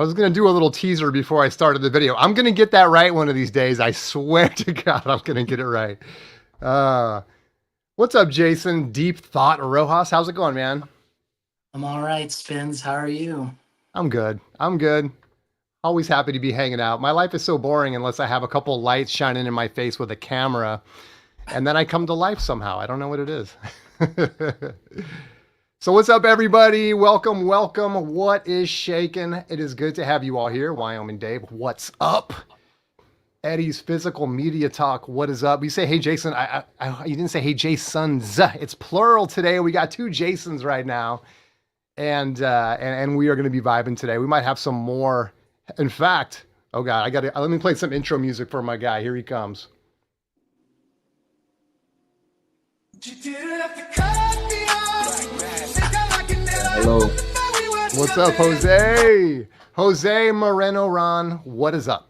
was going to do a little teaser before I started the video. I'm going to get that right one of these days. I swear to God, I'm going to get it right. What's up, Jason? Deep Thought Rojas. How's it going, man? I'm all right, Spins. How are you? I'm good. I'm good. Always happy to be hanging out. My life is so boring unless I have a couple lights shining in my face with a camera, and then I come to life somehow. I don't know what it is. So what's up, everybody? Welcome, welcome. What is shaking? It is good to have you all here. Wyoming Dave, what's up? Eddie's Physical Media Talk, what is up? You say, hey, Jason. You didn't say, hey, Jasons. It's plural today. We got two Jasons right now, and we are going to be vibing today. We might have some more. In fact, oh God, let me play some intro music for my guy. Here he comes. Hello. What's up, Jose? Jose Moreno Ron, what is up?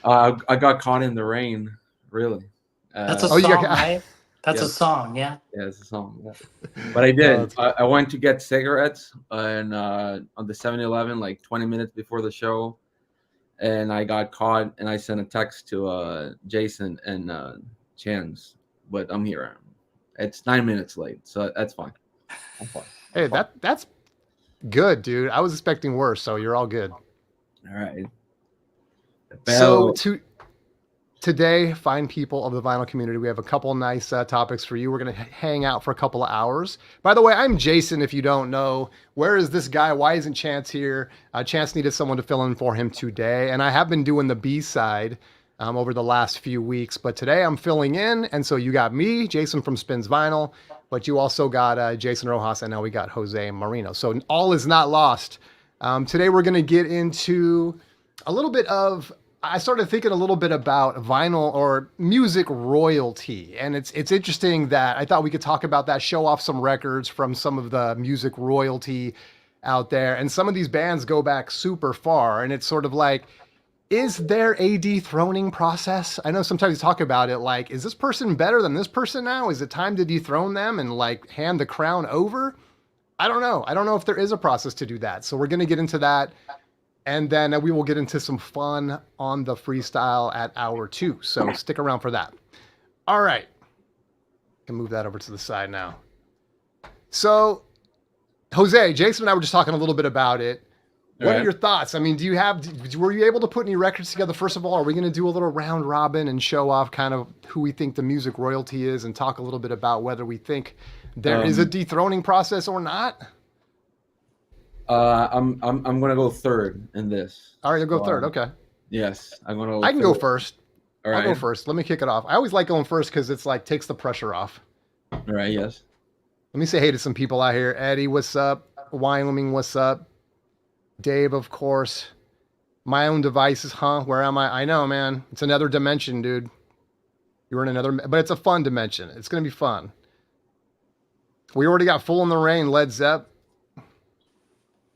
I got caught in the rain, really. That's a song, right? That's a song, yeah? Yeah, it's a song, yeah. But I did. I went to get cigarettes and on the 7-Eleven like 20 minutes before the show, and I got caught, and I sent a text to Jason and Chance, but I'm here. It's 9 minutes late, so that's fine. I'm fine. Hey, that's good, dude. I was expecting worse, so you're all good. All right. So today, fine people of the vinyl community, we have a couple nice topics for you. We're going to hang out for a couple of hours. By the way, I'm Jason, if you don't know. Where is this guy? Why isn't Chance here? Chance needed someone to fill in for him today, and I have been doing the B-side over the last few weeks, but today I'm filling in, and so you got me, Jason from Spins Vinyl, but you also got Jason Rojas, and now we got Jose Marino. So all is not lost. Today we're going to get into a little bit of, I started thinking a little bit about vinyl or music royalty. And it's interesting that I thought we could talk about that, show off some records from some of the music royalty out there. And some of these bands go back super far. And it's sort of like, is there a dethroning process? I know sometimes you talk about it like, is this person better than this person now? Is it time to dethrone them and like hand the crown over? I don't know. I don't know if there is a process to do that. So we're going to get into that. And then we will get into some fun on the freestyle at hour 2. So stick around for that. All right. I can move that over to the side now. So, Jose, Jason and I were just talking a little bit about it. What are your thoughts? I mean, were you able to put any records together? First of all, are we going to do a little round robin and show off kind of who we think the music royalty is and talk a little bit about whether we think there is a dethroning process or not? I'm gonna go third in this. All right, you'll go third. Okay. Yes, I'm gonna. I can go first. All right. I'll go first. Let me kick it off. I always like going first because it's like takes the pressure off. All right. Yes. Let me say hey to some people out here. Eddie, what's up? Wyoming, what's up? Dave, of course. My own devices, huh? Where am I? I know, man. It's another dimension, dude. You're in another, but it's a fun dimension. It's gonna be fun. We already got Full in the Rain, Led Zepp.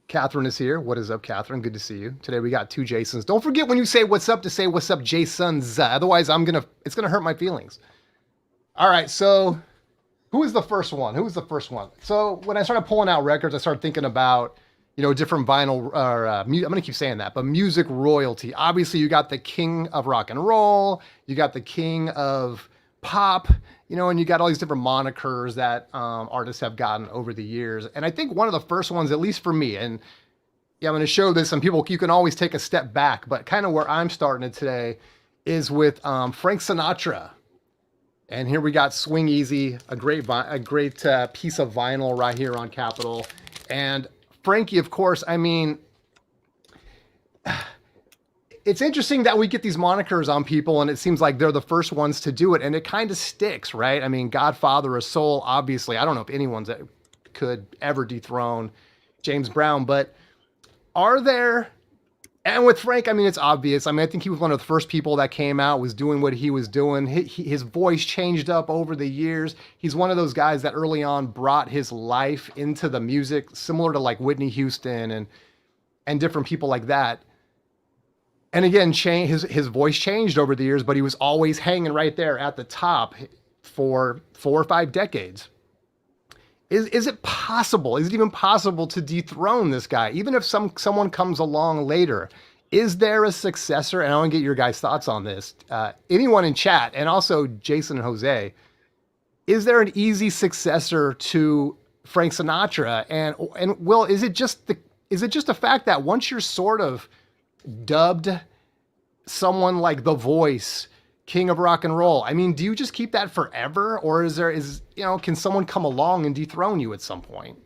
Catherine is here. What is up, Catherine? Good to see you. Today we got two Jasons. Don't forget when you say what's up to say what's up, Jasons. Otherwise, it's gonna hurt my feelings. All right, so who is the first one? So when I started pulling out records, I started thinking about, different vinyl, or I'm gonna keep saying that, but music royalty. Obviously, you got the king of rock and roll, you got the king of pop, and you got all these different monikers that artists have gotten over the years. And I think one of the first ones, at least for me, and yeah, I'm going to show this, and people, you can always take a step back, but kind of where I'm starting it today is with Frank Sinatra. And here we got Swing Easy, a great piece of vinyl right here on Capitol. And Frankie, of course, I mean, it's interesting that we get these monikers on people and it seems like they're the first ones to do it, and it kind of sticks, right? I mean, Godfather of Soul, obviously, I don't know if anyone's could ever dethrone James Brown, but are there, and with Frank, I mean, it's obvious. I mean, I think he was one of the first people that came out, was doing what he was doing. His voice changed up over the years. He's one of those guys that early on brought his life into the music, similar to like Whitney Houston and different people like that. And again, his voice changed over the years, but he was always hanging right there at the top for 4 or 5 decades. Is it possible? Is it even possible to dethrone this guy? Even if someone comes along later, is there a successor? And I want to get your guys' thoughts on this. Anyone in chat, and also Jason and Jose, is there an easy successor to Frank Sinatra? And Will, is it just a fact that once you're sort of dubbed someone like The Voice, King of Rock and Roll, I mean, do you just keep that forever, or can someone come along and dethrone you at some point?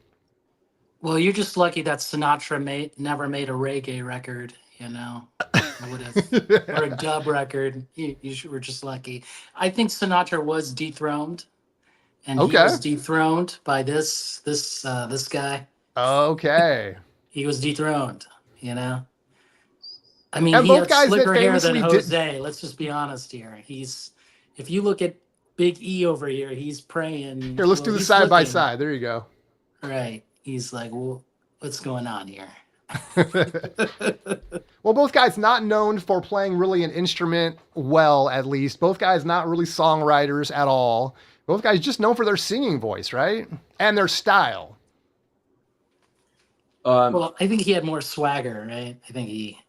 Well, you're just lucky that Sinatra never made a reggae record, you know. Or a dub record. You were just lucky. I think Sinatra was dethroned, and he was dethroned by this guy. Okay. He was dethroned, you know. I mean, and he both had guys slicker that hair than famously Jose. Let's just be honest here. If you look at Big E over here, he's praying. Here, let's do the side by side. There you go. Right. He's like, well, what's going on here? Well, both guys not known for playing really an instrument well, at least. Both guys not really songwriters at all. Both guys just known for their singing voice, right? And their style. Well, I think he had more swagger, right? I think he...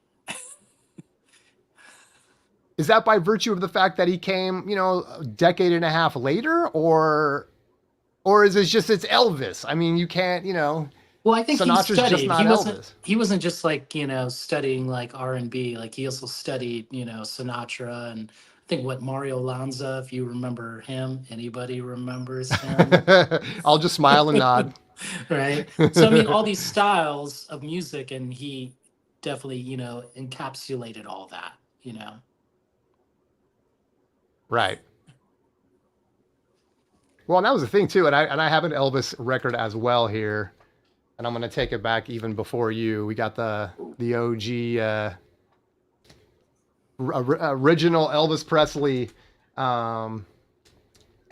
Is that by virtue of the fact that he came, a decade and a half later? Or is it just, it's Elvis? I mean, you can't, Well, I think Sinatra's he studied. just not Elvis. He wasn't just like, studying like R&B. Like he also studied, Sinatra, and I think Mario Lanza, if you remember him. Anybody remembers him? I'll just smile and nod. Right. So I mean, all these styles of music, and he definitely, encapsulated all that, Right. Well, and that was the thing too, and I have an Elvis record as well here, and I'm going to take it back even before you. We got the OG original Elvis Presley, and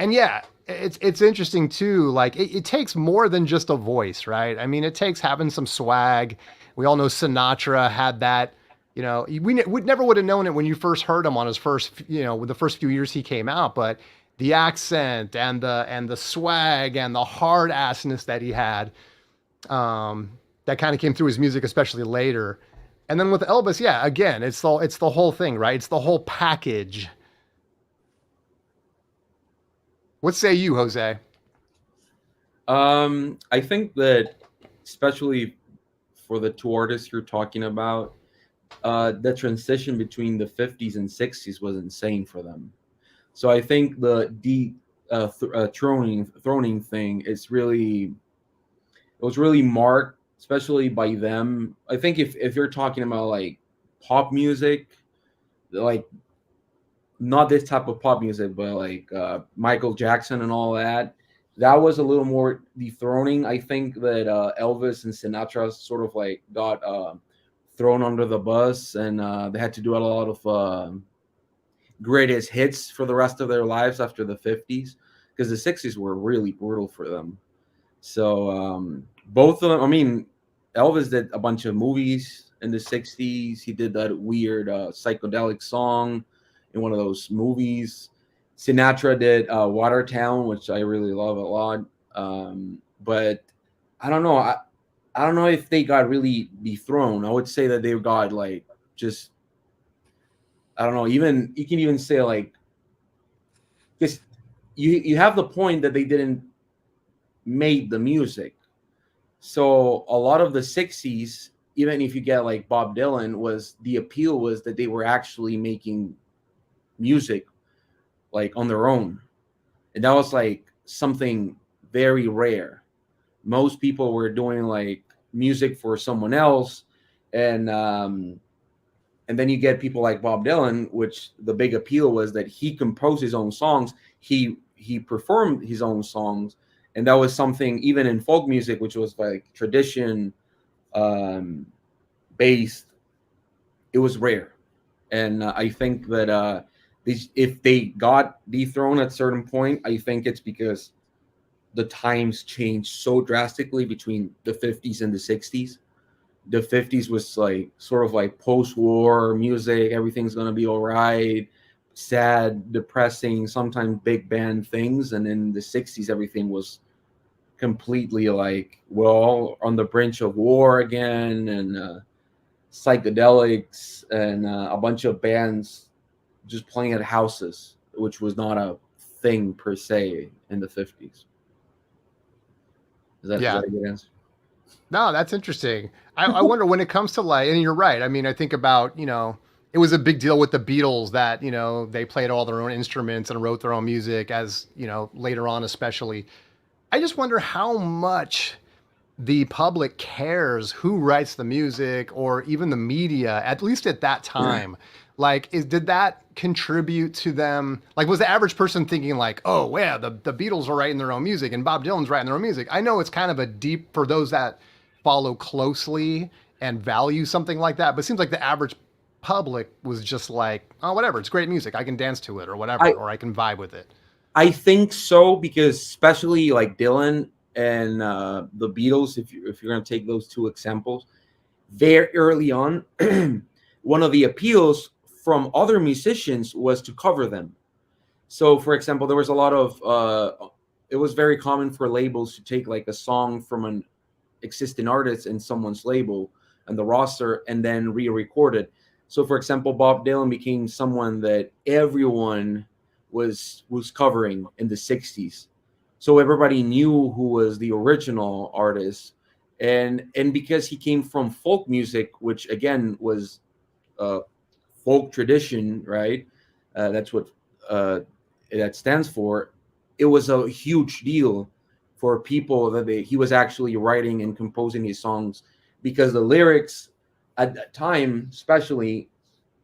yeah, it's interesting too. Like it takes more than just a voice, right? I mean, it takes having some swag. We all know Sinatra had that. We never would have known it when you first heard him on his first, with the first few years he came out, but the accent and the swag and the hard assness that he had, that kind of came through his music, especially later. And then with Elvis, yeah, again, it's the whole thing, right? It's the whole package. What say you, Jose? I think that especially for the two artists you're talking about, the transition between the 50s and 60s was insane for them. So I think the throning thing is it was really marked, especially by them. I think if you're talking about like pop music, like not this type of pop music, but like Michael Jackson and all that, that was a little more dethroning. I think that Elvis and Sinatra sort of like got thrown under the bus, and they had to do a lot of greatest hits for the rest of their lives after the 50s, because the 60s were really brutal for them. So both of them, I mean, Elvis did a bunch of movies in the 60s. He did that weird psychedelic song in one of those movies. Sinatra did Watertown, which I really love a lot. But I don't know. I don't know if they got really dethroned. I would say that they got like just, I don't know. Even you can even say like, because you have the point that they didn't make the music. So a lot of the 60s, even if you get like Bob Dylan, the appeal was that they were actually making music like on their own, and that was like something very rare. Most people were doing like music for someone else, and then you get people like Bob Dylan, which the big appeal was that he composed his own songs, he performed his own songs, and that was something even in folk music, which was like tradition based. It was rare, and I think that if they got dethroned at a certain point, I think it's because the times changed so drastically between the 50s and the 60s. The 50s was like sort of like post-war music. Everything's going to be all right. Sad, depressing, sometimes big band things. And in the 60s, everything was completely like we're all on the brink of war again, and psychedelics, and a bunch of bands just playing at houses, which was not a thing per se in the 50s. Is Yeah. that a good answer? No, that's interesting. I wonder when it comes to like, and you're right. I mean, I think about, it was a big deal with the Beatles that, they played all their own instruments and wrote their own music as, later on, especially. I just wonder how much the public cares who writes the music or even the media, at least at that time. Like, did that contribute to them? Like, was the average person thinking like, oh, yeah, the Beatles are writing their own music and Bob Dylan's writing their own music? I know it's kind of a deep for those that follow closely and value something like that, but it seems like the average public was just like, oh, whatever, it's great music, I can dance to it or whatever, or I can vibe with it. I think so, because especially like Dylan and the Beatles, if you're going to take those two examples, very early on, one of the appeals from other musicians was to cover them. So, for example, there was a lot of it was very common for labels to take like a song from an existing artist in someone's label and the roster and then re-record it. So, for example, Bob Dylan became someone that everyone was covering in the 60s. So everybody knew who was the original artist. And because he came from folk music, which again was folk tradition, right? That's what that stands for. It was a huge deal for people that he was actually writing and composing these songs, because the lyrics at that time, especially,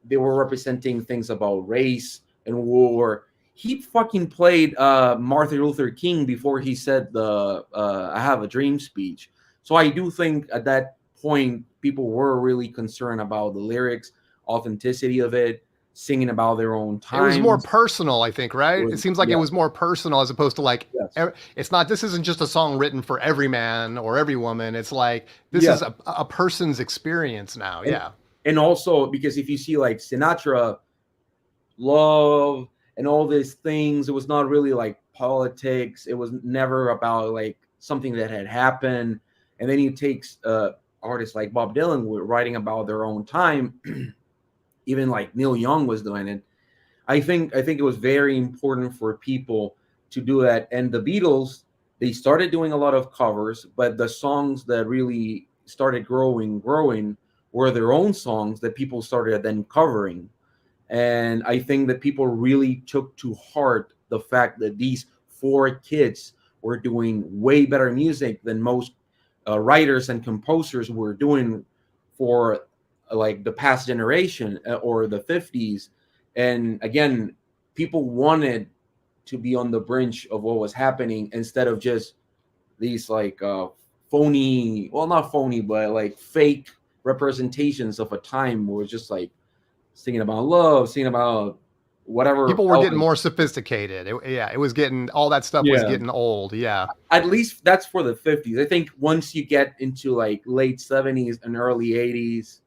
they were representing things about race and war. He fucking played Martin Luther King before he said the "I Have a Dream" speech. So I do think at that point people were really concerned about the lyrics, authenticity of it, singing about their own It was times. more personal, I think, right? It seems like it was more personal as opposed to like, it's not, this isn't just a song written for every man or every woman. It's like, this is a person's experience now. And also because if you see like Sinatra, love and all these things, it was not really like politics. It was never about like something that had happened. And then he takes artists like Bob Dylan were writing about their own time. Even like Neil Young was doing it. I think it was very important for people to do that. And the Beatles, they started doing a lot of covers, but the songs that really started growing were their own songs that people started then covering. And I think that people really took to heart the fact that these four kids were doing way better music than most writers and composers were doing for like the past generation or the 50s. And again, people wanted to be on the brink of what was happening instead of just these like phony, well, not phony, but like fake representations of a time where it's just like singing about love, singing about whatever. People were getting more sophisticated. It was getting, all that stuff was getting old. At least that's for the 50s. I think once you get into like late 70s and early 80s,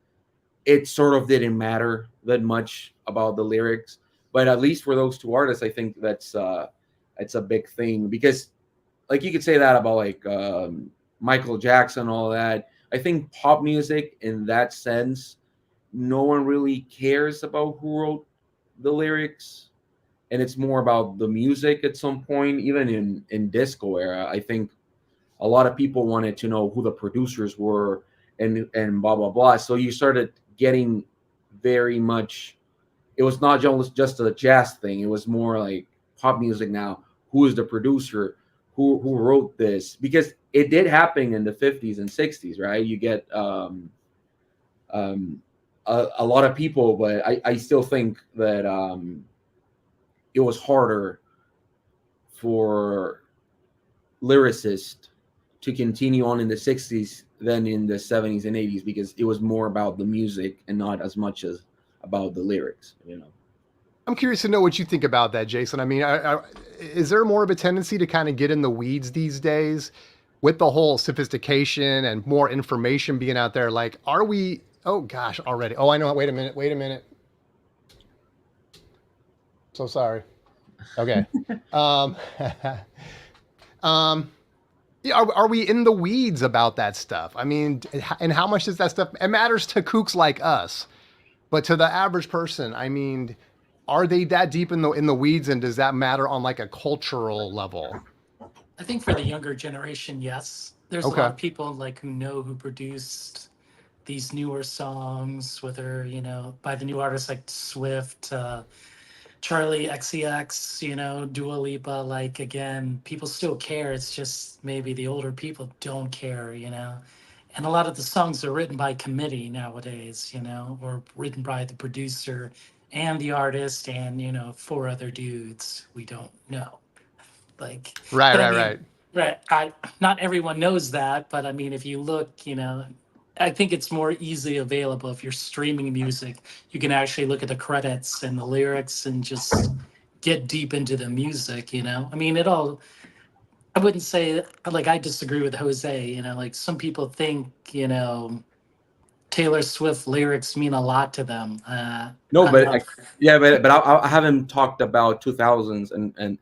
it sort of didn't matter that much about the lyrics. But at least for those two artists, I think that's a big thing, because like you could say that about like Michael Jackson, all that. I think pop music in that sense, no one really cares about who wrote the lyrics, and it's more about the music at some point. Even in disco era, I think a lot of people wanted to know who the producers were and blah blah blah. So you started getting very much, it was not just a jazz thing, it was more like pop music now. Who is the producer, who wrote this? Because it did happen in the 50s and 60s, right? You get a lot of people, but I still think that it was harder for lyricists to continue on in the 60s than in the 70s and 80s, because it was more about the music and not as much as about the lyrics, I'm curious to know what you think about that, Jason. I mean, is there more of a tendency to kind of get in the weeds these days with the whole sophistication and more information being out there? Like, are we, oh gosh, already. Oh, I know. Wait a minute. So sorry. Okay. Yeah, are we in the weeds about that stuff? I mean, and how much does that stuff? It matters to kooks like us, but to the average person, I mean, are they that deep in the weeds, and does that matter on like a cultural level? I think for the younger generation, yes. There's a lot Okay. of people like who produced these newer songs, whether by the new artists like Swift, Charlie XCX, Dua Lipa. Like again, people still care. It's just maybe the older people don't care. And a lot of the songs are written by committee nowadays, or written by the producer and the artist and four other dudes we don't know. Like, Right, but I right, mean, right. right? Not everyone knows that, but I mean, if you look, I think it's more easily available if you're streaming music. You can actually look at the credits and the lyrics and just get deep into the music. I mean, it all. I wouldn't say like I disagree with Jose. Like some people think Taylor Swift lyrics mean a lot to them. No, I'm but not. I haven't talked about 2000s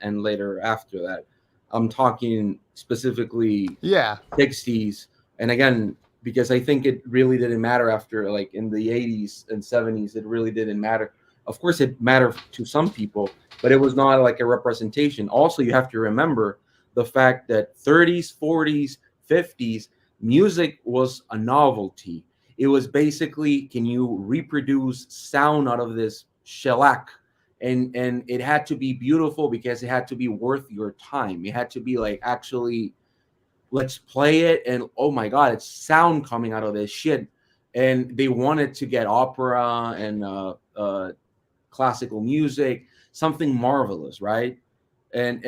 and later after that. I'm talking specifically Yeah. 60s, and again, because I think it really didn't matter after, like in the 80s and 70s, it really didn't matter. Of course, it mattered to some people, but it was not like a representation. Also, you have to remember the fact that 30s, 40s, 50s music was a novelty. It was basically, can you reproduce sound out of this shellac? And it had to be beautiful because it had to be worth your time. It had to be like, actually, let's play it, and oh my god, it's sound coming out of this shit. And they wanted to get opera and classical music, something marvelous, right? And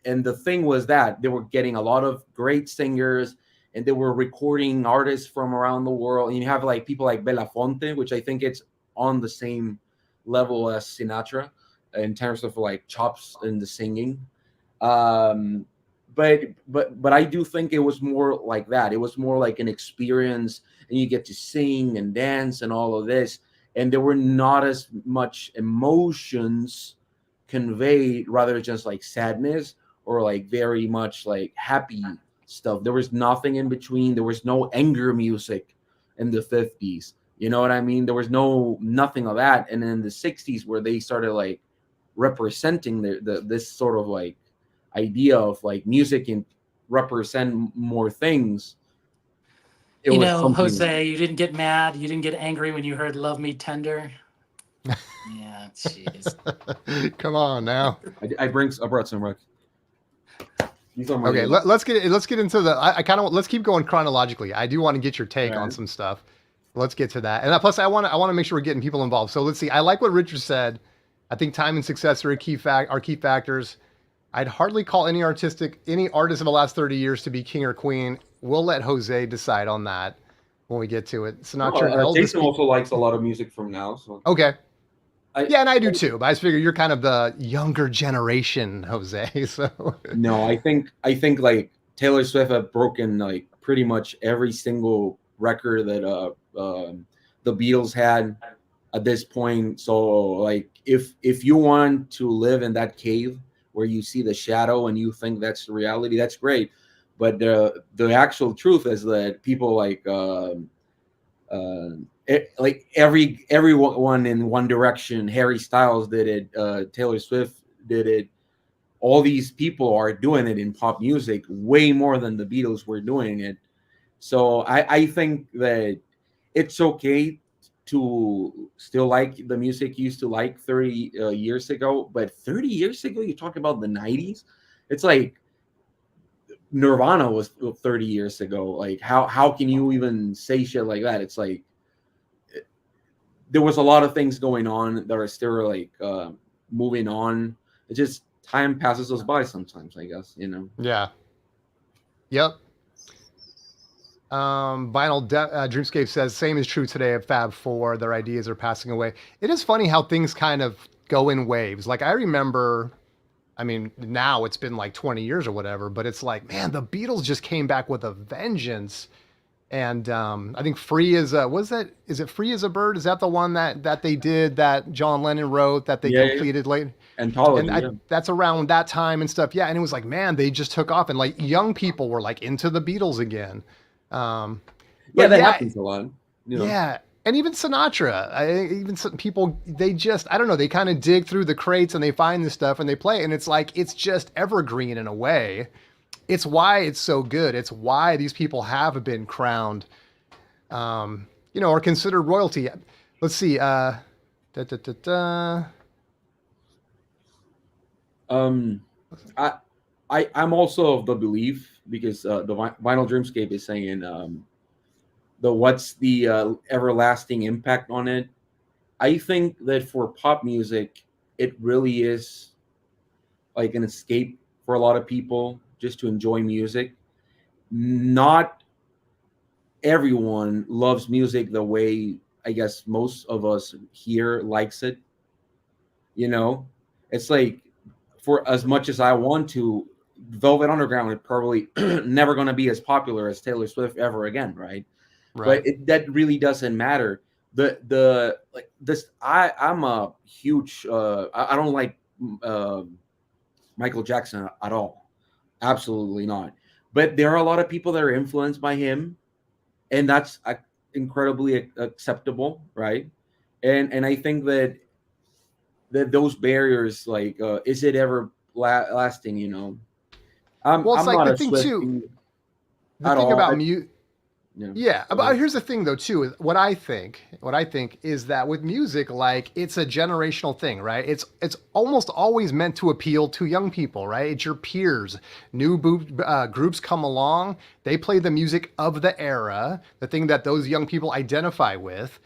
the thing was that they were getting a lot of great singers, and they were recording artists from around the world. And you have like people like Belafonte, which I think it's on the same level as Sinatra in terms of like chops in the singing. um but I do think it was more like that. It was more like an experience, and you get to sing and dance and all of this, and there were not as much emotions conveyed, rather just like sadness or like very much like happy stuff. There was nothing in between. There was no anger music in the 50s, you know what I mean? There was nothing of that. And then in the 60s, where they started like representing the this sort of like idea of like music can represent more things. It was something. Jose, you didn't get mad. You didn't get angry when you heard "Love Me Tender." Yeah, jeez. Come on now. I brought some records. These are my Okay, let's get into the. I kind of let's keep going chronologically. I do want to get your take on some stuff. Let's get to that. And plus, I want to make sure we're getting people involved. So let's see. I like what Richard said. I think time and success are key factors. I'd hardly call any artist of the last 30 years to be king or queen. We'll let Jose decide on that when we get to it. Sinatra. Jason also likes a lot of music from now. So Okay. Yeah, and I do too. But I just figure you're kind of the younger generation, Jose. So no, I think like Taylor Swift have broken like pretty much every single record that the Beatles had at this point. So like if you want to live in that cave where you see the shadow and you think that's the reality, that's great. But the actual truth is that people like like everyone in One Direction, Harry Styles did it, Taylor Swift did it. All these people are doing it in pop music way more than the Beatles were doing it. So I think that it's okay to still like the music you used to like 30 years ago. But 30 years ago, you talk about the 90s. It's like Nirvana was 30 years ago. Like how can you even say shit like that? It's like there was a lot of things going on that are still like moving on. It just time passes us by sometimes, I guess, you know. Yeah. Yep. Dreamscape says same is true today of Fab Four. Their ideas are passing away. It is funny how things kind of go in waves. Like I remember, I mean, now it's been like 20 years or whatever, but it's like, man, the Beatles just came back with a vengeance And I think "Free as a" is it "Free as a Bird"? Is that the one that they did that John Lennon wrote that they completed late? Anthology, And that's around that time and stuff. Yeah, and it was like, man, they just took off, and like young people were like into the Beatles again. That happens a lot. Yeah, and even Sinatra, even some people, they just, I don't know, they kind of dig through the crates and they find this stuff and they play it, and it's like it's just evergreen in a way. It's why it's so good. It's why these people have been crowned, or considered royalty. Let's see. Da, da, da, da. I'm also of the belief, because the Vinyl Dreamscape is saying what's the everlasting impact on it. I think that for pop music, it really is like an escape for a lot of people, just to enjoy music. Not everyone loves music the way I guess most of us here likes it. It's like, for as much as I want to, Velvet Underground is probably never going to be as popular as Taylor Swift ever again, right? But that really doesn't matter. I'm a huge I don't like Michael Jackson at all, absolutely not. But there are a lot of people that are influenced by him, and that's incredibly acceptable, right? And I think that those barriers, like, is it ever lasting? I'm Well, it's I'm like not the a thing Swiftie too. The at thing all. about music. Yeah. Yeah, but here's the thing though too. What I think is that with music, like, it's a generational thing, right? It's almost always meant to appeal to young people, right? It's your peers. New groups come along, they play the music of the era, the thing that those young people identify with.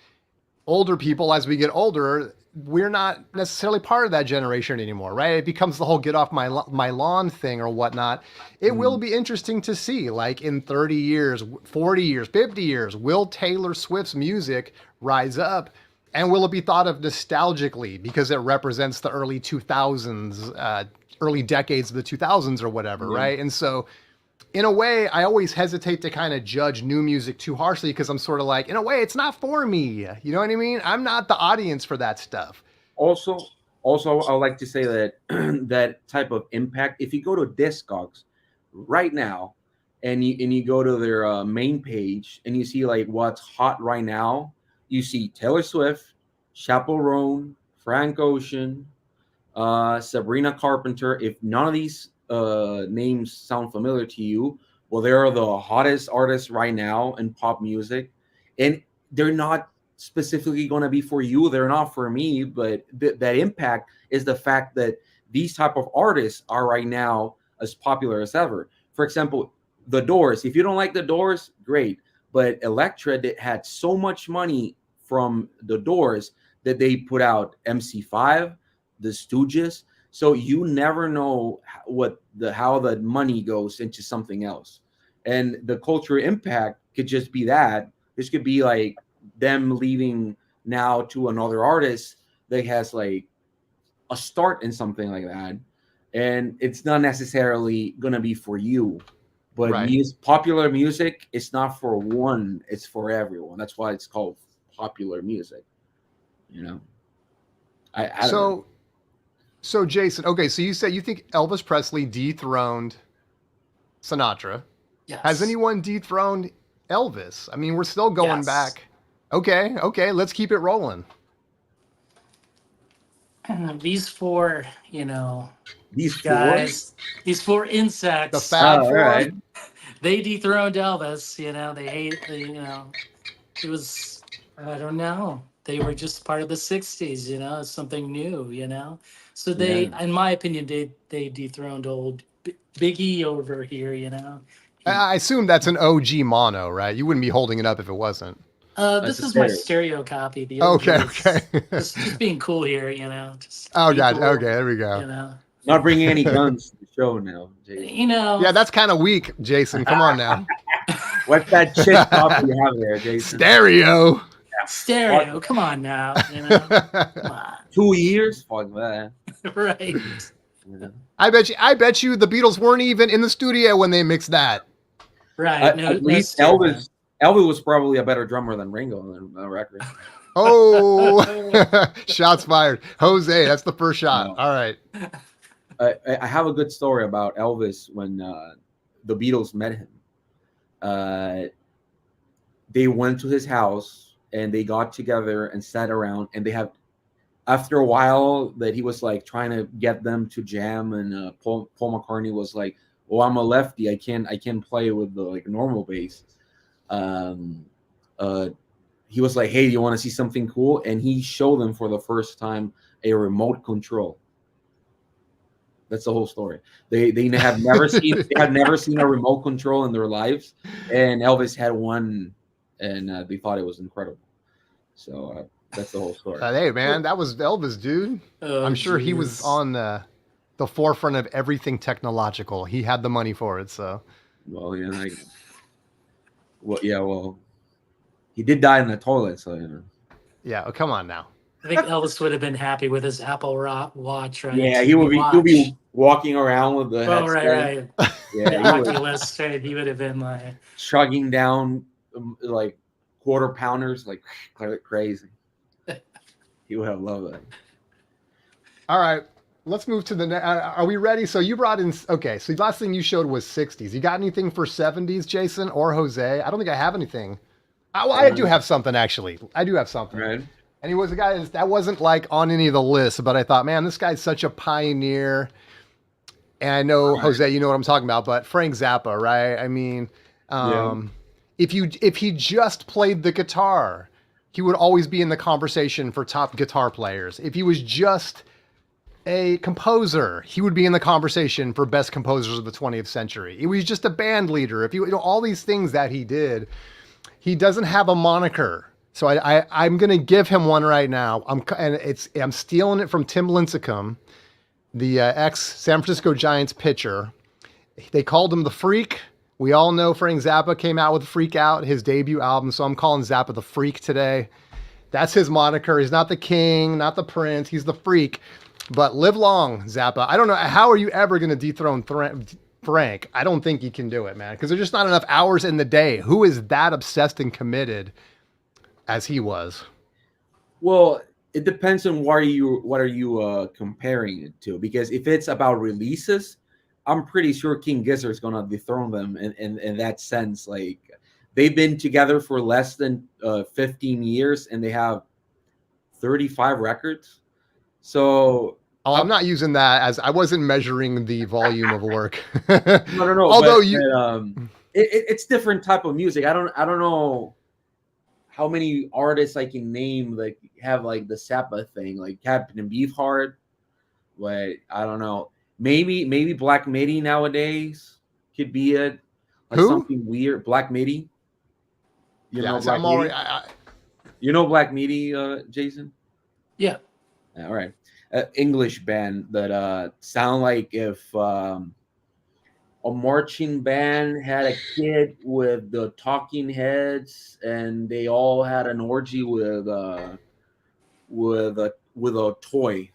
Older people, as we get older, we're not necessarily part of that generation anymore, right? It becomes the whole "get off my lawn" thing or whatnot. It will be interesting to see, like, in 30 years, 40 years, 50 years, will Taylor Swift's music rise up, and will it be thought of nostalgically because it represents the early 2000s, early decades of the 2000s or whatever, right? And so, in a way, I always hesitate to kind of judge new music too harshly, because I'm sort of like, in a way, it's not for me. You know what I mean? I'm not the audience for that stuff. Also, I would like to say that that type of impact, if you go to Discogs right now, and you go to their main page, and you see like what's hot right now, you see Taylor Swift, Chappell Roan, Frank Ocean, Sabrina Carpenter. If none of these names sound familiar to you, well, they are the hottest artists right now in pop music, and they're not specifically going to be for you. They're not for me, but that impact is the fact that these type of artists are right now as popular as ever. For example, The Doors. If you don't like The Doors, great, but Elektra had so much money from The Doors that they put out MC5, The Stooges. So you never know how the money goes into something else, and the cultural impact could just be that. This could be like them leaving now to another artist that has like a start in something like that, and it's not necessarily gonna be for you. But popular music, it's not for one; it's for everyone. That's why it's called popular music. I don't know. So Jason, okay, so you said you think Elvis Presley dethroned Sinatra. Yes. Has anyone dethroned Elvis? I mean, we're still going back. Okay, let's keep it rolling. These four, These guys, these four insects. The Fab Four. Right. They dethroned Elvis. They hate. It was. I don't know. They were just part of the '60s. Something new. So they, in my opinion, they dethroned old Biggie over here. I assume that's an OG mono, right? You wouldn't be holding it up if it wasn't. This is my stereo copy. The okay. Just being cool here, Just God. Cool, okay, there we go. Not bringing any guns to the show now, Jason. Yeah, that's kind of weak, Jason. Come on now. What's that shit copy you have there, Jason? Stereo. Stereo. Come on now. Come on. 2 years? Fuck that. Right. I bet you the Beatles weren't even in the studio when they mixed that. Right. At least Elvis Elvis was probably a better drummer than Ringo on the record. Oh, shots fired. Jose, that's the first shot. No. All right. I have a good story about Elvis when the Beatles met him. They went to his house and they got together and sat around, and after a while that he was like trying to get them to jam, and Paul McCartney was like, "Well, I'm a lefty. I can't play with the like normal bass." He was like, "Hey, do you want to see something cool?" And he showed them for the first time a remote control. That's the whole story. They have never seen a remote control in their lives, and Elvis had one, and they thought it was incredible. So that's the whole story. Hey, man, that was Elvis, dude. I'm sure he was on the forefront of everything technological. He had the money for it, so. Well, yeah, well, he did die in the toilet, so you know. Yeah, come on now. I think Elvis would have been happy with his Apple Watch, right? Yeah, he'll be walking around with the headset. Right. Yeah, Oculus, right? He would have been like chugging down like quarter pounders, like crazy. He would have loved it. All right, let's move to the next. Are we ready? So you brought in. Okay, so the last thing you showed was 60s. You got anything for 70s, Jason or Jose? I don't think I have anything. I do have something, actually. I do have something. Right. And he was a guy that wasn't like on any of the lists, but I thought, man, this guy's such a pioneer. And I know, Jose, you know what I'm talking about, but Frank Zappa, right? I mean, if he just played the guitar, he would always be in the conversation for top guitar players. If he was just a composer, he would be in the conversation for best composers of the 20th century. He was just a band leader. If all these things that he did, he doesn't have a moniker. So I'm going to give him one right now. I'm stealing it from Tim Lincecum, the ex-San Francisco Giants pitcher. They called him the Freak. We all know Frank Zappa came out with Freak Out, his debut album. So I'm calling Zappa the Freak today. That's his moniker. He's not the king, not the prince. He's the Freak. But live long, Zappa. I don't know. How are you ever going to dethrone Frank? I don't think you can do it, man, because there's just not enough hours in the day. Who is that obsessed and committed as he was? Well, it depends on what are you comparing it to, because if it's about releases, I'm pretty sure King Gizzard is going to dethrone them in that sense. Like, they've been together for less than 15 years and they have 35 records. So I'm not using that as I wasn't measuring the volume of work. No. Although it's different type of music. I don't know how many artists I can name that have like the Zappa thing, like Captain Beefheart. But I don't know. Maybe Black Midi nowadays could be it. Like who? Something weird. Black Midi. You know Black Midi? You know Black Midi, Jason? Yeah. All right. English band that sound like if a marching band had a kid with the Talking Heads and they all had an orgy with a toy.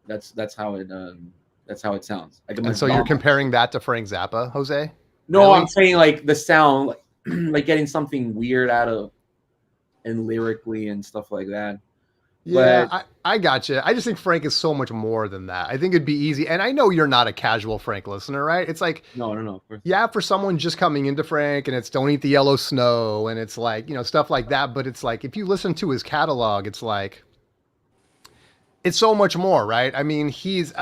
That's how it sounds. Like, and so you're comparing that to Frank Zappa, Jose? No, really? I'm saying like the sound, like getting something weird out of and lyrically and stuff like that. Yeah, but, I got you. I just think Frank is so much more than that. I think it'd be easy. And I know you're not a casual Frank listener, right? It's like, no. Of course. Yeah, for someone just coming into Frank, and it's Don't Eat the Yellow Snow, and it's like, stuff like that. But it's like, if you listen to his catalog, it's like, it's so much more, right? I mean, he's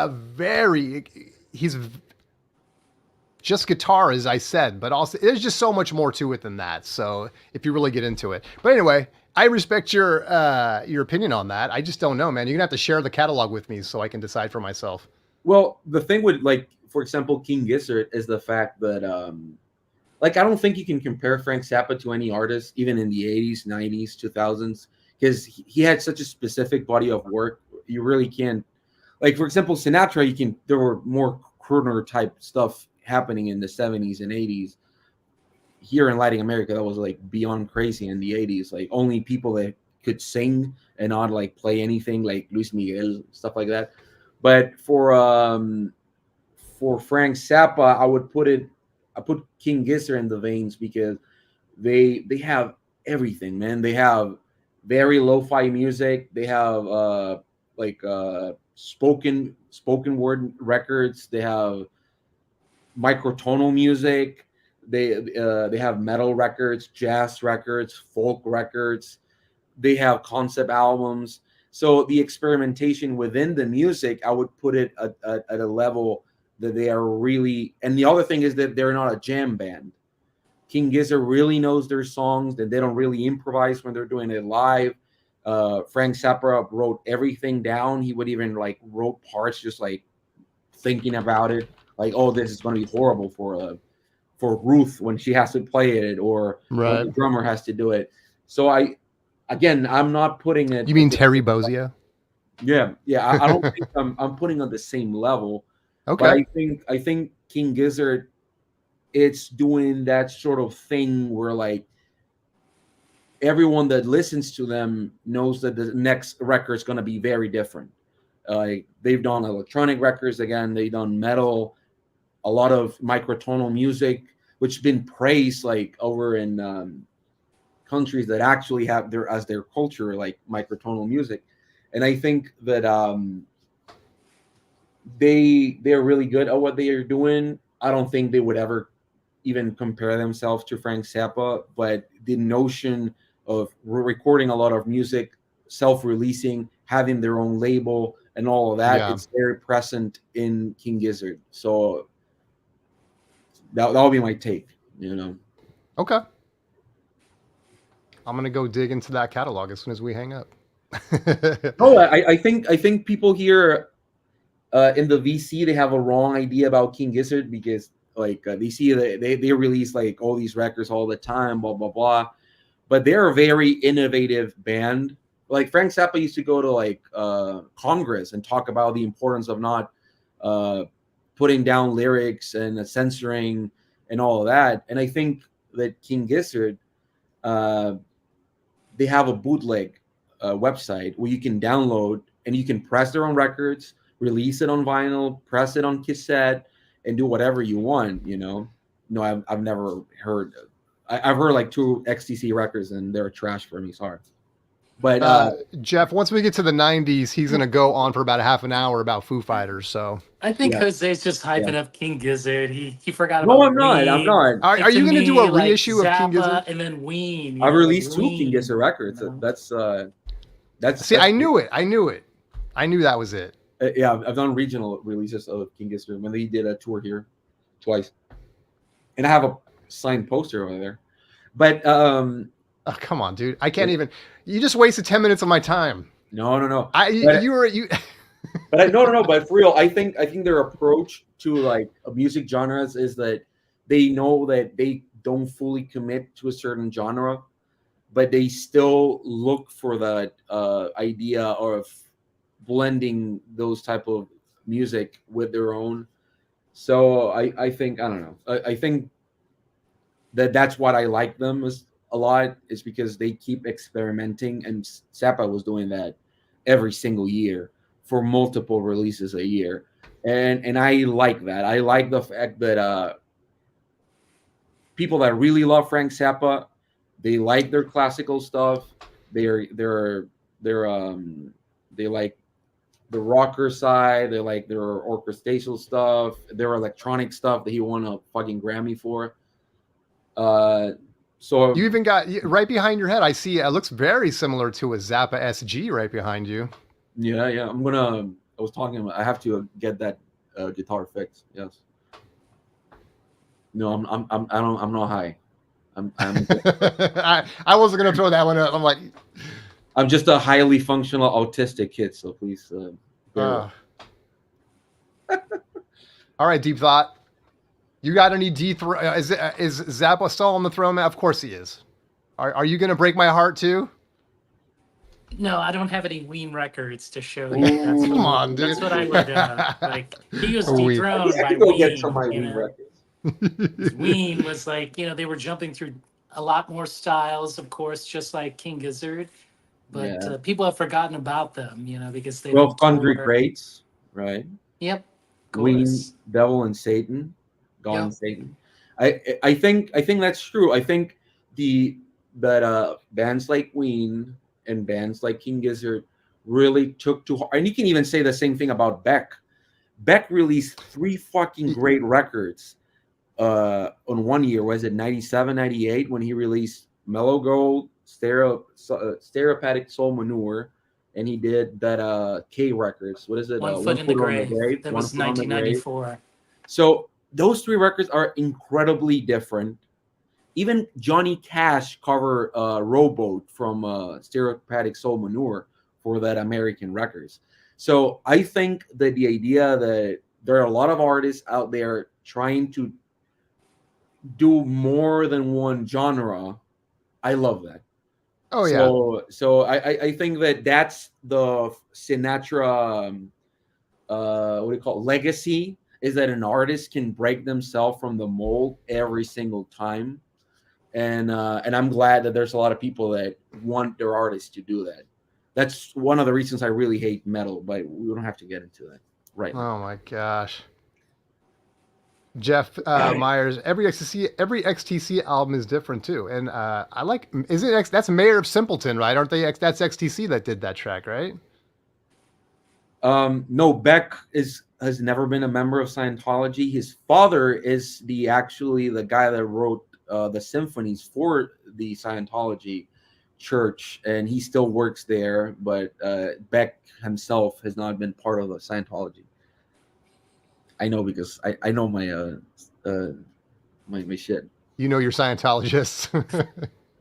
just guitar, as I said, but also there's just so much more to it than that. So if you really get into it. But anyway, I respect your opinion on that. I just don't know, man. You're gonna have to share the catalog with me so I can decide for myself. Well, the thing with, like, for example, King Gizzard is the fact that, like, I don't think you can compare Frank Zappa to any artist, even in the 80s, 90s, 2000s, because he had such a specific body of work. You really can't, like, for example, Sinatra, there were more crooner type stuff happening in the 70s and 80s. Here in Latin America, that was like beyond crazy in the 80s. Like, only people that could sing and not like play anything, like Luis Miguel, stuff like that. But for Frank Zappa, I put King Gizzard in the veins, because They have everything, man. They have very lo-fi music. They have spoken word records. They have microtonal music. They have metal records, jazz records, folk records. They have concept albums. So the experimentation within the music, I would put it at a level that they are really. And the other thing is that they're not a jam band. King Gizzard really knows their songs, that they don't really improvise when they're doing it live. Frank Zappa wrote everything down. He would even like wrote parts just like thinking about it, like, oh, this is going to be horrible for Ruth when she has to play it, or when the drummer has to do it. So I'm not putting it. You mean Terry Bozzio? Yeah. I don't think I'm putting on the same level. Okay. But I think King Gizzard, it's doing that sort of thing where like everyone that listens to them knows that the next record is going to be very different. They've done electronic records again. They've done metal, a lot of microtonal music, which has been praised like over in countries that actually have their culture, like microtonal music. And I think that they're really good at what they are doing. I don't think they would ever even compare themselves to Frank Zappa, but the notion of recording a lot of music, self-releasing, having their own label, and all of that, it's very present in King Gizzard. So that'll be my take, you know. Okay. I'm gonna go dig into that catalog as soon as we hang up. I think people here in the VC, they have a wrong idea about King Gizzard, because like they see that they release like all these records all the time, blah blah blah, but they're a very innovative band. Like Frank Zappa used to go to like Congress and talk about the importance of not putting down lyrics and censoring and all of that. And I think that King Gizzard, they have a bootleg website where you can download and you can press their own records, release it on vinyl, press it on cassette, and do whatever you want, you know. No, I've never heard. I've heard like 2 XTC records and they're trash for me. Sorry. But Jeff, once we get to the 90s, he's going to go on for about a half an hour about Foo Fighters. So I think Jose's just hyping up King Gizzard. He forgot about. No, I'm not. I'm not. Are you going to do a reissue of King Gizzard? And then Ween. I've released 2 King Gizzard records. You know? That's. See, I knew it. I knew that was it. Yeah, I've done regional releases of King Gizzard when they did a tour here twice, and I have a signed poster over there. But oh, come on, dude! I can't even. You just wasted 10 minutes of my time. No. You. But no. But for real, I think their approach to like music genres is that they know that they don't fully commit to a certain genre, but they still look for that idea of blending those type of music with their own. So I think, I don't know. I think that's what I like them a lot, is because they keep experimenting, and Zappa was doing that every single year for multiple releases a year. And I like that. I like the fact that people that really love Frank Zappa, they like their classical stuff. They like the rocker side. They like their orchestral stuff, their electronic stuff that he won a fucking Grammy for. So you even got right behind your head. I see it looks very similar to a Zappa SG right behind you. Yeah. I have to get that guitar fixed. Yes. No, I'm not high. I wasn't gonna throw that one up. I'm like, I'm just a highly functional autistic kid, so please. All right, Deep Thought. You got any Dethroned? Is Zappa still on the throne? Of course he is. Are you gonna break my heart too? No, I don't have any Ween records to show you. Come on, dude. That's what I would like. He was dethroned by Ween. Get some of my Ween records. Ween was like, they were jumping through a lot more styles, of course, just like King Gizzard. But people have forgotten about them, because they 1200 Greats, right? Yep. Ween, Devil and Satan, God and Satan. I think that's true. I think bands like Queen and bands like King Gizzard really took to heart. And you can even say the same thing about Beck. Beck released 3 fucking great records on one year. Was it 97, 98 when he released Mellow Gold, Stereopathic Soul Manure, and he did that K Records. What is it? One Foot in the Grave. That was 1994. So those 3 records are incredibly different. Even Johnny Cash covered Rowboat from Stereopathic Soul Manure for that American Records. So I think that the idea that there are a lot of artists out there trying to do more than one genre, I love that. Oh yeah. So I think that's the Sinatra what do you call it? Legacy, is that an artist can break themselves from the mold every single time. And I'm glad that there's a lot of people that want their artists to do that. That's one of the reasons I really hate metal, but we don't have to get into that right now. Oh my gosh. Jeff Myers, every XTC album is different too, and I like. That's Mayor of Simpleton, right? Aren't they? That's XTC that did that track, right? No, Beck has never been a member of Scientology. His father is the guy that wrote the symphonies for the Scientology church, and he still works there. But Beck himself has not been part of the Scientology. I know because I know my my shit. You know your Scientologists.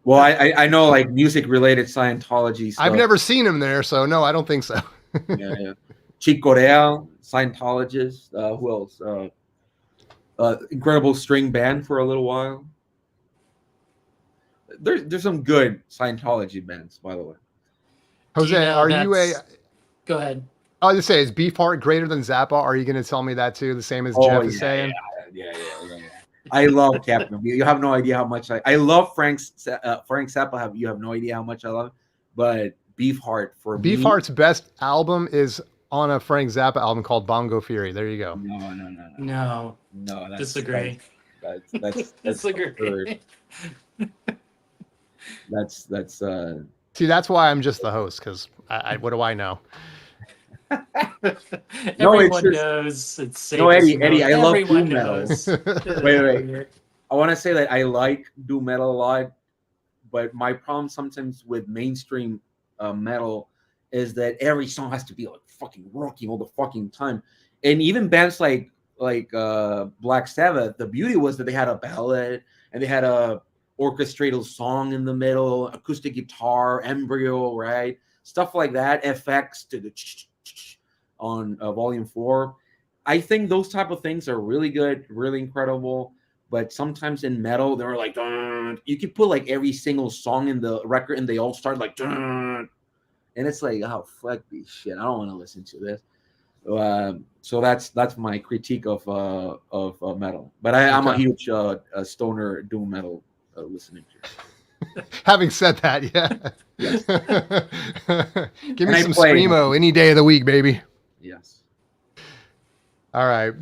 Well, I know like music related Scientology stuff. I've never seen him there, so no, I don't think so. Yeah. Chick Corea, Scientologist. Who else? Incredible String Band for a little while. There's some good Scientology bands, by the way. Jose, are you a? Go ahead. I'll just say, is Beefheart greater than Zappa? Are you going to tell me that too? The same as Jeff is saying? Yeah. I love Captain. You have no idea how much I love Frank Zappa. You have no idea how much I love him. But Beefheart for me. Beefheart's best album is on a Frank Zappa album called Bongo Fury. There you go. No. Disagree. That's disagree. That's See, that's why I'm just the host, because I what do I know? Everyone knows. It's safe. No, Eddie, I love doom metal. Wait. I want to say that I like doom metal a lot, but my problem sometimes with mainstream metal is that every song has to be like fucking rocking all the fucking time. And even bands like Black Sabbath, the beauty was that they had a ballad and they had a orchestrated song in the middle, acoustic guitar, embryo, right? Stuff like that, FX to the on volume 4. I think those type of things are really good, really incredible. But sometimes in metal, they're like, dun. You could put like every single song in the record and they all start like, dun. And it's like, oh, fuck this shit. I don't want to listen to this. So that's my critique of metal. But I'm a huge stoner doom metal listening to. Having said that, yeah. Yes. Give me some screamo any day of the week, baby. Yes. All right.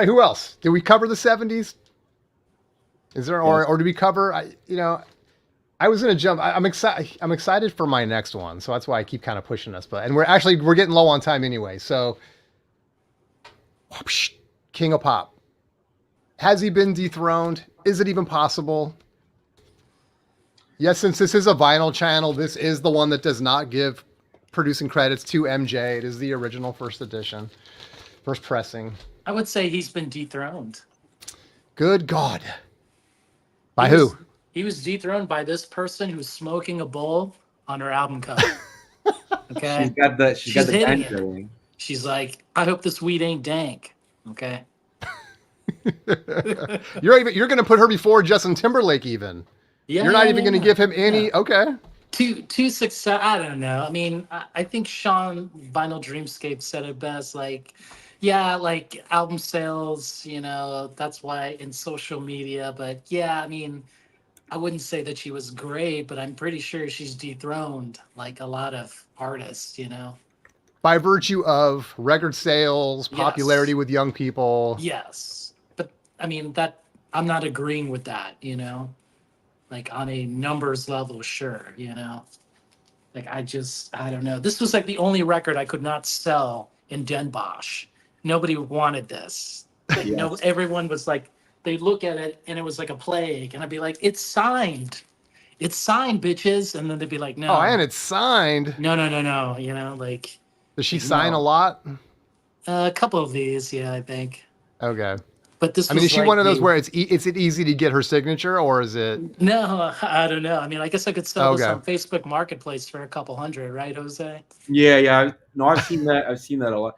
Who else? Did we cover the 70s? Is there, or did we cover? I was gonna jump. I'm excited for my next one, so that's why I keep kind of pushing us. But we're getting low on time anyway. So, King of Pop, has he been dethroned? Is it even possible? Yes, since this is a vinyl channel, this is the one that does not give producing credits to MJ. It is the original first pressing. I would say he's been dethroned. Good God. By who? He was dethroned by this person who's smoking a bowl on her album cover. Okay? She's got the gangster. She's like, I hope this weed ain't dank. Okay? You're going to put her before Justin Timberlake even. Yeah, you're not even going to give him any. Yeah. Okay. To success. I don't know. I mean, I think Sean Vinyl Dreamscape said it best. Like, yeah, like album sales, that's why in social media. But yeah, I mean, I wouldn't say that she was great, but I'm pretty sure she's dethroned like a lot of artists, By virtue of record sales, popularity with young people. Yes. But I mean, that I'm not agreeing with that, like on a numbers level, sure, you know. Like I don't know. This was like the only record I could not sell in Den Bosch. Nobody wanted this. Like no, Yes. everyone was like, they look at it and it was like a plague, and I'd be like, it's signed, bitches, and then they'd be like, no, Oh, and it's signed. no, you know, like. Does she Like, sign no. a lot? A couple of these, yeah, I think. Okay. But this I mean, was is she like one of those where it's it easy to get her signature, or is it? No, I don't know. I mean, I guess I could sell this Okay. on Facebook Marketplace for a couple hundred, right, Jose? Yeah. No, I've seen that. I've seen that a lot.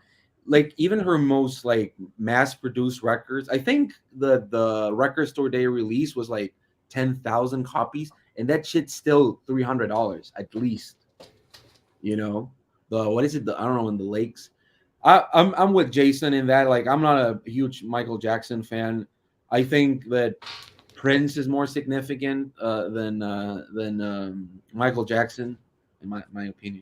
Like even her most like mass-produced records. I think the record store day release was like 10,000 copies, and that shit's still $300 at least. You know, what is it? I don't know, in the lakes. I'm with Jason in that. Like, I'm not a huge Michael Jackson fan. I think that Prince is more significant than Michael Jackson, in my opinion.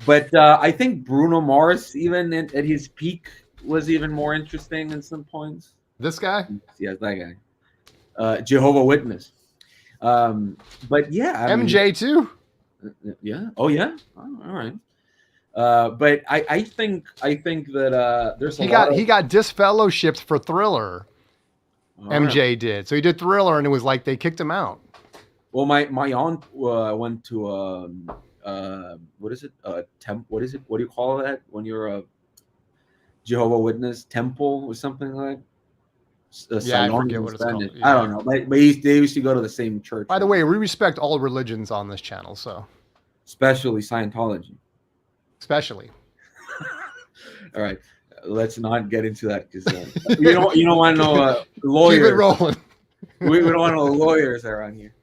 But I think Bruno Mars, even at his peak, was even more interesting in some points. This guy? Yes, that guy. Jehovah Witness. But yeah, MJ too. Yeah. Oh yeah. Oh, all right. But I think that there's he got disfellowshipped for Thriller. MJ did. So he did Thriller, and it was like they kicked him out. Well, my aunt went to what is it? What is it? What do you call that when you're a Jehovah Witness temple or something like? Yeah, I forget what it's called. Yeah. I don't know. But they used to go to the same church. By the way, we respect all religions on this channel, so especially Scientology. Especially. All right, let's not get into that because you don't want to know lawyers. Keep it rolling. we don't want no lawyers around here.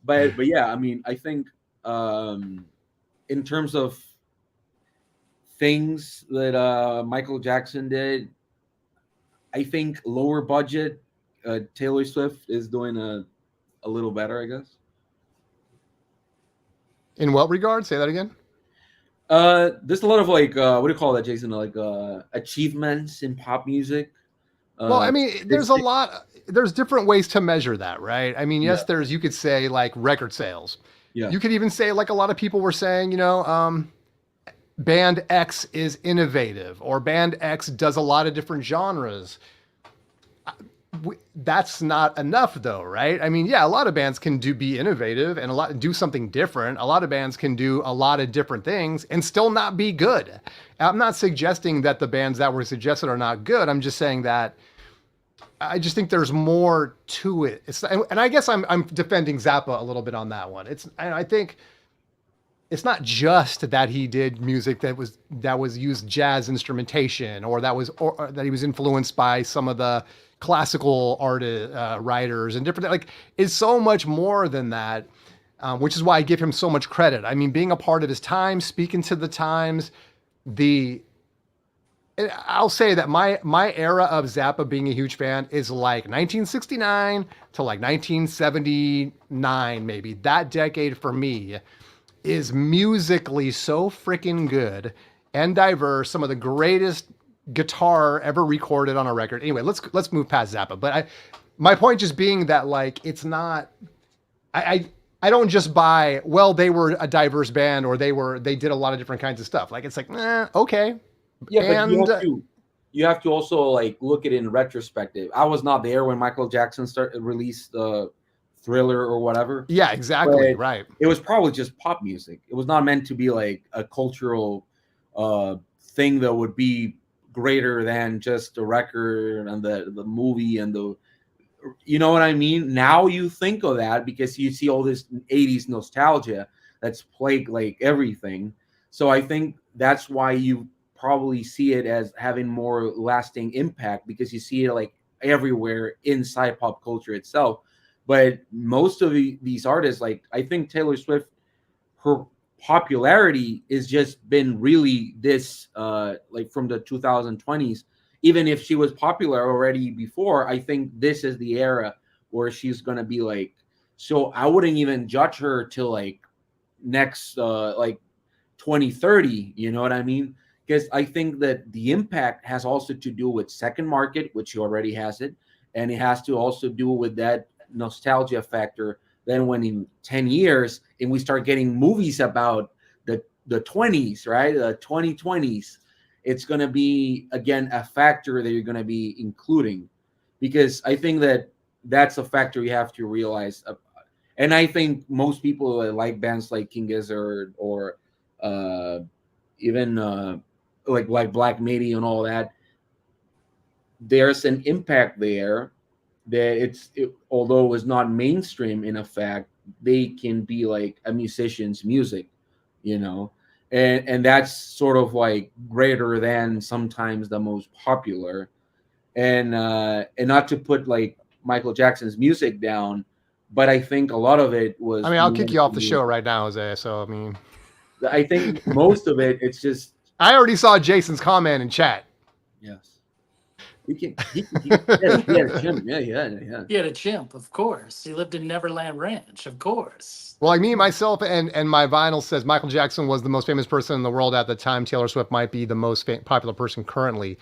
But yeah, I mean, I think in terms of things that Michael Jackson did, I think lower budget Taylor Swift is doing a little better, I guess. In what regard? Say that again. There's a lot of like what do you call that, Jason? Like achievements in pop music. Well, I mean, there's different ways to measure that, right? I mean, yes, you could say like record sales. Yeah. You could even say, like a lot of people were saying, band X is innovative, or band X does a lot of different genres. That's not enough though, right? I mean, yeah, a lot of bands can be innovative and do something different. A lot of bands can do a lot of different things and still not be good. I'm not suggesting that the bands that were suggested are not good. I'm just saying that I just think there's more to it. And I guess I'm defending Zappa a little bit on that one. I think it's not just that he did music that was used jazz instrumentation, or that he was influenced by some of the classical writers and different, like, it's so much more than that, which is why I give him so much credit. I mean, being a part of his time, speaking to the times, I'll say that my era of Zappa being a huge fan is like 1969 to like 1979, maybe. That decade for me is musically so freaking good and diverse. Some of the greatest guitar ever recorded on a record. Anyway, let's move past Zappa. But my point just being that, like, it's not. I don't just buy, well, they were a diverse band, or they did a lot of different kinds of stuff. Like, it's like, okay. Yeah, but you have to also like look at it in retrospective. I was not there when Michael Jackson released Thriller or whatever. Yeah, exactly. Right. It was probably just pop music. It was not meant to be like a cultural thing that would be greater than just the record and the movie and you know what I mean? Now you think of that because you see all this 80s nostalgia that's plagued like everything. So I think that's why you probably see it as having more lasting impact, because you see it like everywhere inside pop culture itself. But most of these artists, like, I think Taylor Swift, her popularity has just been really this like from the 2020s. Even if she was popular already before, I think this is the era where she's gonna be like, so I wouldn't even judge her till like next like 2030, you know what I mean? Because I think that the impact has also to do with second market, which she already has it, and it has to also do with that nostalgia factor. Then when in 10 years and we start getting movies about the 20s, right? The 2020s, it's going to be, again, a factor that you're going to be including, because I think that's a factor you have to realize. And I think most people that like bands like King Gizzard or even like Black Midi and all that, there's an impact there that although it was not mainstream in effect, they can be like a musician's music, and that's sort of like greater than sometimes the most popular, and not to put like Michael Jackson's music down, but I think a lot of it was. I mean, I'll kick you off the show right now, Jose. So I mean, I think most of it, it's just. I already saw Jason's comment in chat. Yes. He had a chimp. Yeah. He had a chimp, of course. He lived in Neverland Ranch, of course. Well, like me, myself, and my vinyl says Michael Jackson was the most famous person in the world at the time. Taylor Swift might be the most popular person currently.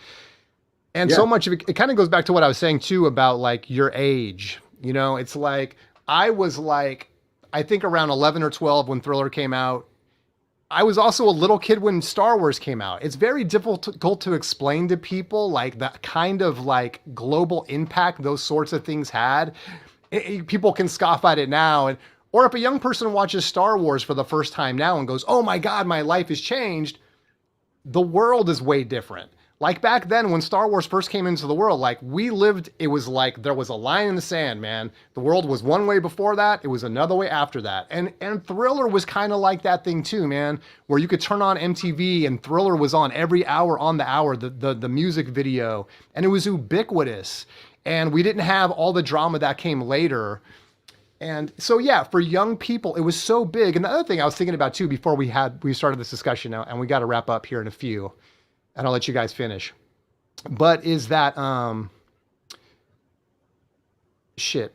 And so much of it kind of goes back to what I was saying, too, about like your age. It's like I was like, I think around 11 or 12 when Thriller came out. I was also a little kid when Star Wars came out. It's very difficult to explain to people like the kind of like global impact those sorts of things had. People can scoff at it now. Or if a young person watches Star Wars for the first time now and goes, oh my God, my life has changed. The world is way different. Like back then when Star Wars first came into the world, like we lived, it was like there was a line in the sand, man. The world was one way before that. It was another way after that. And Thriller was kind of like that thing too, man, where you could turn on MTV and Thriller was on every hour on the hour, the music video, and it was ubiquitous. And we didn't have all the drama that came later. And so, yeah, for young people, it was so big. And the other thing I was thinking about too, before we started this discussion now, and we got to wrap up here in a few, and I'll let you guys finish. But is that shit?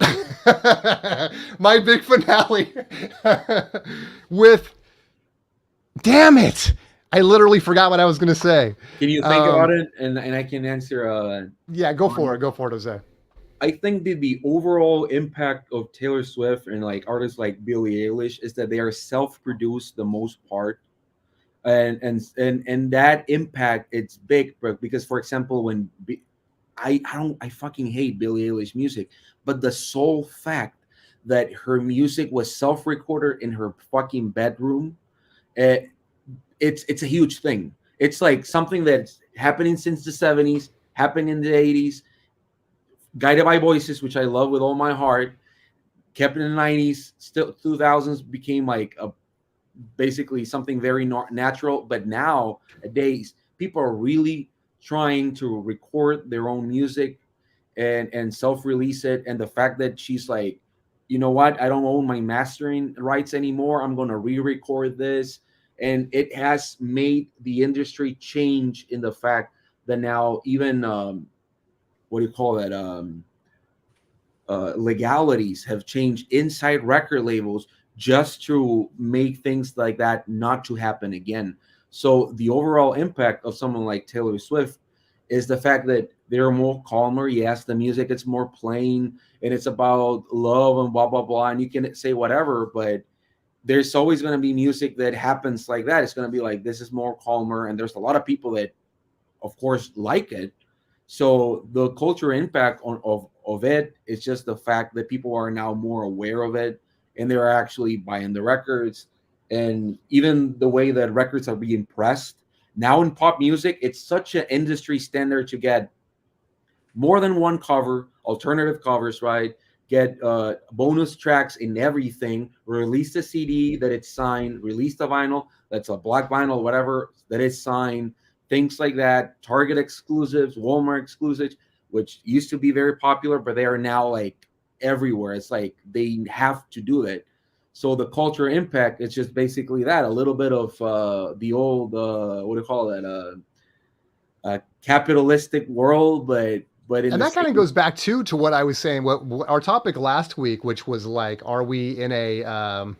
My big finale with, damn it! I literally forgot what I was gonna say. Can you think about it, and I can answer? Yeah, go for it. Go for it, Jose. I think the overall impact of Taylor Swift and like artists like Billie Eilish is that they are self-produced the most part. And that impact, it's big because, for example, when I fucking hate Billie Eilish music, but the sole fact that her music was self-recorded in her fucking bedroom, it's a huge thing. It's like something that's happening since the 70s, happened in the 80s, Guided by Voices, which I love with all my heart, kept in the 90s, still 2000s became like basically something very natural. But nowadays, people are really trying to record their own music and self-release it. And the fact that she's like, you know what, I don't own my mastering rights anymore, I'm going to re-record this. And it has made the industry change in the fact that now even what do you call that, legalities have changed inside record labels just to make things like that not to happen again. So the overall impact of someone like Taylor Swift is the fact that they're more calmer. Yes, the music is more plain and it's about love and blah, blah, blah. And you can say whatever, but there's always going to be music that happens like that. It's going to be like, this is more calmer. And there's a lot of people that, of course, like it. So the cultural impact of it is just the fact that people are now more aware of it and they're actually buying the records. And even the way that records are being pressed now in pop music, it's such an industry standard to get more than one cover, alternative covers, right? Get bonus tracks in everything, release the CD that it's signed, release the vinyl that's a black vinyl, whatever, that is signed, things like that. Target exclusives, Walmart exclusives, which used to be very popular, but they are now like everywhere. It's like they have to do it. So the cultural impact is just basically that, a little bit of the old, what do you call that, capitalistic world, but and that kind of goes back to what I was saying, what our topic last week, which was like, are we in a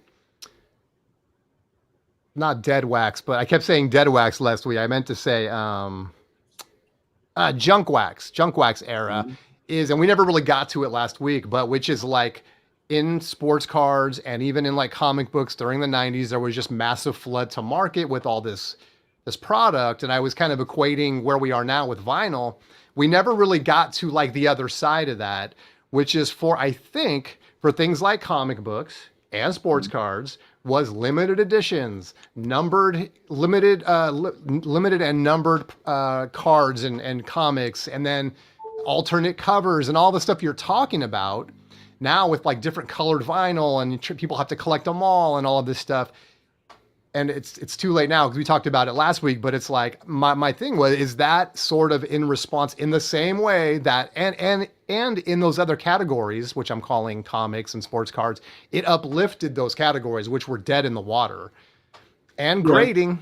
not dead wax, but I kept saying dead wax last week. I meant to say junk wax era. Mm-hmm. is, and we never really got to it last week, but which is like in sports cards and even in like comic books during the 90s, there was just massive flood to market with all this product. And I was kind of equating where we are now with vinyl. We never really got to like the other side of that, which is I think for things like comic books and sports cards, was limited editions, limited and numbered cards and comics, and then alternate covers and all the stuff you're talking about now with like different colored vinyl, and people have to collect them all and all of this stuff. And it's too late now because we talked about it last week, but it's like my thing is that sort of in response in the same way that and in those other categories, which I'm calling comics and sports cards, it uplifted those categories which were dead in the water. And grading.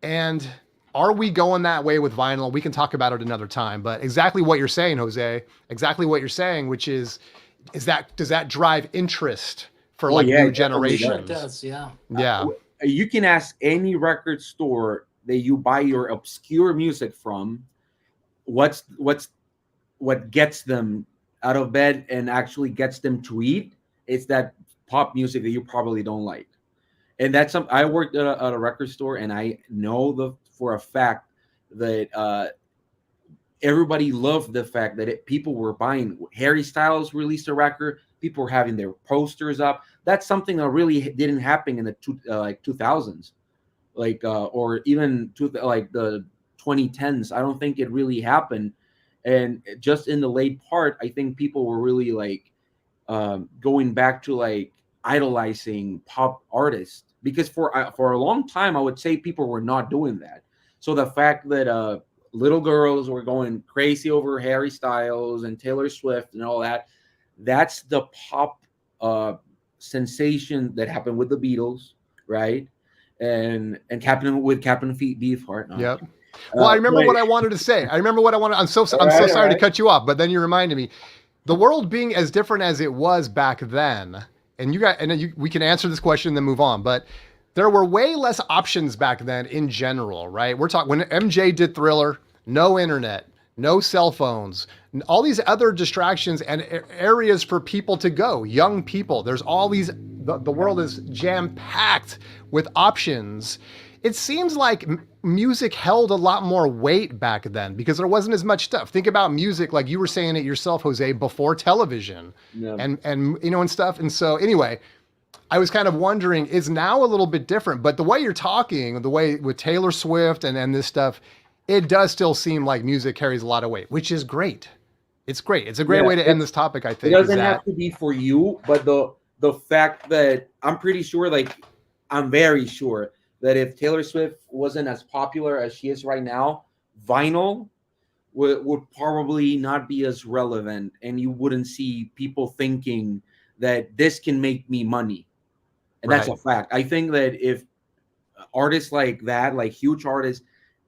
And are we going that way with vinyl? We can talk about it another time, but exactly what you're saying, Jose, which is does that drive interest for new generations? Sure it does, yeah. Yeah. You can ask any record store that you buy your obscure music from, what gets them out of bed and actually gets them to eat. It's that pop music that you probably don't like. And that's I worked at a record store, and I know for a fact that everybody loved the fact that people were buying. Harry Styles released a record. People were having their posters up. That's something that really didn't happen in the 2000s, or even the 2010s. I don't think it really happened. And just in the late part, I think people were really going back to idolizing pop artists, because for a long time I would say people were not doing that. So the fact that little girls were going crazy over Harry Styles and Taylor Swift and all that, that's the pop sensation that happened with the Beatles, right? And Captain Beefheart. No. Yep. Well, I remember what I wanted to say. I'm so sorry to cut you off, but then you reminded me. The world being as different as it was back then, we can answer this question and then move on, but there were way less options back then in general, right? We're talking when MJ did Thriller, no internet, no cell phones, all these other distractions and areas for people to go, young people. There's all these, the world is jam-packed with options. It seems like music held a lot more weight back then because there wasn't as much stuff. Think about music, like you were saying it yourself, Jose, before television and stuff. And so anyway, I was kind of wondering, is now a little bit different, but the way you're talking, the way with Taylor Swift and this stuff, it does still seem like music carries a lot of weight, which is great. It's great. It's a great way to end this topic, I think. It doesn't have to be for you, but the fact that I'm very sure that if Taylor Swift wasn't as popular as she is right now, vinyl would probably not be as relevant, and you wouldn't see people thinking that this can make me money. And that's a fact. I think that if artists like that, like huge artists,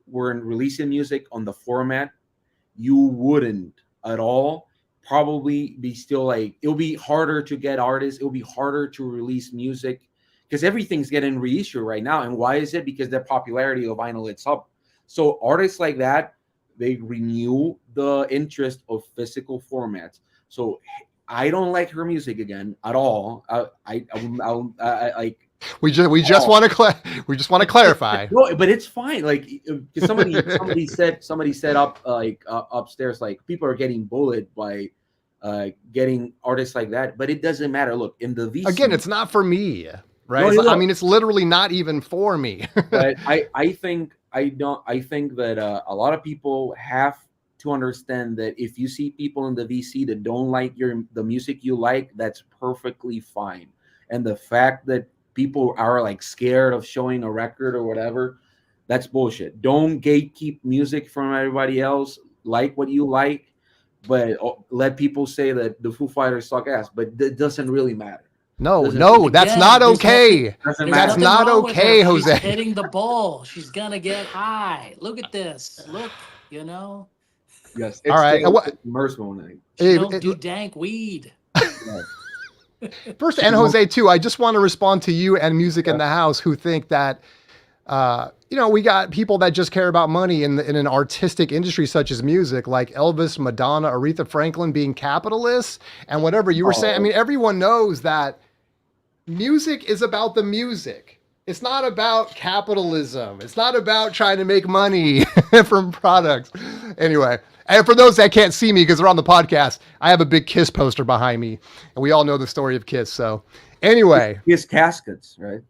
were releasing music on the format, you wouldn't at all probably be still it'll be harder to get artists. It'll be harder to release music because everything's getting reissued right now. And why is it? Because the popularity of vinyl it's up. So artists like that, they renew the interest of physical formats. So I don't like her music again at all. We just want to clarify. No, but it's fine. Because somebody said up upstairs, people are getting bullied by getting artists like that. But it doesn't matter. Look, in the VC again, it's not for me, right? No, it's literally not even for me. But I think that a lot of people have to understand that if you see people in the VC that don't like the music you like, that's perfectly fine. And the fact that people are scared of showing a record or whatever, that's bullshit. Don't gatekeep music from everybody else. Like what you like, but let people say that the Foo Fighters suck ass, but it doesn't really matter. No, that's not okay. That's not okay, Jose. She's hitting the ball. She's gonna get high. Look at this. Look, Yes. All right. Don't do dank weed. First, and Jose too, I just want to respond to you and Music in the House who think that We got people that just care about money in an artistic industry such as music, like Elvis, Madonna, Aretha Franklin being capitalists and whatever you were saying. I mean, everyone knows that music is about the music. It's not about capitalism. It's not about trying to make money from products. Anyway, and for those that can't see me because they're on the podcast, I have a big Kiss poster behind me, and we all know the story of Kiss. So anyway. Kiss caskets, right?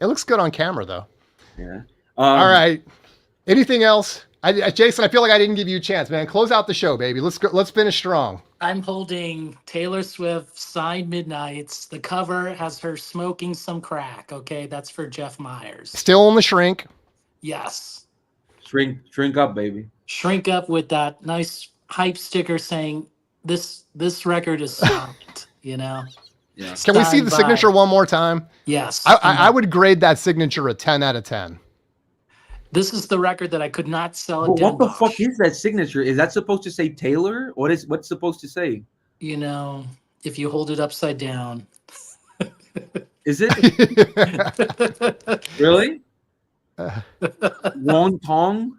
It looks good on camera, though. Yeah. All right. Anything else? Jason, I feel like I didn't give you a chance, man. Close out the show, baby. Let's go. Let's finish strong. I'm holding Taylor Swift Signed Midnights. The cover has her smoking some crack. Okay, that's for Jeff Myers. Still on the shrink. Yes. Shrink up, baby. Shrink up with that nice hype sticker saying this record is signed. Yeah. Can we see the signature one more time? Yes. I would grade that signature a 10 out of 10. This is the record that I could not sell at What the fuck is that signature? Is that supposed to say Taylor? What's supposed to say? If you hold it upside down. Is it? Really? Wong Tong?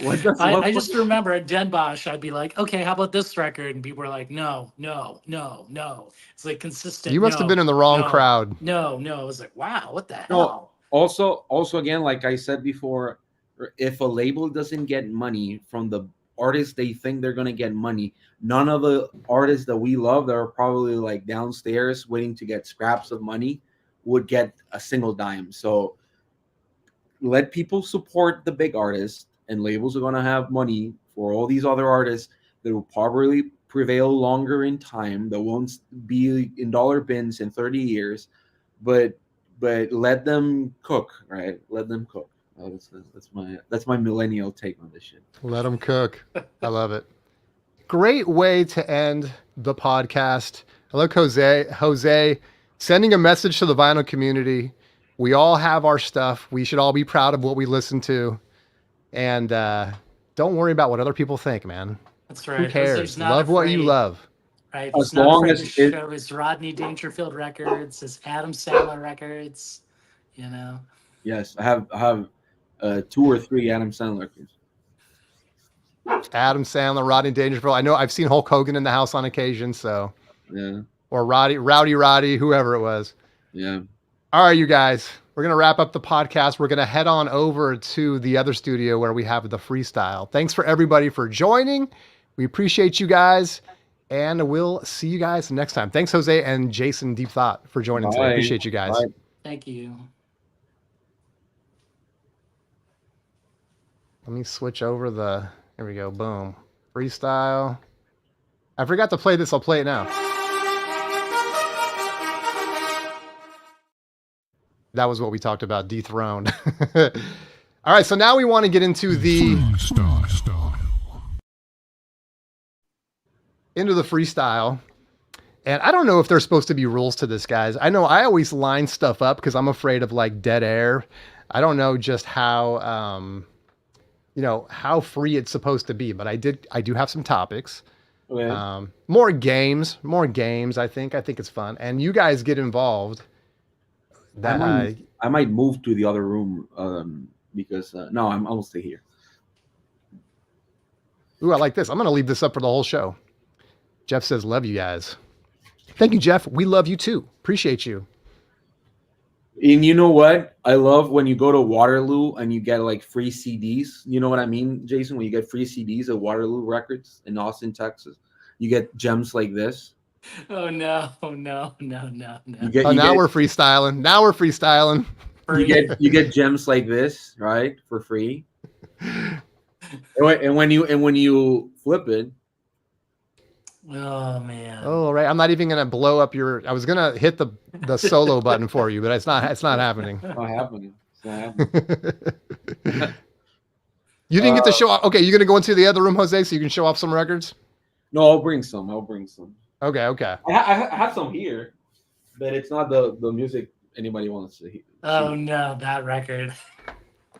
I just remember at Den Bosch, I'd be like, okay, how about this record? And people were like, no. It's like consistent. You must have been in the wrong crowd. No. I was like, wow, what the hell? Also, again, like I said before, if a label doesn't get money from the artists they think they're going to get money, none of the artists that we love that are probably like downstairs waiting to get scraps of money would get a single dime. So let people support the big artists, and labels are going to have money for all these other artists that will probably prevail longer in time, that won't be in dollar bins in 30 years, but let them cook, right? Let them cook. That's my millennial take on this shit. Let them cook. I love it. Great way to end the podcast. I look Jose sending a message to the vinyl community. We all have our stuff. We should all be proud of what we listen to, and don't worry about what other people think, man. That's right. Who cares? Love what you love. Right. As long as it show his Rodney Dangerfield records, his Adam Sandler records, Yes, I have 2 or 3 Adam Sandler records. Adam Sandler, Rodney Dangerfield. I know I've seen Hulk Hogan in the house on occasion, so yeah. Or Rowdy, whoever it was. Yeah. All right, you guys. We're gonna wrap up the podcast. We're gonna head on over to the other studio where we have the freestyle. Thanks for everybody for joining. We appreciate you guys. And we'll see you guys next time. Thanks, Jose and Jason Deep Thought, for joining today. Appreciate you guys. Bye. Thank you. Let me switch over there we go. Boom. Freestyle. I forgot to play this. I'll play it now. That was what we talked about. Dethroned. All right. So now we want to get into the freestyle. And I don't know if there's supposed to be rules to this, guys. I know I always line stuff up because I'm afraid of like dead air. I don't know just how, how free it's supposed to be, but I do have some topics. Okay. More games. I think it's fun. And you guys get involved. I might move to the other room because no, I'll stay here. Ooh, I like this. I'm going to leave this up for the whole show. Jeff says, love you guys. Thank you, Jeff. We love you too. Appreciate you. And you know what? I love when you go to Waterloo and you get like free CDs. You know what I mean, Jason? When you get free CDs at Waterloo Records in Austin, Texas, you get gems like this. Oh, no. Now we're freestyling. You get gems like this, right? For free. And when you flip it. Oh man. Oh right. I'm not even gonna blow up your. I was gonna hit the solo button for you, but it's not happening. It's not happening. You didn't get to show off. Okay, you're gonna go into the other room, Jose, so you can show off some records. No, I'll bring some. Okay. I have some here, but it's not the music anybody wants to hear. Oh no, that record.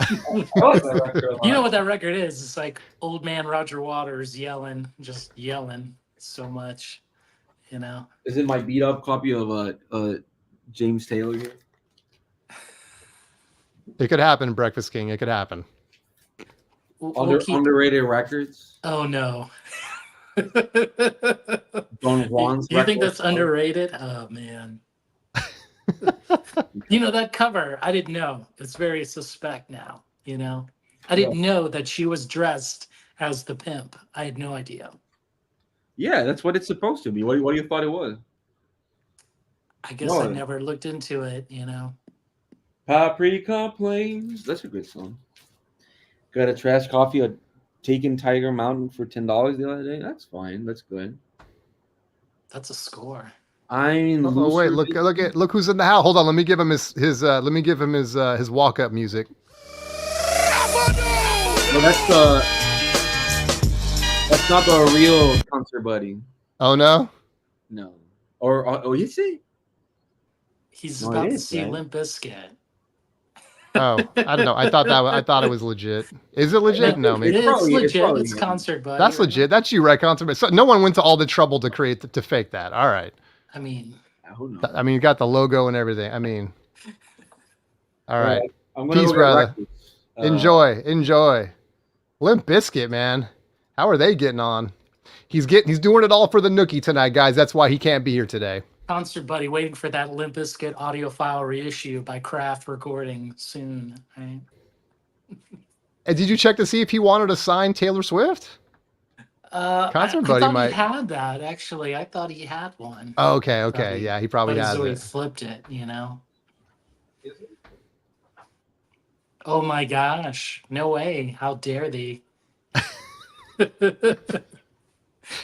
I like that record a lot. You know what that record is? It's like old man Roger Waters just yelling so much, Is it my beat up copy of James Taylor here? It could happen, Breakfast King. It could happen. We'll keep... Underrated records. Oh no. Don Juan's You think records. that's underrated? Oh man. You know, that cover, I didn't know. It's very suspect now, you know. I didn't know that she was dressed as the pimp. I had no idea. Yeah, that's what it's supposed to be. What do you thought it was? I guess I never looked into it, you know. Paprika Plains. That's a good song. Got a trash coffee at Taken Tiger Mountain for $10 the other day. That's fine. That's good. That's a score. I mean, oh wait, look who's in the house. Hold on, let me give him his walk up music. No, that's not the real concert buddy. Oh no? No. Or you see? He's about to see Limp Bizkit. Oh, I don't know. I thought it was legit. Is it legit? No, maybe. It's legit. It's concert buddy. That's legit. That's you, right? Concert buddy. So no one went to all the trouble to fake that. All right. I mean, you got the logo and everything. I mean, all right. Peace, brother. Enjoy. Limp Bizkit, man. How are they getting on? He's doing it all for the nookie tonight, guys. That's why he can't be here today. Concert buddy, waiting for that Limp Bizkit audio file reissue by Kraft Recording soon. Right? And did you check to see if he wanted to sign Taylor Swift? Concert buddy might. He had that actually. I thought he had one. Oh, okay. Yeah, he probably has it. He flipped it, you know. Oh my gosh! No way! How dare they?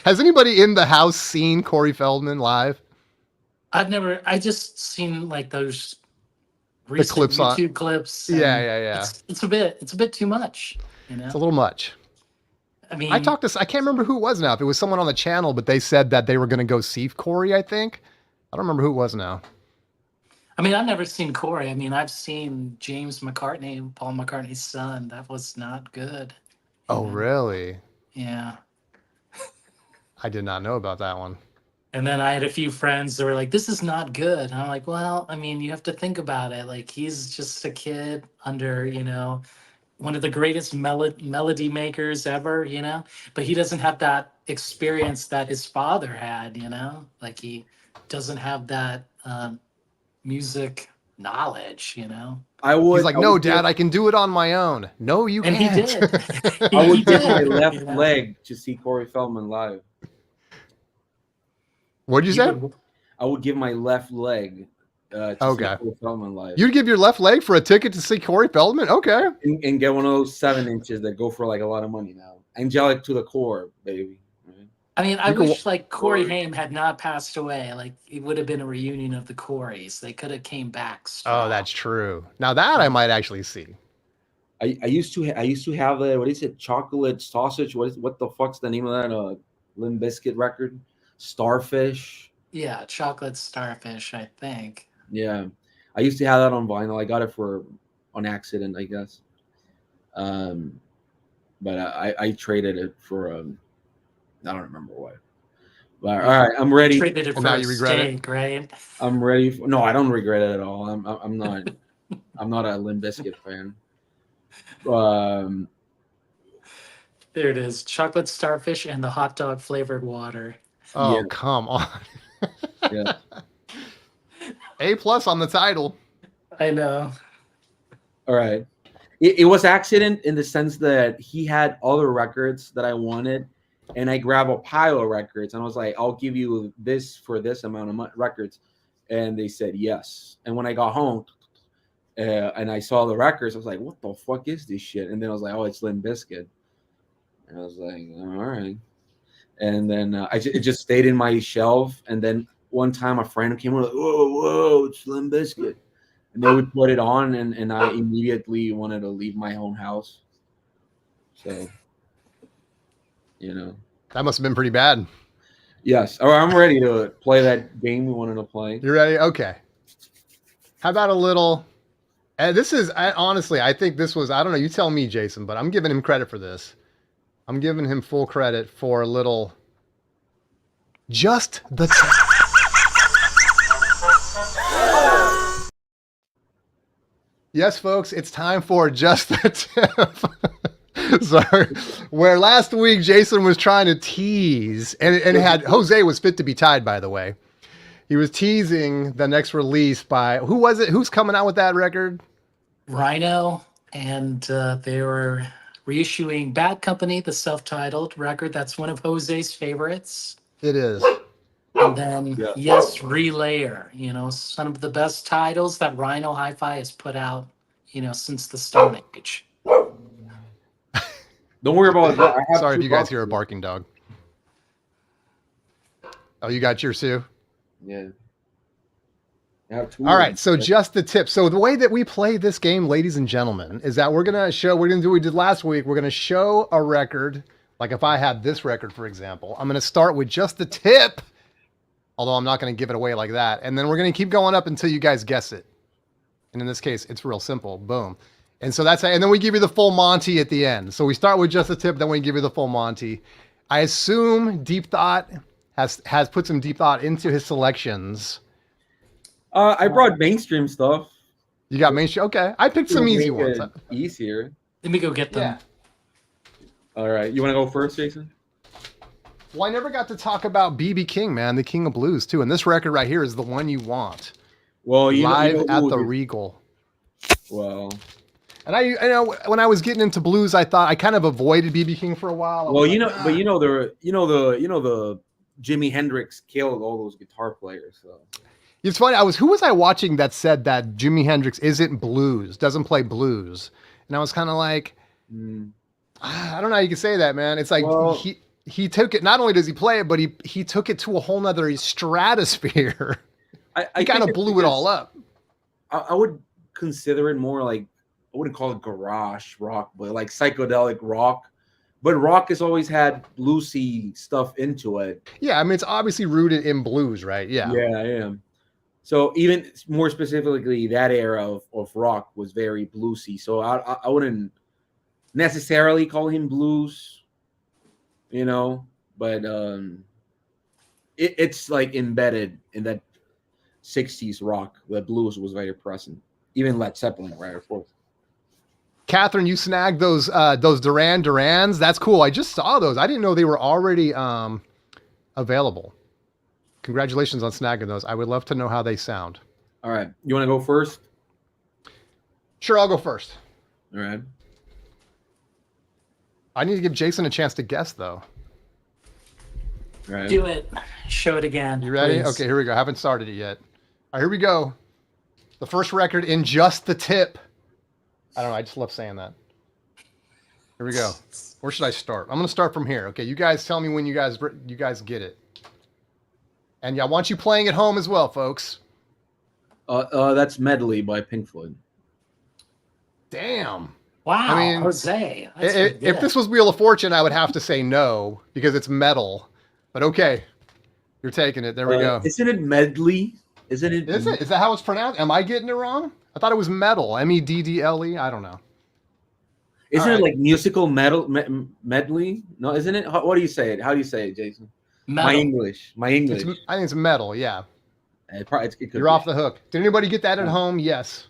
Has anybody in the house seen Corey Feldman live? I just seen like those recent clips YouTube clips. Yeah. It's a bit too much, you know. It's a little much. I mean, I can't remember who it was now. If it was someone on the channel, but they said that they were going to go see Corey, I think. I don't remember who it was now. I mean, I've never seen Corey. I mean, I've seen James McCartney, Paul McCartney's son. That was not good. Oh, really? Yeah. I did not know about that one. And then I had a few friends that were like, this is not good. And I'm like, well, I mean, you have to think about it. Like, he's just a kid under, you know, one of the greatest melody makers ever, you know, but he doesn't have that experience that his father had, you know, like he doesn't have that music knowledge, you know. He's like, no, Dad, I can do it on my own. No, you can't. And he did. I would give my left leg to see Corey Feldman live. What'd you say? I would give my left leg to see Corey Feldman live. You'd give your left leg for a ticket to see Corey Feldman? Okay. And get one of those 7 inches that go for like a lot of money now. Angelic to the core, baby. Right? I mean, I wish like Corey Haim had not passed away. Like it would have been a reunion of the Coreys. They could have came back strong. Oh, that's true. Now that I might actually see. I used to have a, what is it, chocolate sausage? What the fuck's the name of that Limp Bizkit record? Starfish. Yeah, chocolate starfish, I think. Yeah, I used to have that on vinyl. I got it on accident, I guess. But I traded it for I don't remember what. But all right, I'm ready. Traded it for a steak, right? I'm ready. No, I don't regret it at all. I'm not. I'm not a Limp Bizkit fan. There it is, chocolate starfish and the hot dog flavored water. Oh, come on. Yeah. A+ on the title. I know. All right. It was accident in the sense that he had other records that I wanted, and I grabbed a pile of records, and I was like, I'll give you this for this amount of records. And they said yes. And when I got home and I saw the records, I was like, what the fuck is this shit? And then I was like, oh, it's Limp Bizkit. And I was like, all right. And then it just stayed in my shelf. And then one time a friend came over like, whoa, it's Limp Bizkit. And they would put it on, and I immediately wanted to leave my own house. So, you know. That must have been pretty bad. Yes. All right, I'm ready to play that game we wanted to play. You ready? Okay. How about a little... honestly, I think this was... I don't know. You tell me, Jason, but I'm giving him credit for this. I'm giving him full credit for a little... Just the... Yes, folks, it's time for Just the Tip. Sorry. Where last week Jason was trying to tease and had Jose was fit to be tied, by the way. He was teasing the next release by who was it? Who's coming out with that record? Rhino, and they were reissuing Bad Company, the self-titled record. That's one of Jose's favorites. It is. And then, yes, Relayer, some of the best titles that Rhino Hi-Fi has put out, since the Stone Age. Don't worry about that. Sorry if you guys hear a barking dog. Oh, you got yours too? Yeah. All right, so Just the Tip. So the way that we play this game, ladies and gentlemen, is that we're going to do what we did last week. We're going to show a record. Like if I had this record, for example, I'm going to start with just the tip, although I'm not going to give it away like that. And then we're going to keep going up until you guys guess it. And in this case, it's real simple. Boom. And so and then we give you the full Monty at the end. So we start with just the tip, then we give you the full Monty. I assume Deep Thought has put some deep thought into his selections. I brought mainstream stuff. You got mainstream? Okay. I picked some easy ones. Easier. Let me go get them. Yeah. All right. You want to go first, Jason? Well, I never got to talk about B.B. King, man, the King of Blues, too. And this record right here is the one you want. Well, Live at the Regal. Well. And I know when I was getting into blues, I thought I kind of avoided B.B. King for a while. Well, the Jimi Hendrix killed all those guitar players. So. It's funny. Who was I watching that said that Jimi Hendrix isn't blues, doesn't play blues? And I was kind of like, I don't know how you can say that, man. It's like he took it. Not only does he play it, but he took it to a whole nother stratosphere. He kind of blew it all up. I would consider it more like, I wouldn't call it garage rock, but like psychedelic rock. But rock has always had bluesy stuff into it. Yeah, I mean, it's obviously rooted in blues, right? Yeah. Yeah, I am. So even more specifically, that era of rock was very bluesy. So I wouldn't necessarily call him blues, but it's like embedded in that 60s rock. The blues was very present. Even Led Zeppelin, right? Of course. Catherine, you snagged those Duran Durans. That's cool. I just saw those. I didn't know they were already available. Congratulations on snagging those. I would love to know how they sound. All right. You want to go first? Sure, I'll go first. All right. I need to give Jason a chance to guess, though. All right. Do it. Show it again. You ready? Please. Okay, here we go. I haven't started it yet. All right, here we go. The first record in Just the Tip. I don't know. I just love saying that. Here we go. Where should I start? I'm going to start from here. Okay, you guys tell me when you guys get it. And I want you playing at home as well, folks. That's Medley by Pink Floyd. Damn. Wow, I mean, Jose. If this was Wheel of Fortune, I would have to say no because it's metal. But okay, you're taking it. There we go. Isn't it Medley? Isn't it? Is it? Is that how it's pronounced? Am I getting it wrong? I thought it was metal. Meddle. I don't know. Isn't it like musical medley? No, isn't it? What do you say it? How do you say it, Jason? Metal. My English. I think it's metal. Yeah. It could You're be. off the hook. Did anybody get that at home? Yes.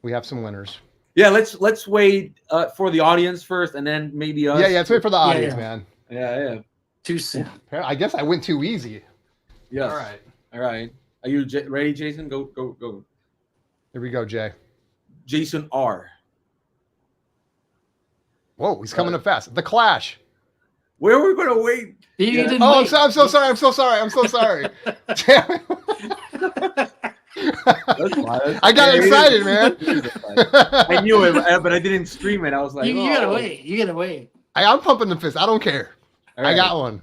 We have some winners. Yeah, let's wait for the audience first, and then maybe us. Yeah. Let's wait for the audience, man. Yeah. Too soon. I guess I went too easy. Yes. All right. Are you ready, Jason? Go. Here we go, Jay. Jason R. Whoa, he's coming up fast. The Clash. Where are we gonna wait? You didn't Oh, wait. I'm so sorry. Damn it. I got excited, man. I knew it, but I didn't stream it. I was like, you gotta wait. You gotta wait. I'm pumping the fist. I don't care. Right. I got one.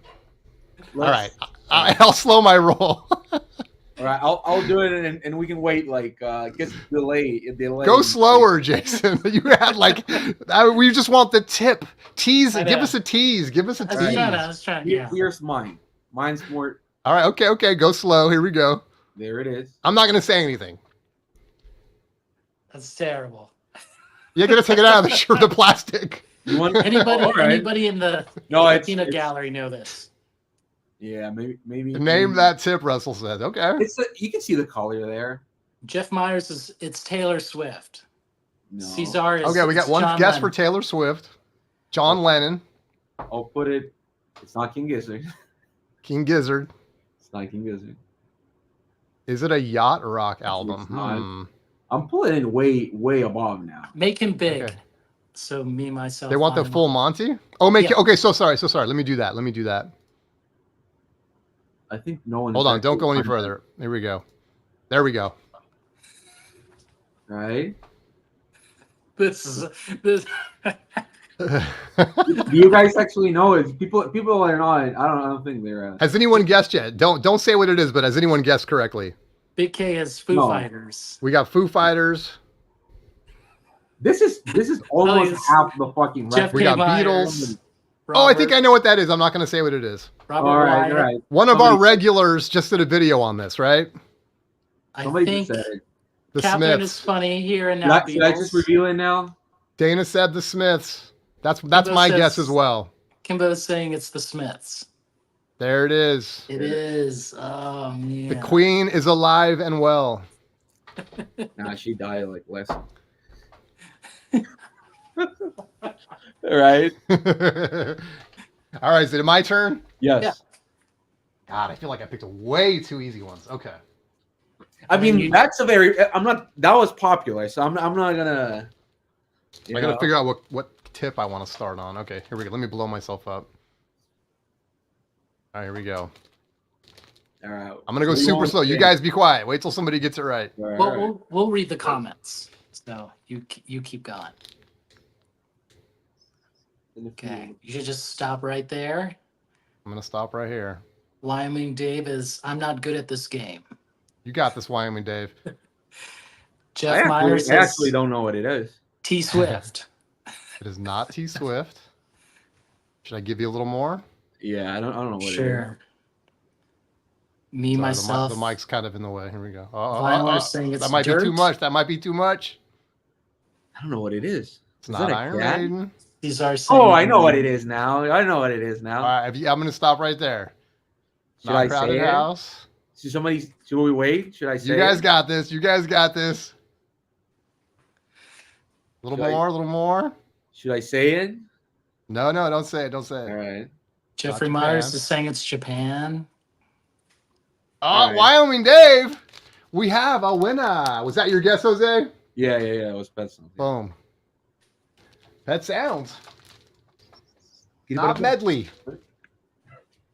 All right. I'll slow my roll. All right, I'll do it, and we can wait. Like, gets delay. Go slower, Jason. You had we just want the tip. Tease. Give us a tease. Give us a tease. I was trying. Yeah. Here's mine. Mine's more. All right. Okay. Go slow. Here we go. There it is. I'm not gonna say anything. That's terrible. You're gonna take it out of the plastic. You want anybody in the peanut gallery know this? Yeah, maybe. Name that tip, Russell said. Okay. You can see the color there. Jeff Myers it's Taylor Swift. No. Caesar is. Okay, we got it's one John guess Lennon. for Taylor Swift. John Lennon. I'll put it. It's not King Gizzard. King Gizzard. It's not King Gizzard. Is it a yacht rock album? It's not. I'm pulling it way above now. Make him big. Okay. So me, myself. They want the I full Monty? Oh, make Yeah. it. Okay, so sorry. Let me do that. I think no one. Hold on. Don't go any further. Here we go. There we go. Right? This. Do you guys actually know it? People are not. I don't think they're. Has anyone guessed yet? Don't say what it is, but has anyone guessed correctly? Big K is Foo No. Fighters. We got Foo Fighters. This is almost it's half the fucking Jeff record. We K. got Myers, Beatles. Robert, Oh, I think I know what that is. I'm not going to say what it is. Robert All right, Wyatt. all right. One of our Somebody- regulars just did a video on this, right? I Somebody think just said it. The Catherine is Smiths. funny here and Should now. I just Beatles. reveal it now? Dana said the Smiths. That's Kimbo my says- guess as well. Kimbo is saying it's the Smiths. There it is. It is. Oh man. The Queen is alive and well. Nah, she died like less. Right? All right, is it my turn? Yes. Yeah. God, I feel like I picked way too easy ones. Okay. I mean, You- that's a very. I'm not. That was popular, so I'm not gonna. I got to figure out what tip I want to start on. Okay, here we go. Let me blow myself up. All right, here we go. All right. I'm going to go super slow. You guys be quiet. Wait till somebody gets it right. All right, Well, all right. we'll read the comments. So you keep going. Okay. You should just stop right there. I'm going to stop right here. Wyoming Dave is. I'm not good at this game. You got this, Wyoming Dave. Jeff Myers I says actually don't know what it is. T Swift. It is not T Swift. Should I give you a little more? Yeah, I don't know what it is. Sure. Me Sorry, myself. The mic's kind of in the way. Here we go. Violers saying it's that might be too dirt. much. That might be too much. I don't know what it is. It's Is not that a Iron cat? Maiden. These are saying. Oh, I know what it is now. I know what it is now. All right, I'm going to stop right there. Should Not I Crowded say it? House. Should we wait? Should I say You guys it? got this. You guys got this. A little Should I- more, a little more. Should I say it? No, don't say it. Don't say it. All right. Jeffrey Not Myers Japan. is saying it's Japan. Oh, All right. Wyoming Dave. We have a winner. Was that your guess, Jose? Yeah. It was Pet Sounds. Boom. That sounds. Get Not it- medley.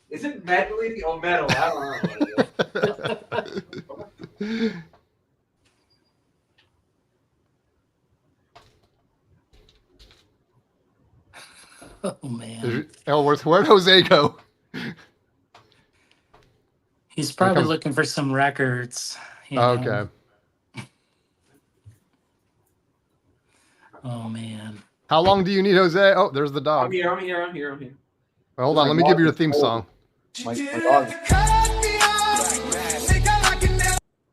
Is it medley or metal? I don't know. Oh man. Where'd Jose go? He's probably comes- looking for some records. you know. Okay. Oh man. How long do you need, Jose? Oh, there's the I'm dog. here. Well, Hold on. My Let me dog give you the is theme cold. song. My dog.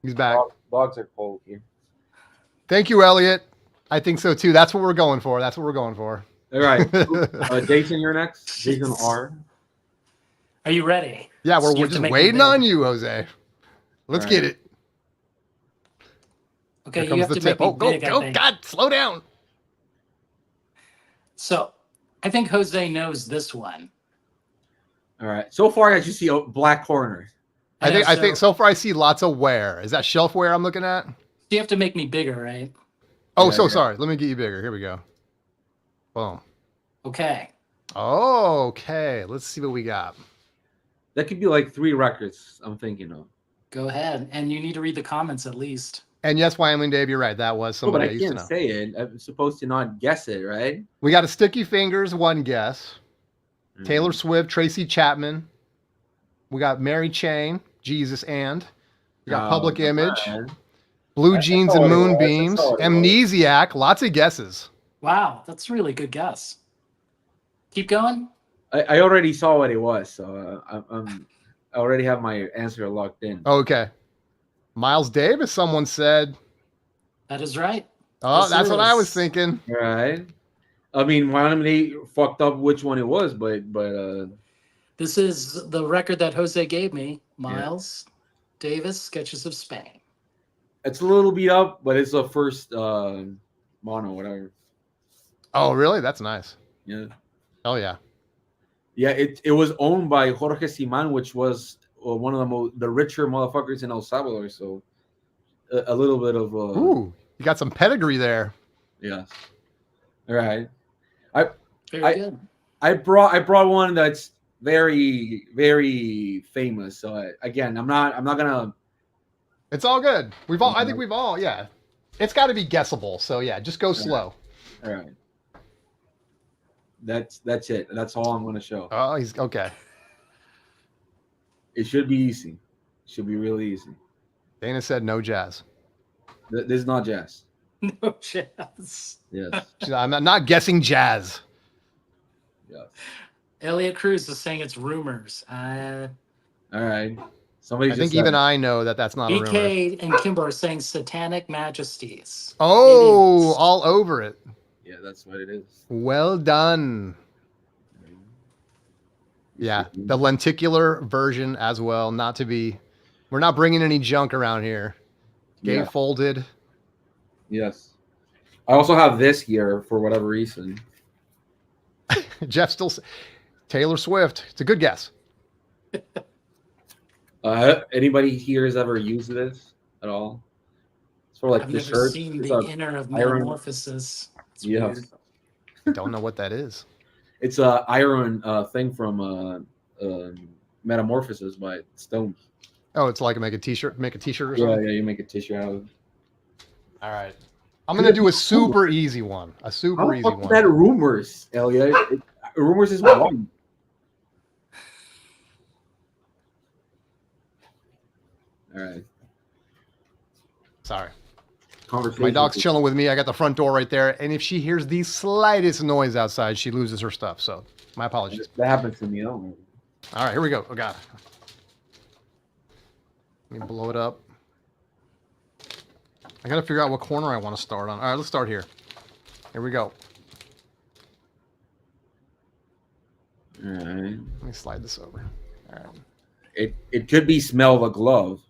He's back. Dogs are cold here. Thank you, Elliot. I think so too. That's what we're going for. All right. Jason, you're next. Jason R. Are you ready? Yeah, So we're you have to just make me waiting big. on you, Jose. Let's All get right. it. Okay, Here you comes have the to tip. make me Oh, go, big, I go. think. God, slow down. So I think Jose knows this one. All right. So far, I just see a black corner. I know, think so far I see lots of wear. Is that shelfware I'm looking at? You have to make me bigger, right? Oh, Yeah. sorry. Let me get you bigger. Here we go. Boom. Okay. Okay. Let's see what we got. That could be like 3 records. I'm thinking of. Go ahead. And you need to read the comments at least. And yes, Wyoming Dave, you're right. That was Oh, but somebody I I used to can't know. say it. I'm supposed to not guess it, right? We got a Sticky Fingers, one guess. Mm. Taylor Swift, Tracy Chapman. We got Mary Chain, Jesus and. We got Oh, Public come Image, on. Blue That's Jeans all and it was. Moonbeams, That's all it was. Amnesiac. Lots of guesses. Wow, that's a really good guess. Keep going. I already saw what it was, so I already have my answer locked in. Okay. Miles Davis, someone said. That is right. Oh, This that's what I was is- thinking. Right. I mean, randomly fucked up which one it was, but This is the record that Jose gave me. Miles Davis, Sketches of Spain. it's a little beat up. But it's the first mono, whatever. Oh, really? That's nice. Yeah. Oh yeah. Yeah, it was owned by Jorge Siman, which was one of the richer motherfuckers in El Salvador. So a little bit of Ooh, you got some pedigree there. yes. All right. I Very good. I brought one that's very very famous. So again, I'm not gonna. It's all good. I think we've all, yeah. It's got to be guessable. So yeah, just go slow. All right. That's it. That's all I'm gonna show. Oh, he's okay. It should be easy. It should be really easy. Dana said no jazz. This is not jazz. No chance. Yes. I'm not guessing jazz. Yes. Elliot Cruz is saying it's rumors. All right. Somebody. I think even I know that that's not a rumor. BK and Kimbo are saying satanic majesties. Oh, all over it. Yeah, that's what it is. Well done. Yeah, the lenticular version as well. We're not bringing any junk around here. Gatefolded. Yes. I also have this here for whatever reason. Jeff still. Taylor Swift. It's a good guess. Anybody here has ever used this at all? It's for like I've the never shirt. seen the inner of Metamorphosis. It's weird. Don't know what that is. It's a iron thing from Metamorphosis by Stone. Oh, it's like make a t-shirt or something? Yeah, you make a t-shirt out of it. All right. I'm going to do a super easy one. A super easy one. That rumors, Elliot. Rumors is one. All right. Sorry. Conversation. My dog's chilling with me. I got the front door right there. And if she hears the slightest noise outside, she loses her stuff. So my apologies. That happens to me. All right, here we go. Oh, God. Let me blow it up. I got to figure out what corner I want to start on. All right, let's start here. Here we go. All right. Let me slide this over. All right. It could be smell the glove.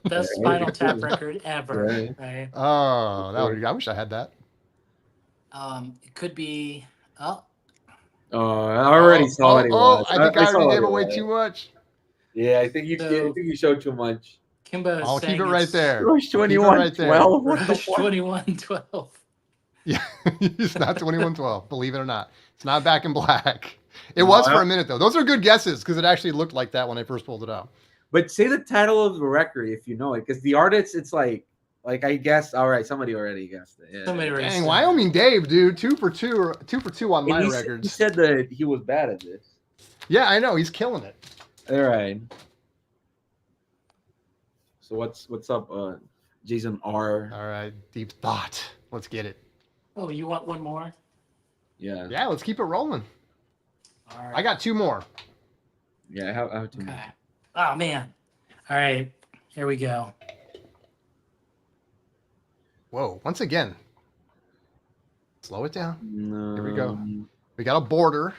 Best Spinal Tap record ever. Right. Oh, I wish I had that. It could be. I already saw it. I think I already gave away too much. Yeah, I think you showed too much. Kimbo is I'll keep it right there. Rush 21, right there. 12. Rush 21, 12. Yeah, it's not 21-12. Believe it or not, it's not Back in Black. It was for a minute though. Those are good guesses because it actually looked like that when I first pulled it out. But say the title of the record if you know it, because the artist, it's like I guess. All right, somebody already guessed it. Yeah. Somebody already. Dang, Wyoming Dave, dude, 2 for 2 on my records. He said that he was bad at this. Yeah, I know. He's killing it. All right. So what's up, Jason R? All right, deep thought. Let's get it. Oh, you want one more? Yeah. Yeah, let's keep it rolling. All right. I got 2 more. Yeah, I have 2 more. Okay. Oh man. All right. Here we go. Whoa! Once again, slow it down. No. Here we go. We got a border.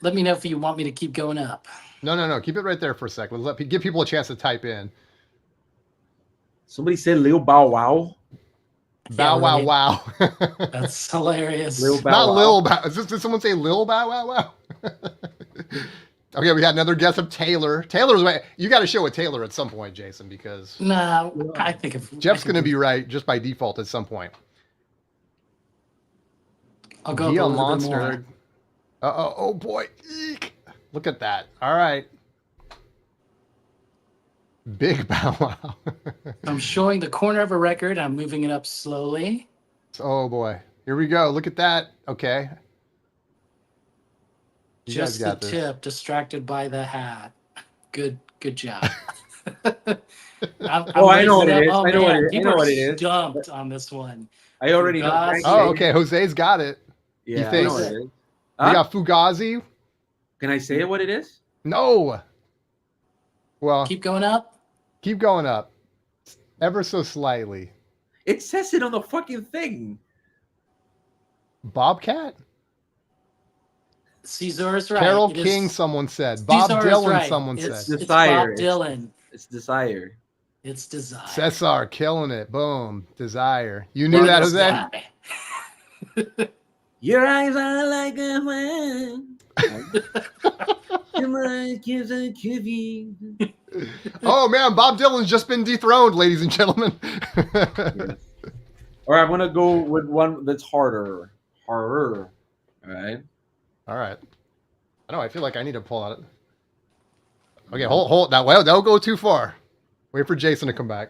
Let me know if you want me to keep going up. No. Keep it right there for a second. Give people a chance to type in. Somebody said Lil Bow Wow. Bow wow wow. That's hilarious. Lil Bow Not Wow. Lil Bow. Did someone say Lil Bow Wow Wow? Okay, we got another guess of Taylor. Taylor's way. You got to show a Taylor at some point, Jason, because No, I think if Jeff's going to be right just by default at some point. I'll go up a Gia little bit Monster. more. Oh boy. Eek. Look at that. All right. Big Bow Wow. I'm showing the corner of a record. I'm moving it up slowly. Oh boy. Here we go. Look at that. Okay. You Just the guys got this. tip, distracted by the hat. Good job. I know what it is. Oh, I know what man, it is. I people know what are it is. Stumped on this one. I already know. Fugazi. Oh, okay. Jose's got it. Yeah, He thinks. I know what it is. We got Fugazi. Can I say what it is? No. Well, Keep going up. keep going up. Ever so slightly. It says it on the fucking thing. Bobcat? Caesar's right. Carol It is- King, someone said. Bob Caesar is Dylan, right. someone It's said. Desire. Bob Dylan. It's Desire. It's Desire. Cesar killing it. Boom. Desire. You knew that, Jose? Your eyes are like a man. Oh man, Bob Dylan's just been dethroned, ladies and gentlemen. Yes. All right, I'm gonna go with one that's harder. All right. All right. I know. I feel like I need to pull out. Okay, hold that. Well, don't go too far. Wait for Jason to come back.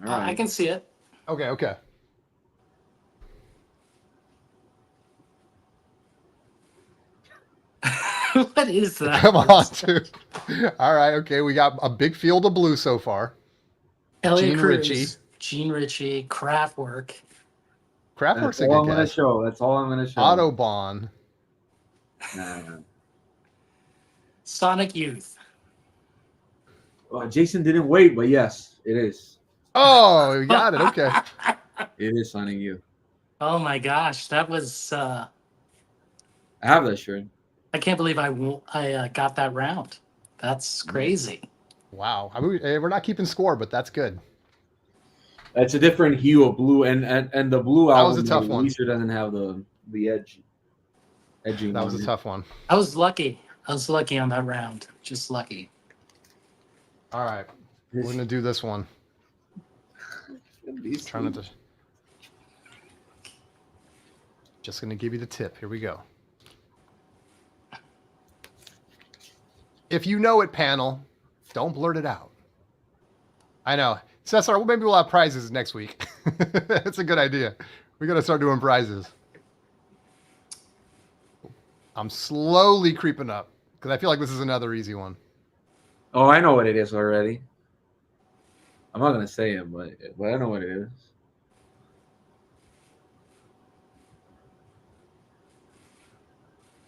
All right. I can see it. Okay. What is that? Come on, dude. All right. Okay, we got a big field of blue so far. Elliot Gene Cruz, Ritchie. Gene Ritchie, Kraftwerk. Kraftwerk's That's a all good I'm gonna guess. show. That's all I'm gonna show. Autobahn. Nah. Sonic Youth. Well, Jason didn't wait, but yes, it is. Oh, you got it. Okay. It is Sonic Youth. Oh my gosh, that was. I have that shirt. I can't believe I got that round. That's crazy. Wow. I mean, we're not keeping score, but that's good. It's a different hue of blue, and the blue That album was a tough one. Weezer doesn't have the edging. That was on a it. tough one. I was lucky. I was lucky on that round. Just lucky. All right. We're going to do this one. Trying to. Just going to give you the tip. Here we go. If you know it, panel, don't blurt it out. I know. Cesar, maybe we'll have prizes next week. That's a good idea. We got to start doing prizes. I'm slowly creeping up because I feel like this is another easy one. Oh, I know what it is already. I'm not gonna say it, but I know what it is.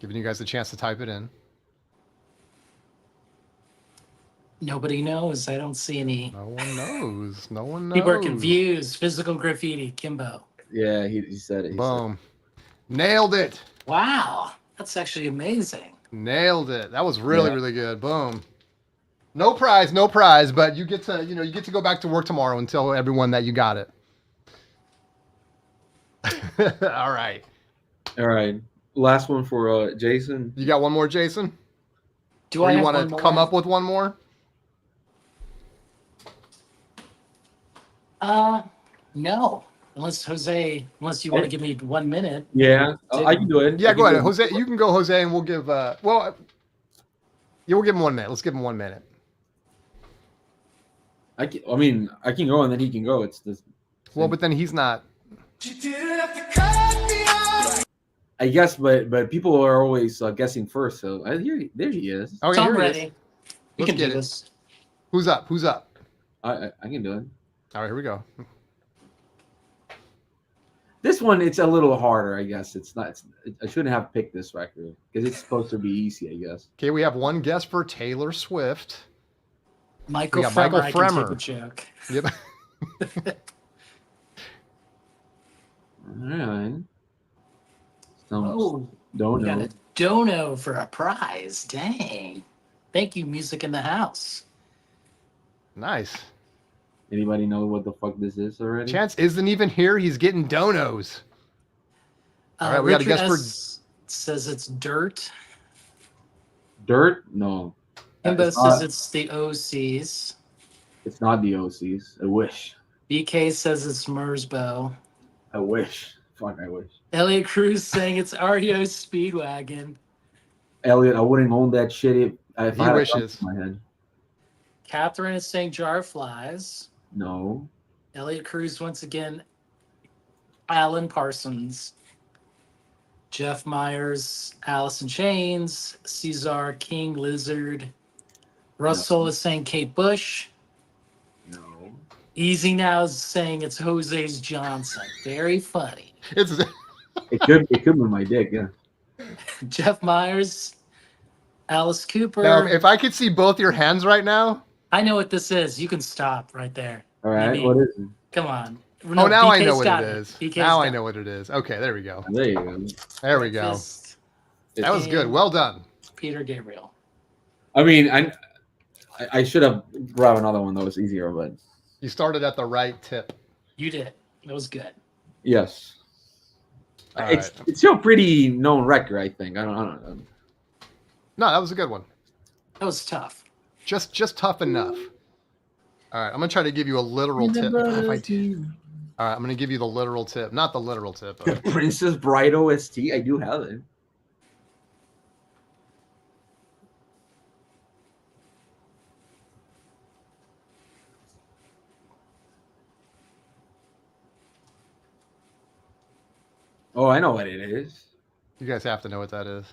Giving you guys a chance to type it in. Nobody knows. I don't see any. No one knows. No one knows. People are confused. Physical graffiti. Kimbo. Yeah, he said it. Boom. Nailed it. Wow. That's actually amazing. Nailed it. That was really, really good. Boom. No prize, but you get to go back to work tomorrow and tell everyone that you got it. All right. All right. Last one for Jason. You got one more, Jason? Do Or I you have want one to more? come up with one more? No. Unless you want to give me 1 minute. Yeah, I can do it. Yeah, I go can ahead. do it. Jose, you can go, Jose, and we'll give we'll give him 1 minute. Let's give him 1 minute. I can go and then he can go. It's this. Well, but then he's not. I guess, but people are always guessing first. So there he is. Okay, So I'm here it ready. is. We Let's can get do it. this. Who's up? Who's up? I can do it. All right, here we go. This one, it's a little harder, I guess. It's not. I shouldn't have picked this record because it's supposed to be easy, I guess. Okay, we have one guess for Taylor Swift. Michael got Fremer, Michael I can Fremer. take a joke. Yep. All right. Oh, Don't we got know. a dono for a prize. Dang. Thank you, Music in the House. Nice. Anybody know what the fuck this is already? Chance isn't even here. He's getting donos. All right, we got a Richard guess for S. says it's Dirt. Dirt? No. Kimbo It's says not- it's the OCs. It's not the OCs. I wish. BK says it's Mersbo. I wish. Fuck, I wish. Elliot Cruz saying it's REO Speedwagon. Elliot, I wouldn't own that shit if I He had a gun wishes. to my head. Catherine is saying Jar Flies. No. Elliot Cruz once again. Alan Parsons. Jeff Myers, Alice in Chains, Cesar King Lizard. Russell is saying Kate Bush. No. Easy Now is saying it's Jose's Johnson. Very funny. It's It could be my dick, yeah. Jeff Myers, Alice Cooper. now, if I could see both your hands right now. I know what this is. You can stop right there. All right, Maybe. what is it? Come on. Oh, now I know BK's what got it is. BK's Now I got know what it is. Okay, there we go. There you go. There we go. Fist, That was good. Well done. Peter Gabriel. I mean, I should have grabbed another one that was easier, but You started at the right tip. You did. That was good. Yes. It's still a pretty known record, I think. I don't know. No, that was a good one. That was tough. Just tough enough. All right, I'm gonna try to give you a literal tip. All right, I'm gonna give you the literal tip, not the literal tip. Princess Bride OST. I do have it. Oh, I know what it is. You guys have to know what that is.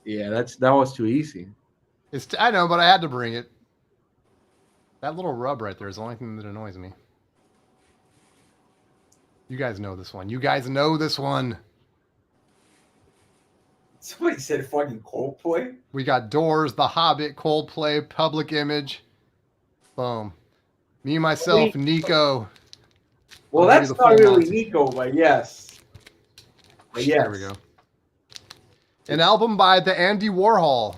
Yeah, that was too easy. I know, but I had to bring it. That little rub right there is the only thing that annoys me. You guys know this one. You guys know this one. Somebody said fucking Coldplay. We got Doors, The Hobbit, Coldplay, Public Image. Boom. Me, myself, Nico. Well, that's not really Nico, but yes. But yes. There we go. An album by the Andy Warhol.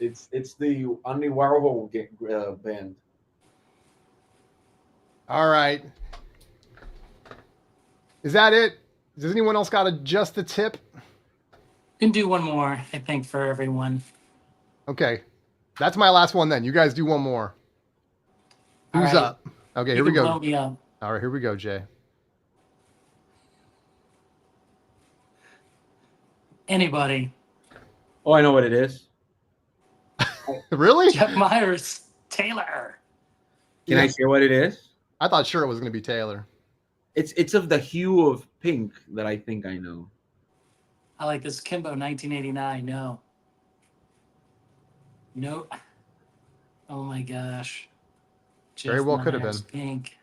It's the Andy Warhol band. All right. Is that it? Does anyone else got just the tip? Can do one more, I think, for everyone. Okay. That's my last one then. You guys do one more. Who's up? Okay, here we go. Blow me up. All right, here we go, Jay. Anybody. Oh, I know what it is. Really? Jeff Myers, Taylor. Can I say what it is? I thought sure it was going to be Taylor. It's of the hue of pink that I think I know. I like this. Kimbo, 1989. No. No. Oh my gosh. Very well could have been. Pink.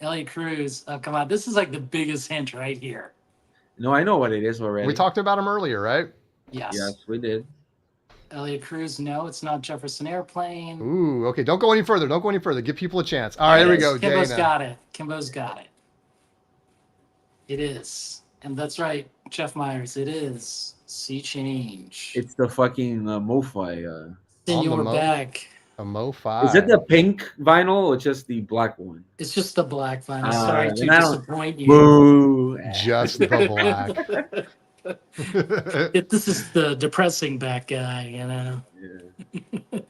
Elliot Cruz. Oh, come on. This is like the biggest hint right here. No, I know what it is already. We talked about him earlier, right? Yes. Yes, we did. Elliot Cruz. No, it's not Jefferson Airplane. Ooh, okay. Don't go any further. Don't go any further. Give people a chance. All right, here we go. Kimbo's got it. Kimbo's got it. It is. And that's right, Jeff Myers. It is Sea Change. It's the fucking MoFi. Senor Beck. A MoFi. Is it the pink vinyl or just the black one? It's just the black vinyl. Sorry to disappoint you. Boo. Just the black. This is the depressing Beck guy, you know. Yeah.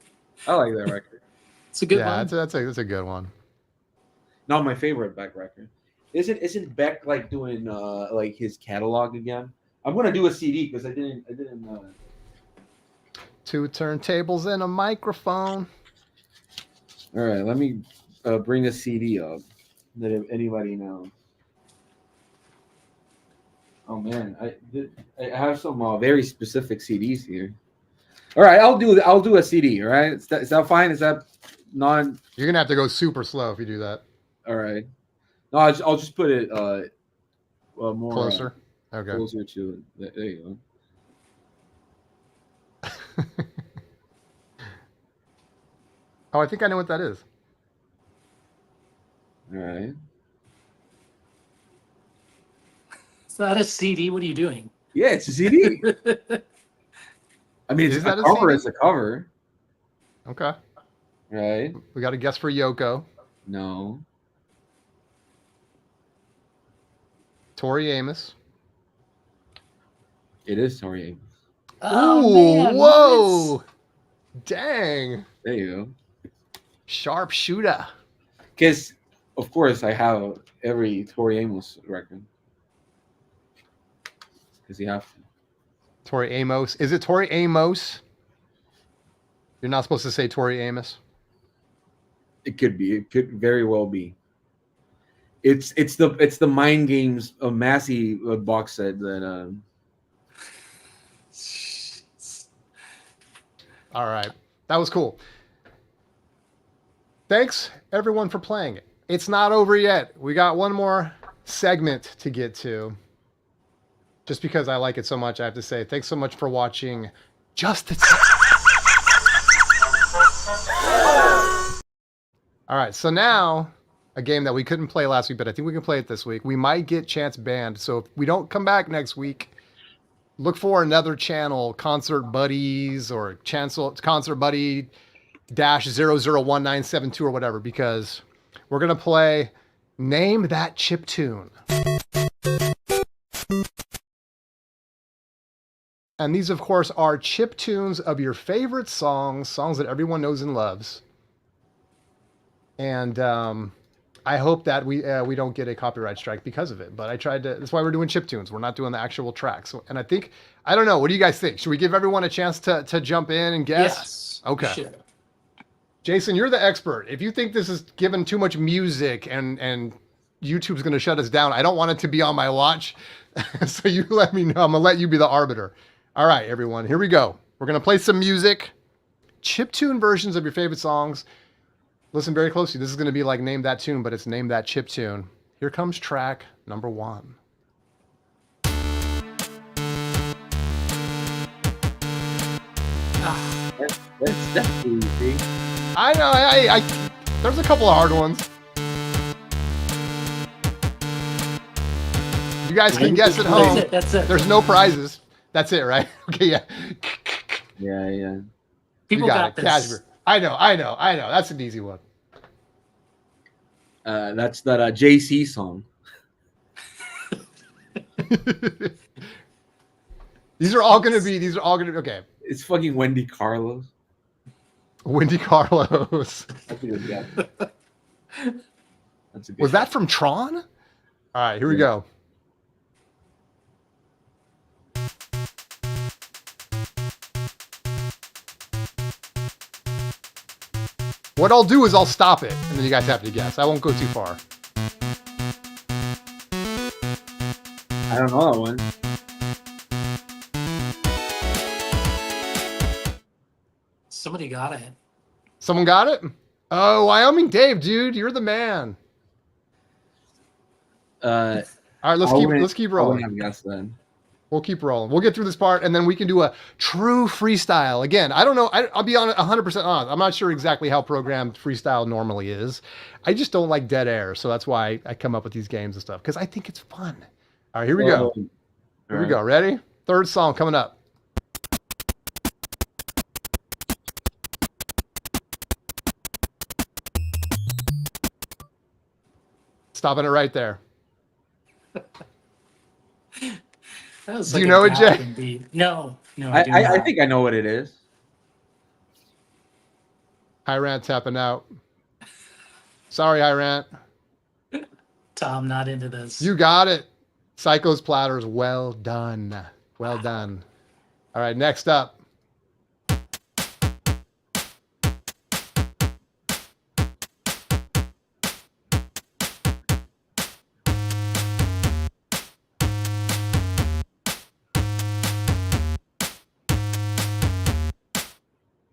I like that record. It's a good one. Yeah, that's a good one. Not my favorite Beck record. Isn't Beck like doing like his catalog again? I'm gonna do a CD because I didn't. Two turntables and a microphone. All right, let me bring a CD up that if anybody knows. Oh man, I have some very specific CDs here. All right, I'll do a CD. All right, is that fine? Is that non? You're gonna have to go super slow if you do that. All right. No, I'll just put it more closer. Okay. Closer to it. There you go. Oh, I think I know what that is. All right. Is that a CD? What are you doing? Yeah, it's a CD. I mean, it's a cover. It's a cover. Okay. Right. We got a guess for Yoko. No. Tori Amos. It is Tori Amos. Oh, ooh, man, whoa. nice. Dang. There you go. Sharpshooter. Because, of course, I have every Tori Amos record. Because you have to. Tori Amos. Is it Tori Amos? You're not supposed to say Tori Amos. It could be. It could very well be. It's the Mind Games of Massey box set that. All right, that was cool. Thanks everyone for playing it. It's not over yet. We got one more segment to get to. Just because I like it so much, I have to say thanks so much for watching. All right, so now a game that we couldn't play last week, but I think we can play it this week. We might get Chance banned, so if we don't come back next week, look for another channel, Concert Buddies or Concert Buddy #001972 or whatever, because we're going to play Name That Chip Tune. And these, of course, are chip tunes of your favorite songs that everyone knows and loves. And I hope that we don't get a copyright strike because of it. But I tried to. That's why we're doing chip tunes. We're not doing the actual tracks. And I think, I don't know. What do you guys think? Should we give everyone a chance to jump in and guess? Yes. Okay. Sure. Jason, you're the expert. If you think this is given too much music and YouTube's going to shut us down, I don't want it to be on my watch. So you let me know. I'm going to let you be the arbiter. All right, everyone, here we go. We're going to play some music, chiptune versions of your favorite songs. Listen very closely. This is going to be like Name That Tune, but it's Name That Chiptune. Here comes track number 1. That's definitely easy. I know. I there's a couple of hard ones. You guys can guess at home. That's it. There's no prizes. That's it, right? Okay, yeah. Yeah. People you got it. this. Kashmir. I know. That's an easy one. That's that JC song. These are all gonna be okay. It's fucking Wendy Carlos. Wendy Carlos. That's a good guess. That's a good Was that from Tron? All right, here we go. What I'll do is I'll stop it, and then you guys have to guess. I won't go too far. I don't know that one. Somebody got it. Someone got it? Oh, Wyoming Dave, dude, you're the man. All right, let's keep rolling. I wouldn't have guessed then. We'll keep rolling. We'll get through this part, and then we can do a true freestyle. Again, I don't know. I'll be on 100% honest. I'm not sure exactly how programmed freestyle normally is. I just don't like dead air, so that's why I come up with these games and stuff, because I think it's fun. All right, here we go. Here we go. Ready? Third song coming up. Stopping it right there. Do you know it, Jay? Beat. No, I think I know what it is. Hirant tapping out. Sorry, Hirant. Tom, not into this. You got it. Psycho's Platters. Well done. Well done. All right, next up.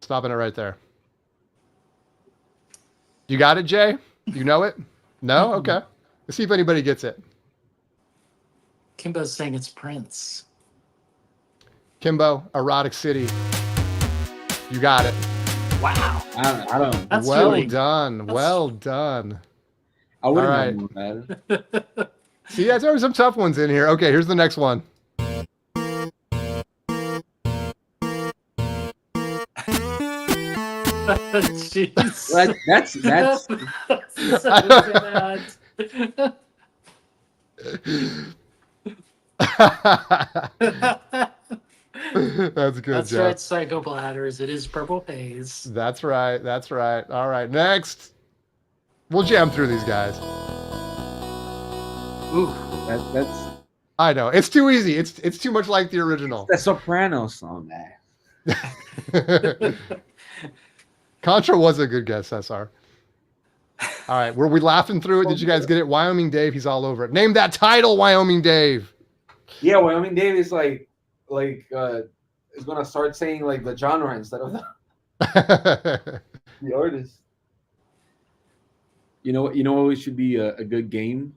Stopping it right there. You got it, Jay? You know it? No? Okay. Let's see if anybody gets it. Kimbo's saying it's Prince. Kimbo, Erotic City. You got it. Wow. I don't. That's well really done. Well done. I wouldn't All know that. See, there's always some tough ones in here. Okay, here's the next one. Jeez. That's So bad. That's good, That's Jeff. right, Psycho Bladders. It is Purple Haze. That's right. That's right. All right, next. We'll jam through these guys. Ooh. That's I know. It's too easy. It's too much like the original. the Soprano song, man. Contra was a good guess, SR. All right, were we laughing through it? Did you guys get it? Wyoming Dave, he's all over it. Name that title, Wyoming Dave. Yeah, Wyoming Dave is is gonna start saying like the genre instead of the artist. You know what should be a good game?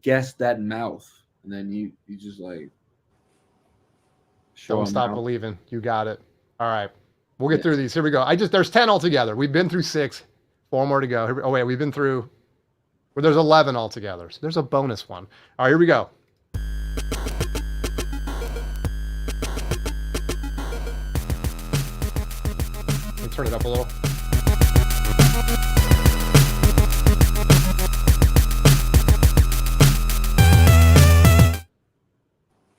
Guess that mouth, and then you just like show Don't them stop out. believing. You got it. All right, we'll get through these. Here we go. There's 10 altogether. We've been through 6. 4 more to go. Oh wait, we've been through. Well, there's 11 altogether. So there's a bonus one. All right, here we go. Let me turn it up a little.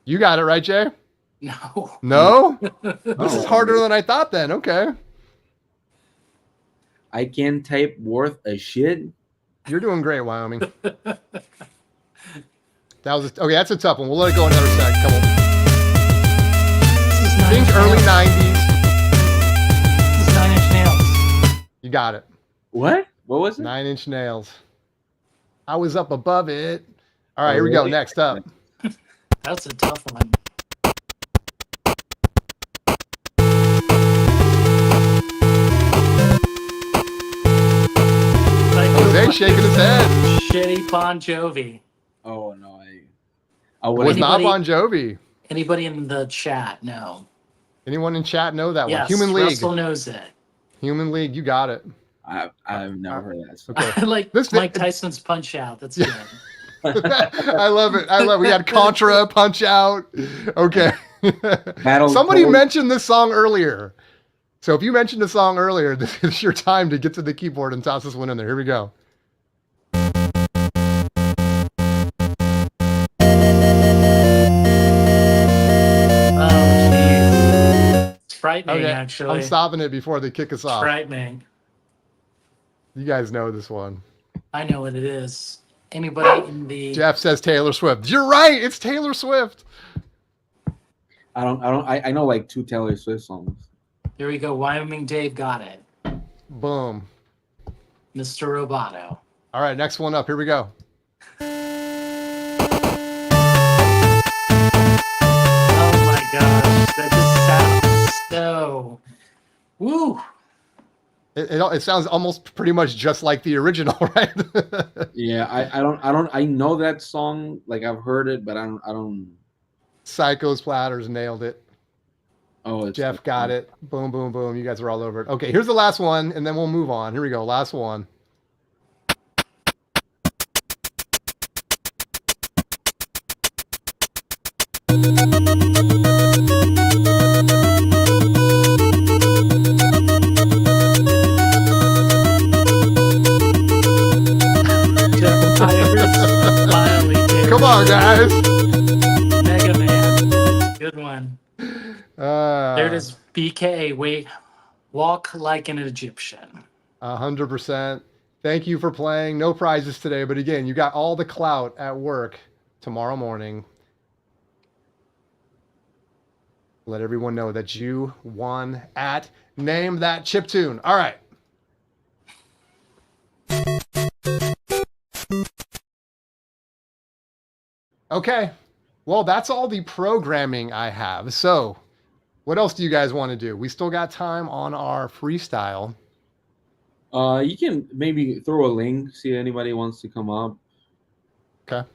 You got it right, Jay? No. No? This is harder than I thought then. Okay. I can't type worth a shit. You're doing great, Wyoming. That was okay. That's a tough one. We'll let it go another sec. Couple. Think early '90s. This is 9 Inch Nails. You got it. What? What was it? 9 Inch Nails. I was up above it. All right, here we go. Next up. That's a tough one. Jose's shaking his head. Shitty Bon Jovi. Oh no, I was not Bon Jovi. Anybody in the chat? No. Anyone in chat know that yes, one? Human League. Russell knows it. Human League, you got it. I've never heard that. Okay. I like this Mike Tyson's Punch Out. That's good. I love it. I love it. We had Contra, Punch Out. Okay. Somebody mentioned this song earlier. So if you mentioned the song earlier, this is your time to get to the keyboard and toss this one in there. Here we go. It's frightening, okay. actually. I'm stopping it before they kick us off. Frightening. You guys know this one. I know what it is. Anybody in the... Jeff says Taylor Swift. You're right. It's Taylor Swift. I know like 2 Taylor Swift songs. Here we go. Wyoming Dave got it. Boom. Mr. Roboto. All right, next one up. Here we go. Oh my gosh. That just sounds so... Woo! It sounds almost pretty much just like the original, right? Yeah, I know that song. Like I've heard it, but I don't. Psycho's Platters nailed it. Oh, Jeff got it. Boom, boom, boom. You guys are all over it. Okay, here's the last one, and then we'll move on. Here we go. Last one. Come on, guys. Mega Man. Good one. There it is. BK. Wait. Walk like an Egyptian. 100%. Thank you for playing. No prizes today, but again, you got all the clout at work tomorrow morning. Let everyone know that you won at Name That Chiptune. All right. Okay. Well, that's all the programming I have. So, what else do you guys want to do? We still got time on our freestyle. You can maybe throw a link, see if anybody wants to come up. Okay.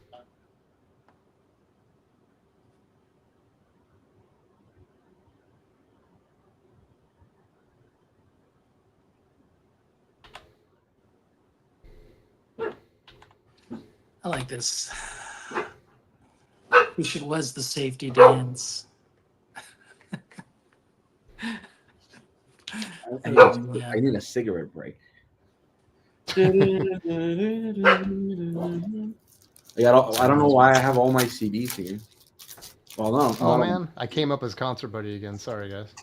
I like this. Wish it was the safety dance. I need a cigarette break. I don't know why I have all my CDs here. Well, no. Oh, man. I came up as concert buddy again. Sorry, guys.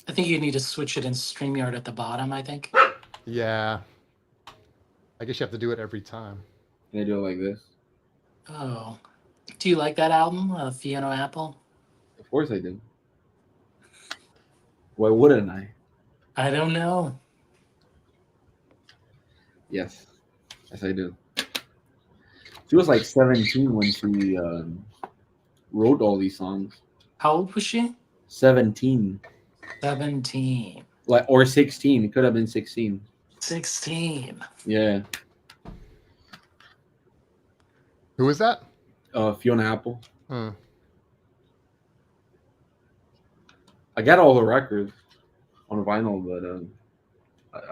I think you need to switch it in StreamYard at the bottom, I think. Yeah. I guess you have to do it every time. Can I do it like this? Oh. Do you like that album, Fiona Apple? Of course I do. Why wouldn't I? I don't know. Yes. Yes, I do. She was like 17 when she wrote all these songs. How old was she? 17. 17. Like, or 16. It could have been 16. 16. Yeah. Who is that? Fiona Apple. Hmm. I got all the records on vinyl, but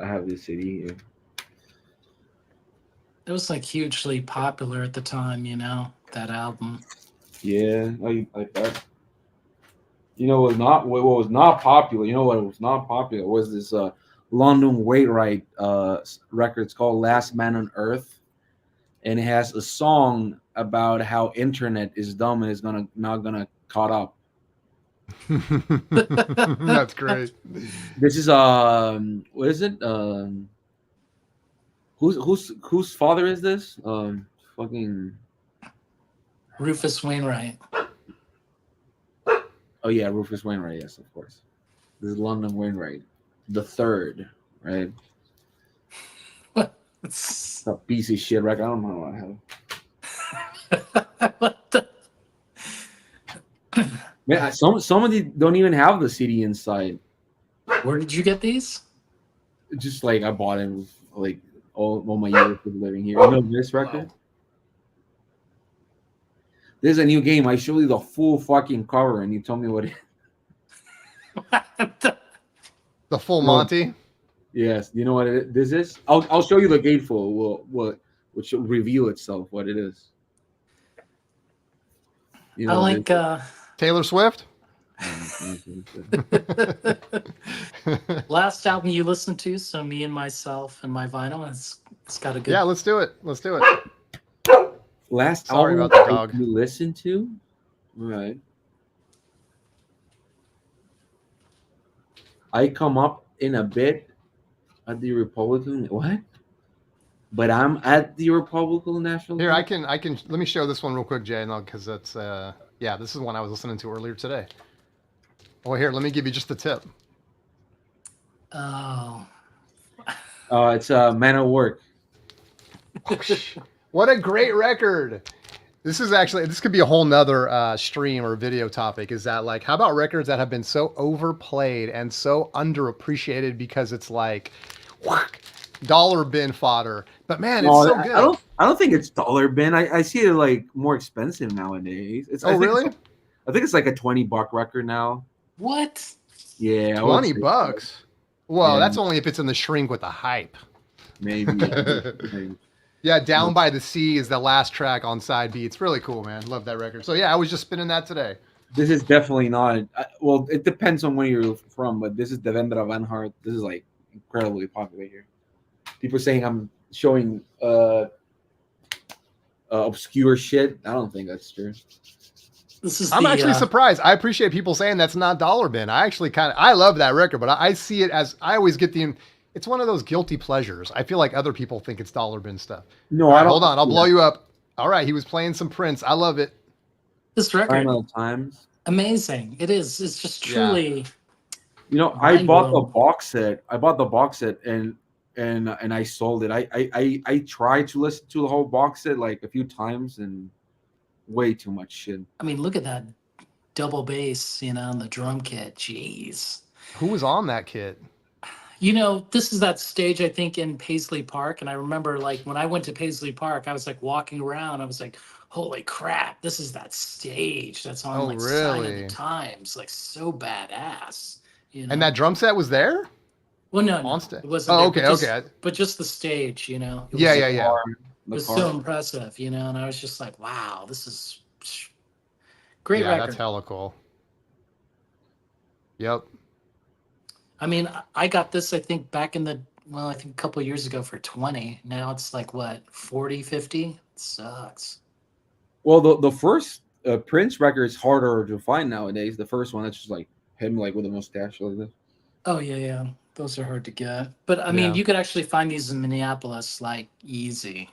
I have this CD here. It was like hugely popular at the time, you know, that album. Yeah, like that. You know, what was not popular. You know what was not popular was this London Wainwright record. It's called Last Man on Earth, and it has a song about how internet is dumb and is not gonna caught up. That's great. This is what is it? Whose father is this? Fucking Rufus Wainwright. Oh yeah, Rufus Wainwright. Yes, of course. This is London Wainwright, the third, right? It's a piece of shit record. I don't know what I have. What the? Man, some of these don't even have the CD inside. Where did you get these? Just like I bought it with like all my years of living here. You know this record? Wow. There's a new game. I show you the full fucking cover, and you tell me what it is. The full Monty. Yes. You know what this is? I'll show you the gatefold. Which will reveal itself what it is. You know, I like Taylor Swift. last album you listened to, so Me and Myself and My Vinyl. It's got a good. Yeah, let's do it. Last Sorry album about the dog. you listened to? Right. I come up in a bit at the Republican. What? But I'm at the Republican National. Here, I can. Let me show this one real quick, Jay, because that's yeah, this is one I was listening to earlier today. Oh, here, let me give you just the tip. Oh. It's a Man at Work. What a great record! This could be a whole nother stream or video topic. Is that like, how about records that have been so overplayed and so underappreciated because it's like dollar bin fodder? But man, it's so good. I don't think it's dollar bin. I see it like more expensive nowadays. Really? I think it's like a $20 record now. What? Yeah, $20. Well, Yeah. that's only if it's in the shrink with the hype. Maybe. Yeah, Down by the Sea is the last track on side B. It's really cool, man. Love that record. So yeah, I was just spinning that today. This is definitely not. Well, it depends on where you're from, but this is Devendra Banhart. This is like incredibly popular here. People saying I'm showing obscure shit. I don't think that's true. I'm actually surprised. I appreciate people saying that's not dollar bin. I love that record, but I see it as, I always get it's one of those guilty pleasures. I feel like other people think it's dollar bin stuff. No, I don't. Hold on, I'll blow you up. All right, he was playing some Prince. I love it. This record, times. Amazing. It is. It's just truly. Yeah. You know, I bought the box set. And I sold it. I tried to listen to the whole box set like a few times and way too much shit. I mean, look at that double bass, and the drum kit. Jeez. Who was on that kit? This is that stage, I think, in Paisley Park. And I remember, like, when I went to Paisley Park, I was, like, walking around. I was like, holy crap, this is that stage that's on, Sign of the Times. Like, so badass. And that drum set was there? Well, no. It wasn't there, okay. But just the stage, Yeah. It was so impressive, and I was just like, wow, this is great record. That's hella cool. Yep. I mean, I got this, I think, back in I think a couple of years ago for 20. Now it's like, what, 40, 50? It sucks. Well, the first Prince record is harder to find nowadays. The first one, that's just like him, like with a mustache like this. Oh, yeah. Those are hard to get. But, I mean, you could actually find these in Minneapolis, like, easy,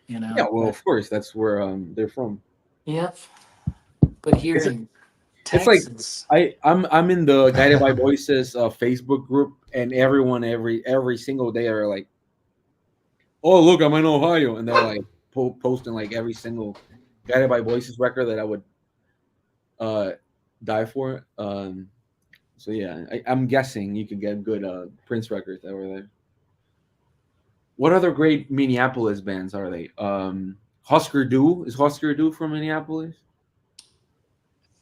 Yeah, well, of course. That's where they're from. Yep. But here in Texas. It's like I'm in the Guided by Voices Facebook group, and everyone every single day are like, "Oh, look, I'm in Ohio," and they're like posting like every single Guided by Voices record that I would die for. So yeah, I'm guessing you could get good Prince records over there. What other great Minneapolis bands are they? Husker Du. Is Husker Du from Minneapolis?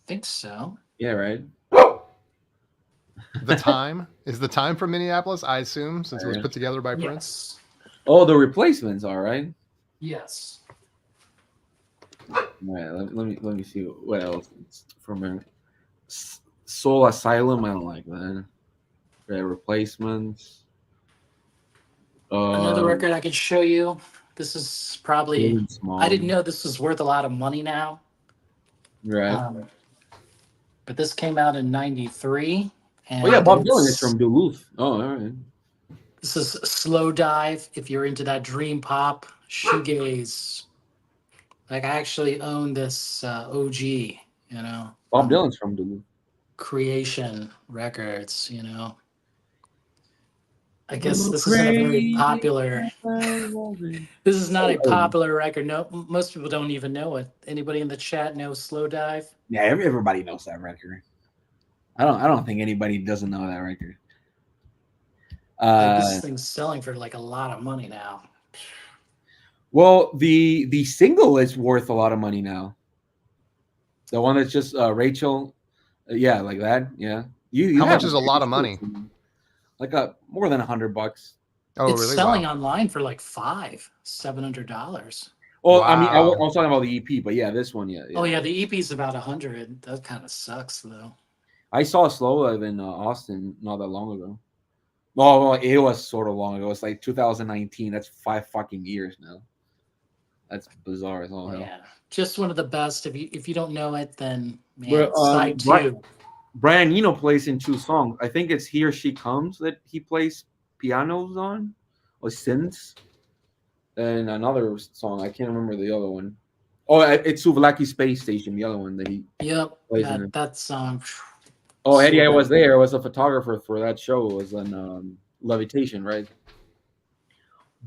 Think so. Yeah, right. The Time is The Time from Minneapolis, I assume, since it was put together by Prince. Oh, the Replacements, all right. Yes. All right, let me see what else from there. Soul Asylum, I don't like that. Replacements. Another record I could show you. This is probably. I didn't know this was worth a lot of money now. Right. But this came out in '93. Oh yeah, Bob Dylan is from Duluth. Oh, all right. This is Slow Dive. If you're into that dream pop, shoegaze. Like I actually own this OG. You know. Bob Dylan's from Duluth. Creation Records. You know. I guess this isn't a very popular. This is not a popular record. No, most people don't even know it. Anybody in the chat know Slow Dive? Yeah, everybody knows that record. I don't think anybody doesn't know that record. This thing's selling for like a lot of money now. Well, the single is worth a lot of money now. The one that's just Rachel, yeah, like that, yeah. How much is a lot of money? Like more than $100. Oh, it's really? Selling online for like $700. Well, wow. I mean, I was talking about the EP, but yeah, this one, yeah. Oh yeah, the EP is about 100. That kind of sucks though. I saw Slow Live in Austin not that long ago. Well, it was sort of long ago. It's like 2019. That's 5 fucking years now. That's bizarre as all hell. Yeah, just one of the best. If you don't know it, then man, side 2. Brian Eno plays in 2 songs. I think it's He or She Comes that he plays pianos on, or synths, and another song. I can't remember the other one. Oh, it's Souvlaki Space Station, the other one that he plays in. That song. Oh, Eddie, I was there. I was a photographer for that show. It was on Levitation, right?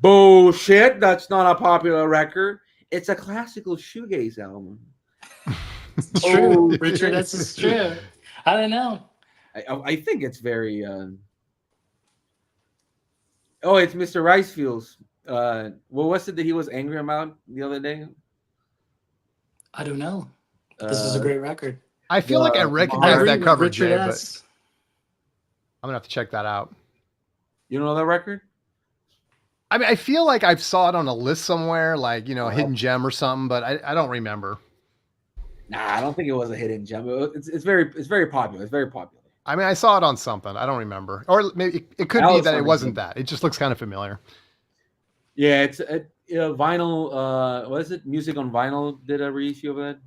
Bullshit. That's not a popular record. It's a classical shoegaze album. It's true, Richard. That's true. I don't know. I think it's very. Oh, it's Mr. Ricefields. What was it that he was angry about the other day? I don't know. This is a great record. I feel like I recognize that cover, Jay, but I'm gonna have to check that out. You know that record? I mean, I feel like I saw it on a list somewhere, like a hidden gem or something, but I don't remember. Nah, I don't think it was a hidden gem. It's very popular. It's very popular. I mean, I saw it on something. I don't remember, or maybe it could be that it wasn't that. It just looks kind of familiar. Yeah, it's vinyl. What is it? Music on Vinyl did a reissue of it.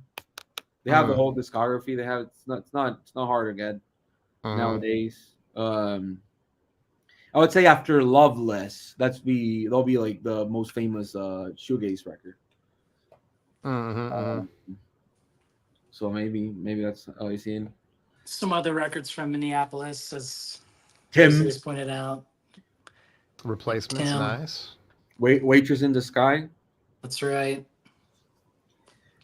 They have the whole discography. They have it's not hard to get nowadays. I would say after Loveless, they'll be like the most famous shoegaze record. So maybe that's all you seen. Some other records from Minneapolis, as Tim just pointed out. Replacements, nice. Waitress in the Sky. That's right.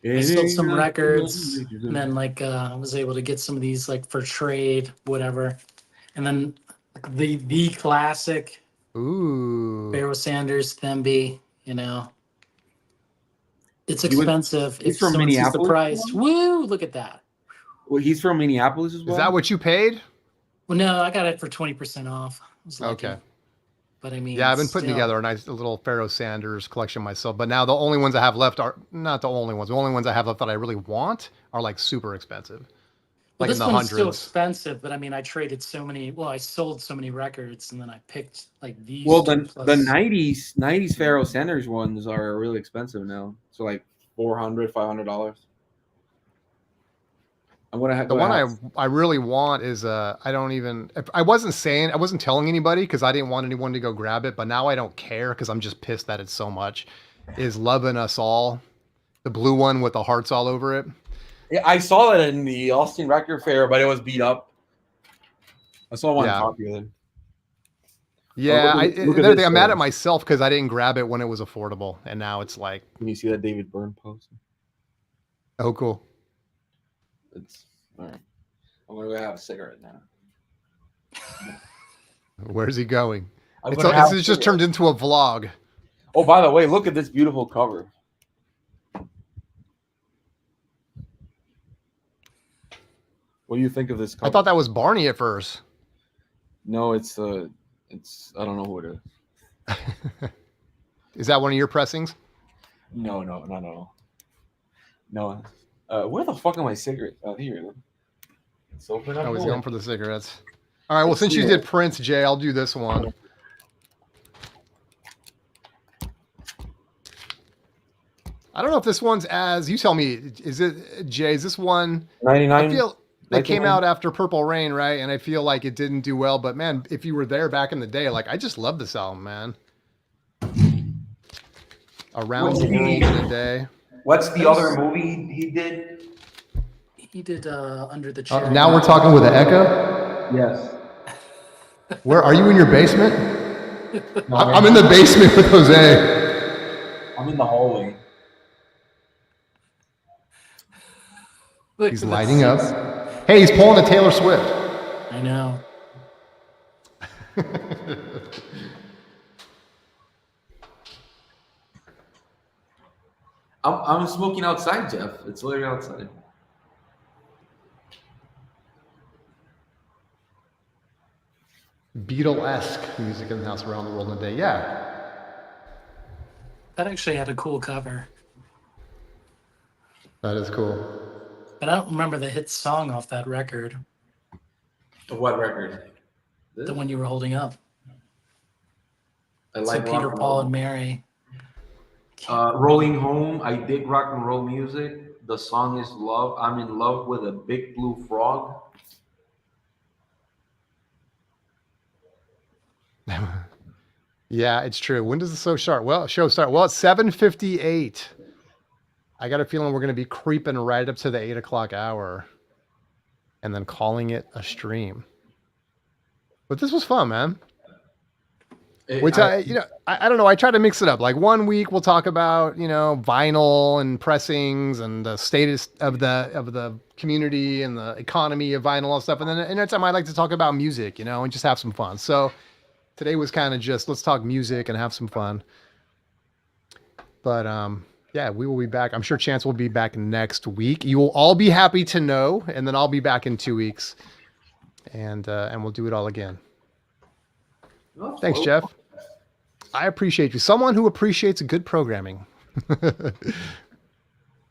I sold some records, and then I was able to get some of these for trade, whatever. And then the classic, Pharoah Sanders, Themby. It's expensive. He's from Minneapolis. The price. Woo! Look at that. Well, he's from Minneapolis as well. Is that what you paid? Well, no, I got it for 20% off. Okay. But I mean, yeah, I've been putting together a nice little Pharoah Sanders collection myself. But now the only ones I have left are not the only ones. The only ones I have left that I really want are super expensive. Well, this one's still expensive, but I mean, I traded so many. Well, I sold so many records, and then I picked these. Well, the '90s Pharoah Sanders ones are really expensive now. So $400, $500. I'm gonna have the one I really want is I wasn't telling anybody because I didn't want anyone to go grab it, but now I don't care because I'm just pissed that it's so much. Is Lovin' Us All, the blue one with the hearts all over it. Yeah, I saw it in the Austin Record Fair, but it was beat up. I saw one popular. Yeah, I'm mad at myself because I didn't grab it when it was affordable, and now it's like. Can you see that David Byrne post? Oh, cool. It's all right. I'm gonna go have a cigarette now. Where's he going? It's just turned into a vlog. Oh, by the way, look at this beautiful cover. What do you think of this cover? I thought that was Barney at first. No, it's I don't know who it is. Is that one of your pressings? No. Where the fuck are my cigarettes? Oh, here. Let's open up. I was going for the cigarettes. All right. Well, since you did Prince, Jay, I'll do this one. I don't know if this one's as you tell me. Is it Jay? Is this one? 99. I feel they came 99? out after Purple Rain, right? And I feel like it didn't do well. But man, if you were there back in the day, like I just love this album, man. Around the World in a Day. What's the other movie he did? He did Under the Cherry. Now we're talking with an echo. Yes. Where are you in your basement? No, I'm in the basement with Jose. I'm in the hallway. Look He's at lighting this. up. Hey, he's pulling a Taylor Swift. I know. I'm smoking outside, Jeff. It's literally outside. Beatle-esque music in the house around the world in a day. Yeah. That actually had a cool cover. That is cool. But I don't remember the hit song off that record. What record? The one you were holding up. I It's like like Peter, rock and Paul, roll. and Mary. Rolling Home. I dig rock and roll music. The song is Love. I'm in love with a big blue frog. Yeah, it's true. When does the show start? Well, it's 7:58. I got a feeling we're going to be creeping right up to the 8 o'clock hour, and then calling it a stream. But this was fun, man. I don't know. I try to mix it up. Like 1 week we'll talk about vinyl and pressings and the status of the community and the economy of vinyl and stuff, and then another time I like to talk about music, and just have some fun. So today was kind of just let's talk music and have some fun. But yeah, we will be back. I'm sure Chance will be back next week. You will all be happy to know, and then I'll be back in 2 weeks, and we'll do it all again. Thanks, Jeff. I appreciate you. Someone who appreciates good programming.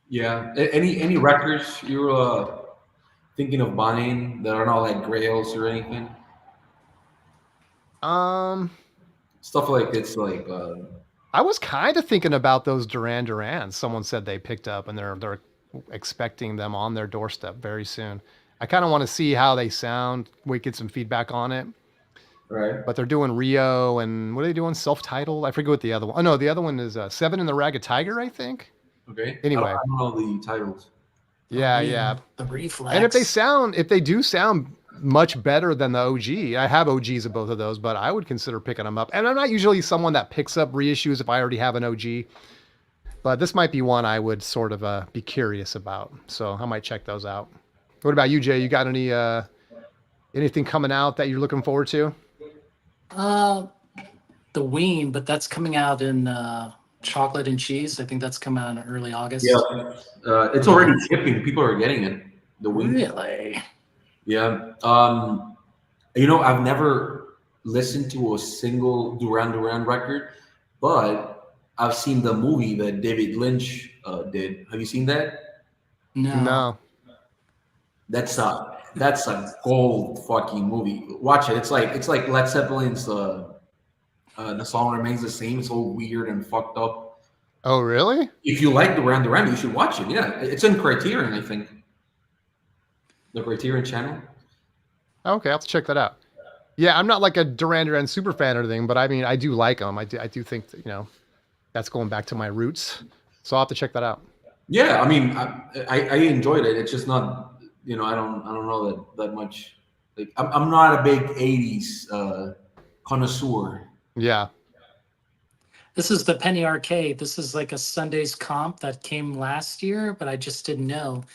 Yeah. Any records you're thinking of buying that are not like grails or anything? Stuff like it's like. I was kind of thinking about those Duran Durans. Someone said they picked up, and they're expecting them on their doorstep very soon. I kind of want to see how they sound. We get some feedback on it. Right. But they're doing Rio, and what are they doing? Self-titled? I forget what the other one. Oh no, the other one is Seven and the Ragged Tiger, I think. Okay. Anyway. I don't know the titles. Yeah. The Reflex. And if they do sound much better than the OG, I have OGs of both of those, but I would consider picking them up. And I'm not usually someone that picks up reissues if I already have an OG, but this might be one I would sort of be curious about. So I might check those out. What about you, Jay? You got anything coming out that you're looking forward to? The Ween, but that's coming out in chocolate and cheese. I think that's coming out in early August. Yeah. It's already shipping. People are getting it. The Ween. Really? Yeah. I've never listened to a single Duran Duran record, but I've seen the movie that David Lynch did. Have you seen that? No. That's a gold fucking movie. Watch it. It's like Led Zeppelin's The Song Remains the Same. It's all weird and fucked up. Oh, really? If you like Duran Duran, you should watch it. Yeah, it's in Criterion, I think. The Criterion channel. Okay, I'll have to check that out. Yeah, I'm not like a Duran Duran super fan or anything, but I mean, I do like them. I do think that, that's going back to my roots. So I'll have to check that out. Yeah, I mean, I enjoyed it. It's just not, I don't know that much. Like, I'm not a big '80s connoisseur. Yeah. This is the Penny Arcade. This is like a Sunday's comp that came last year, but I just didn't know.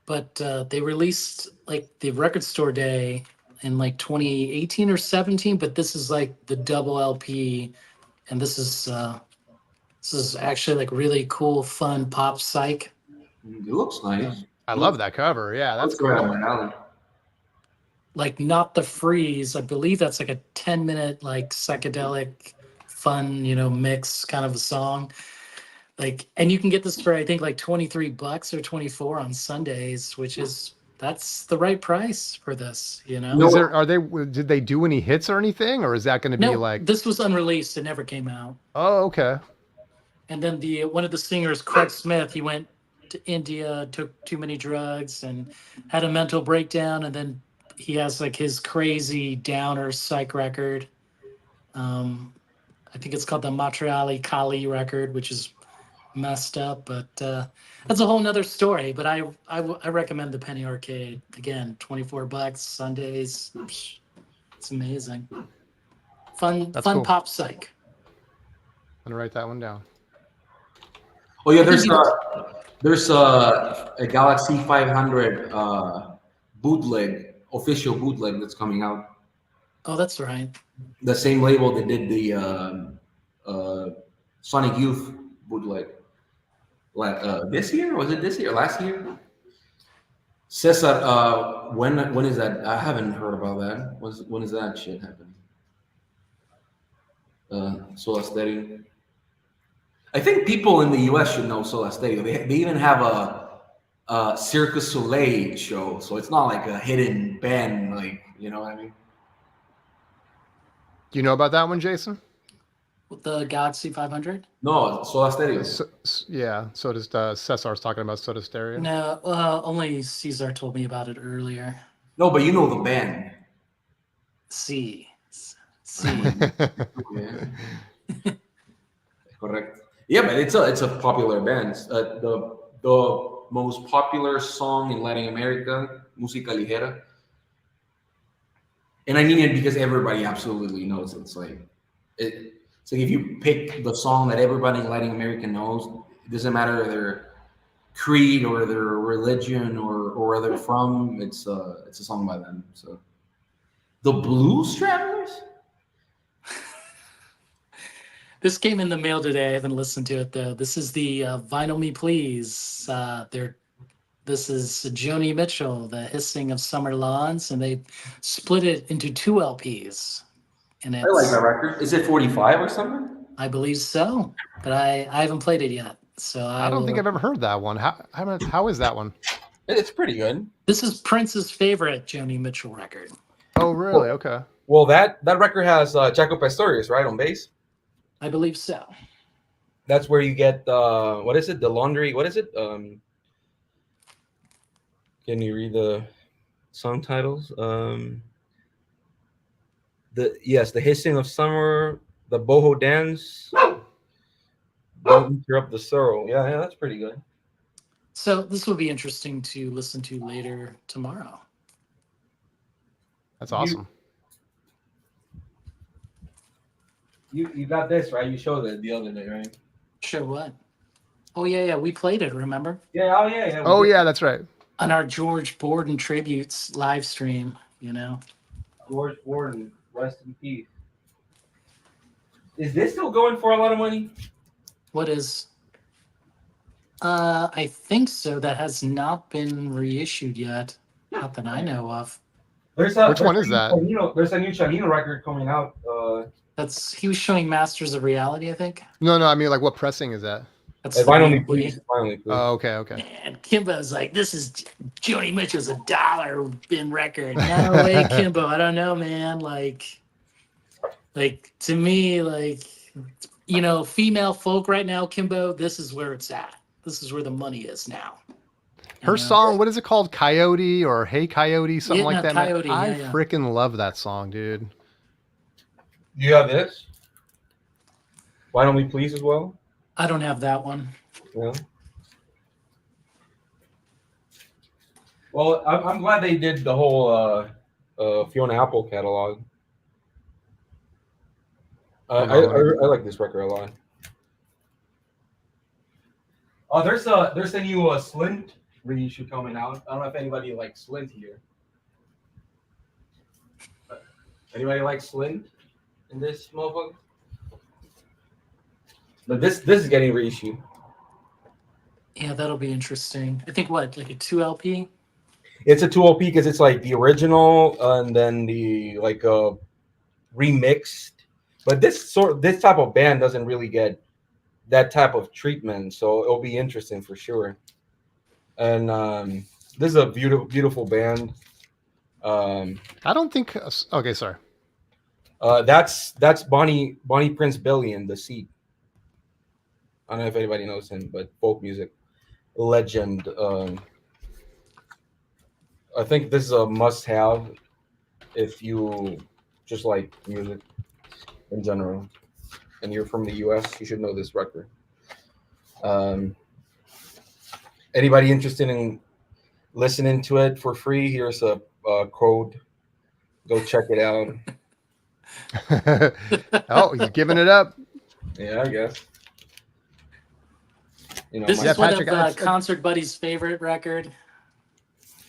But they released like the Record Store Day in like 2018 or 17, but this is like the double LP, and this is actually like really cool, fun pop psych. It looks nice. I love that cover. Yeah, that's Looks right cool. up my alley. Like Not the Freeze, I believe that's like a 10-minute like psychedelic, fun, mix kind of a song. Like, and you can get this for I think like $23 or 24 on Sundays, that's the right price for this, Did they do any hits or anything, or is that going to be No, like? this was unreleased. It never came out. Oh, okay. And then one of the singers, Craig Smith, he went to India, took too many drugs, and had a mental breakdown. And then he has like his crazy downer psych record. I think it's called the Matriali Kali record, which is messed up, but that's a whole nother story. But I recommend the Penny Arcade. Again, $24 Sundays. It's amazing. Fun cool. pop psych. I'm gonna write that one down. Oh yeah, there's a Galaxy 500 official bootleg that's coming out. Oh, that's right. The same label that did the Sonic Youth bootleg. This year? Was it this year? Last year? Cesar, when is that? I haven't heard about that. When is that shit happening? Soda Stereo. I think people in the U.S. should know Soda Stereo. They even have a Circus Soleil show, so it's not like a hidden band, like, you know what I mean? Do you know about that one, Jason? With the Galaxy 500? No, Soda Stereo. Yeah, so does Cesar's talking about Soda Stereo. No, only Caesar told me about it earlier. No, but you know the band. C. Yeah. Correct. Yeah, but it's a popular band. The most popular song in Latin America, Música Ligera. And I mean it because everybody absolutely knows it. It's like if you pick the song that everybody in Latin America knows, it doesn't matter their creed or their religion or where they're from. It's a song by them. So, the Blues Travelers. This came in the mail today. I haven't listened to it though. This is the Vinyl Me Please. This is Joni Mitchell, The Hissing of Summer Lawns, and they split it into 2 LPs. And I like that record. Is it 45 or something? I believe so, but I haven't played it yet. So I don't think I've ever heard that one. How is that one? It's pretty good. This is Prince's favorite Joni Mitchell record. Oh, really? Okay. Well, that record has Jaco Pastorius, right, on bass. I believe so. That's where you get what is it? The laundry. What is it? Can you read the song titles? The Hissing of Summer, the Boho Dance, Don't Interrupt the Sorrow. Yeah, that's pretty good. So this will be interesting to listen to later tomorrow. That's awesome. You got this, right? You showed it the other day, right? Show what? Oh yeah, we played it. Remember? Yeah. Oh yeah. Oh yeah, that's right. On our George Borden tributes live stream, you know. George Borden, rest in peace. Is this still going for a lot of money? What is? I think so. That has not been reissued yet. Not that I know of. Which one is that? There's a new Chanino record coming out. He was showing Masters of Reality, I think. No, I mean, like, what pressing is that? That's Finally, please. Oh, okay. Man, Kimbo's like, this is Joni Mitchell's $1 bin record. No way, Kimbo. I don't know, man. Like to me, like, you know, female folk right now, Kimbo, this is where it's at. This is where the money is now. Her song, what is it called? Coyote or Hey Coyote, something like that. Coyote, I freaking love that song, dude. You have this? Why don't we please as well? I don't have that one. Yeah. Well, I'm glad they did the whole Fiona Apple catalog. I like this record a lot. Oh, there's a new Slint reissue coming out. I don't know if anybody likes Slint here. Anybody like Slint in this motherfucker? But this is getting reissued. Yeah, that'll be interesting. I think like a 2 LP? It's a 2 LP because it's like the original and then the like remixed. But this type of band doesn't really get that type of treatment, so it'll be interesting for sure. And this is a beautiful band. I don't think. Okay, sorry. That's Bonnie Prince Billy in the seat. I don't know if anybody knows him, but folk music legend. I think this is a must-have if you just like music in general, and you're from the U.S. You should know this record. Anybody interested in listening to it for free? Here's a code. Go check it out. Oh, he's giving it up. Yeah, I guess. This is one of Concert Buddy's favorite record.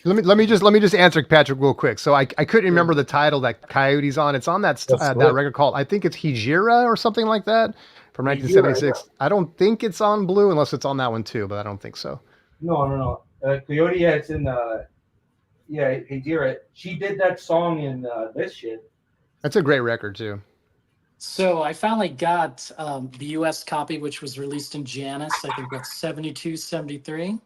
Let me just answer Patrick real quick. So I couldn't remember the title that Coyote's on. It's on that record called, I think it's Hijira or something like that from 1976. Yeah. I don't think it's on Blue unless it's on that one too, but I don't think so. No. Coyote, yeah, it's in Hijira. She did that song in this shit. That's a great record too. So I finally got the US copy, which was released in Janus. I think that's 72, 73.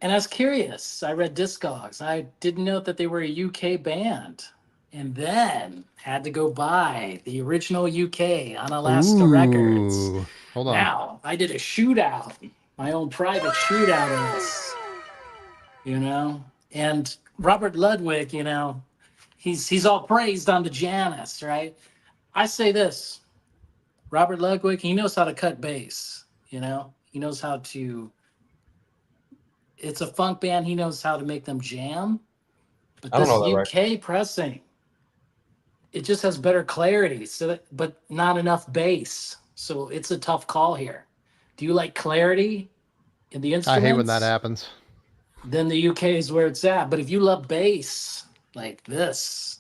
And I was curious. I read Discogs. I didn't know that they were a UK band. And then had to go buy the original UK on Alaska Records. Hold on. Now, I did a shootout, my own private shootout of this, And Robert Ludwig, he's all praised on the Janus, right? I say this, Robert Ludwig, he knows how to cut bass, He knows how to... It's a funk band. He knows how to make them jam. But this UK pressing, it just has better clarity. But not enough bass. So it's a tough call here. Do you like clarity in the instruments? I hate when that happens. Then the UK is where it's at. But if you love bass like this,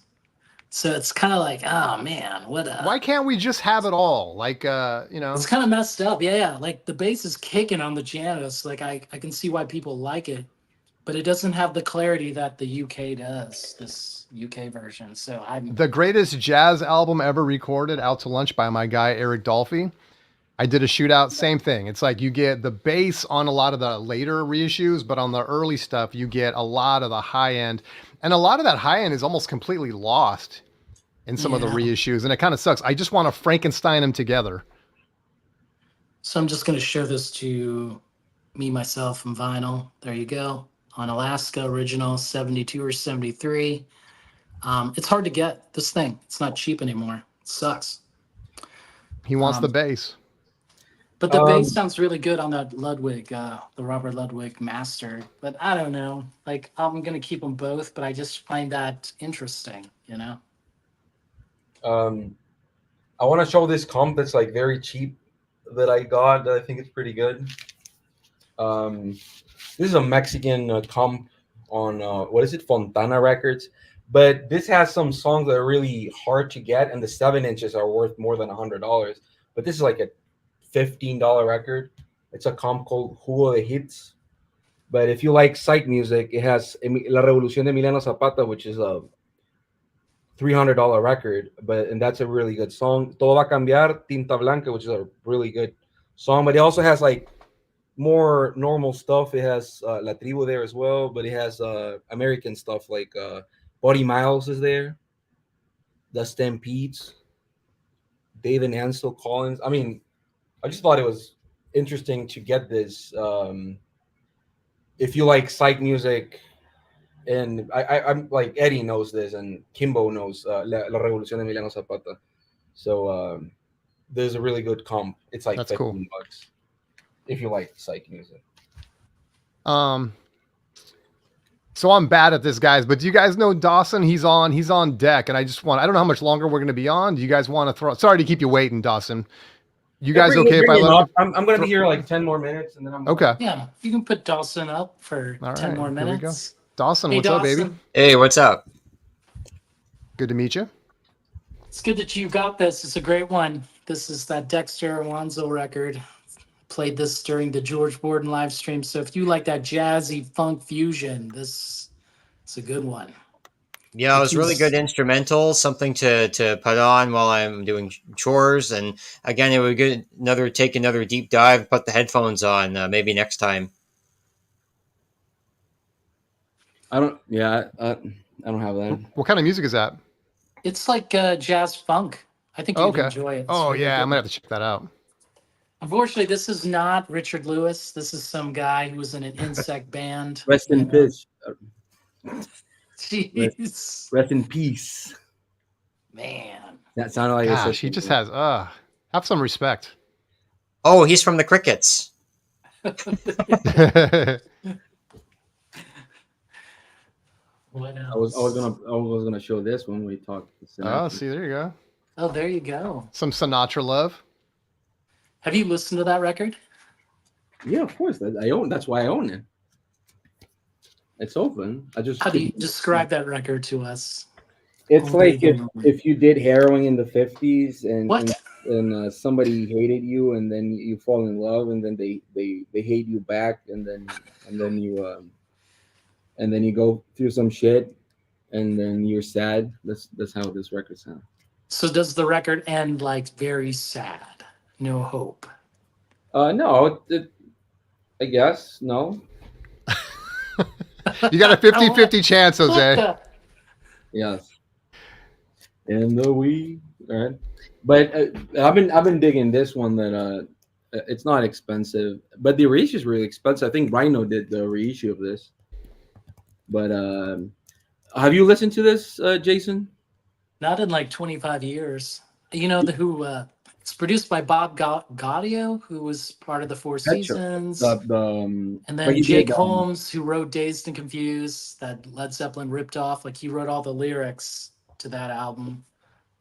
so it's kind of like, oh man, why can't we just have it all? Like, It's kind of messed up. Yeah. Like the bass is kicking on the Janus. Like I can see why people like it, but it doesn't have the clarity that the UK does, this UK version. So the greatest jazz album ever recorded, Out to Lunch by my guy, Eric Dolphy. I did a shootout, same thing. It's like you get the bass on a lot of the later reissues, but on the early stuff, you get a lot of the high end. And a lot of that high end is almost completely lost in some of the reissues. And it kind of sucks. I just want to Frankenstein them together. So I'm just going to show this to me, myself, and vinyl. There you go. On Alaska original, 72 or 73. It's hard to get this thing. It's not cheap anymore. It sucks. He wants the bass. But the bass sounds really good on that Ludwig, the Robert Ludwig master. But I don't know. Like, I'm going to keep them both, but I just find that interesting, I want to show this comp that's like very cheap that I got that I think it's pretty good. This is a Mexican comp on, Fontana Records. But this has some songs that are really hard to get, and the 7 inches are worth more than $100. But this is like a $15 record. It's a comp called Jugo de Hits. But if you like psych music, it has La Revolución de Emiliano Zapata, which is a $300 record, and that's a really good song. Todo va a cambiar, Tinta Blanca, which is a really good song. But it also has like more normal stuff. It has La Tribu there as well, but it has American stuff like Buddy Miles is there, The Stampedes, Dave and Ansel Collins. I mean, I just thought it was interesting to get this. If you like psych music, and I'm like Eddie knows this, and Kimbo knows La Revolución de Emiliano Zapata. So there's a really good comp. It's like $15 cool. If you like psych music. So I'm bad at this, guys, but do you guys know Dawson? He's on deck, and I don't know how much longer we're going to be on. Do you guys want to throw? Sorry to keep you waiting, Dawson. You guys okay if I let? I'm going to be here like 10 more minutes, and then I'm okay. Yeah, you can put Dawson up for 10 more minutes. Here we go. Dawson, what's up, baby? Hey, what's up? Good to meet you. It's good that you got this. It's a great one. This is that Dexter Alonzo record. Played this during the George Borden live stream. So if you like that jazzy funk fusion, this is a good one. Yeah, it was really good instrumental, something to put on while I'm doing chores. And again, it would be take another deep dive, put the headphones on, maybe next time. I don't have that. What kind of music is that? It's like jazz funk. I think you'd enjoy it. Oh yeah, I'm gonna have to check that out. Unfortunately, this is not Richard Lewis. This is some guy who was in an insect band. Rest you in know. peace. Jeez. Rest in peace. Man. That sounded like Gosh, he just has have some respect. Oh, he's from the Crickets. What I else? was gonna show this when we talked. Oh, see, there you go. Oh, there you go. Some Sinatra love. Have you listened to that record? Yeah, of course. I own. That's why I own it. It's open. I just. How do you describe that record to us? It's like if you did heroin in the 50s What? and somebody hated you and then you fall in love and then they hate you back and then you go through some shit and then you're sad. That's how this record sounds. So does the record end like very sad? No hope. No, I guess no. You got a 50-50 chance, Jose. Yes. In the week, all right. But I've been digging this one that it's not expensive, but the reissue is really expensive. I think Rhino did the reissue of this. But have you listened to this, Jason? Not in like 25 years. You know it's produced by Bob Gaudio, who was part of the Four Seasons. And then Jake Holmes, who wrote Dazed and Confused, that Led Zeppelin ripped off. Like he wrote all the lyrics to that album,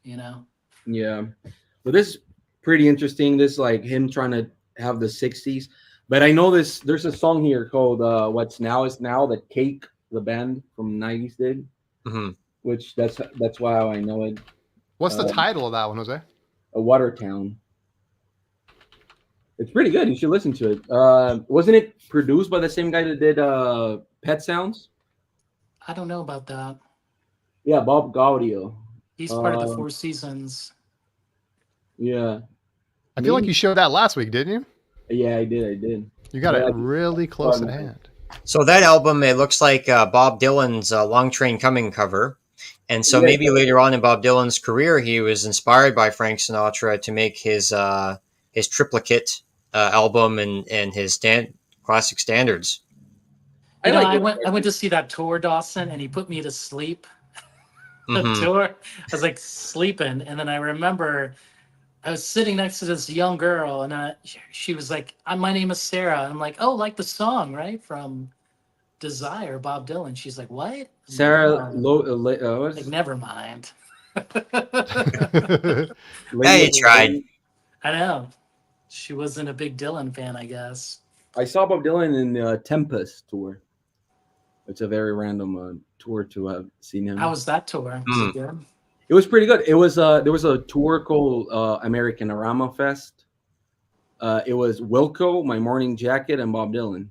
you know? Yeah. But this is pretty interesting. This is like him trying to have the 60s. But I know there's a song here called What's Now Is Now that Cake, the band from the 90s did. Mm-hmm. Which that's why I know it. What's the title of that one, Jose? A Watertown. It's pretty good. You should listen to it. Wasn't it produced by the same guy that did Pet Sounds? I don't know about that. Yeah, Bob Gaudio. He's part of the Four Seasons. Yeah. I feel like you showed that last week, didn't you? Yeah, I did. You got it really close at hand. So that album, it looks like Bob Dylan's Long Train Coming cover. And so maybe later on in Bob Dylan's career, he was inspired by Frank Sinatra to make his triplicate album and his classic standards. I went to see that tour, Dawson, and he put me to sleep. The tour, I was like sleeping, and then I remember I was sitting next to this young girl, and she was like, "My name is Sarah." And I'm like, "Oh, like the song, right, from Desire, Bob Dylan." She's like, "What?" Sarah, like, never mind. Hey, you tried. I know. She wasn't a big Dylan fan, I guess. I saw Bob Dylan in the Tempest tour. It's a very random tour to have seen him. How was that tour? Was it good? It was pretty good. It was there was a tour called Americanarama Fest. It was Wilco, My Morning Jacket, and Bob Dylan.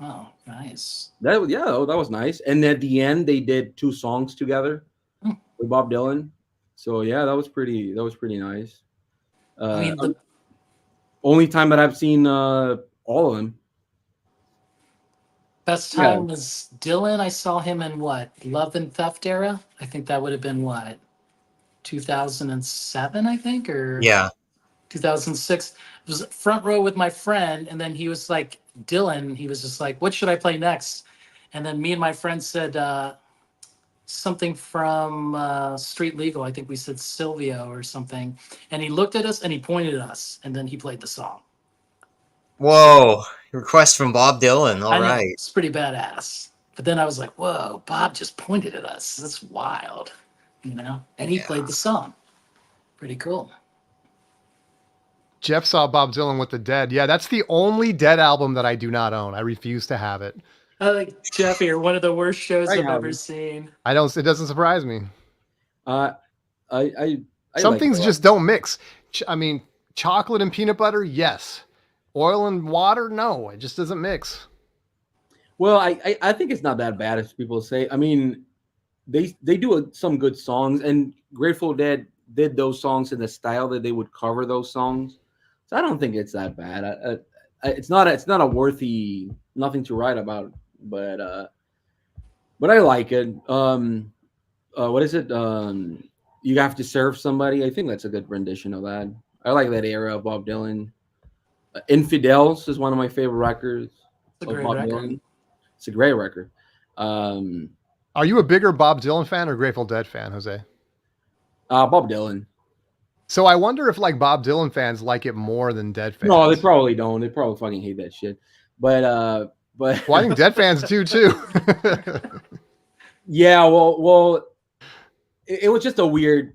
Oh, nice. That was nice. And at the end, they did 2 songs together with Bob Dylan. So yeah, that was pretty nice. I mean, the only time that I've seen all of them. Best time was Dylan. I saw him in what? Love and Theft era? I think that would have been what? 2007, I think, or 2006. It was front row with my friend, and then he was like, Dylan, he was just like, "What should I play next?" And then me and my friend said something from Street Legal. I think we said Silvio or something. And he looked at us and he pointed at us, and then he played the song. Whoa. Request from Bob Dylan. All right. It's pretty badass. But then I was like, whoa, Bob just pointed at us. That's wild. You know? And he played the song. Pretty cool. Jeff saw Bob Dylan with the Dead. Yeah, that's the only Dead album that I do not own. I refuse to have it. I like Jeff here. One of the worst shows I've ever seen. It doesn't surprise me. Some things just don't mix. I mean, chocolate and peanut butter, yes. Oil and water, no. It just doesn't mix. Well, I think it's not that bad as people say. I mean, they do some good songs, and Grateful Dead did those songs in the style that they would cover those songs. So I don't think it's that bad. It's not a worthy, nothing to write about, but I like it. What is it? You Have to Serve Somebody. I think that's a good rendition of that. I like that era of Bob Dylan. Infidels is one of my favorite records It's a of great Bob record. Dylan. It's a great record. Um, Are you a bigger Bob Dylan fan or Grateful Dead fan, Jose? Bob Dylan. So I wonder if like Bob Dylan fans like it more than Dead fans. No, they probably don't. They probably fucking hate that shit. But well, I think Dead fans do too. Yeah, well, it was just a weird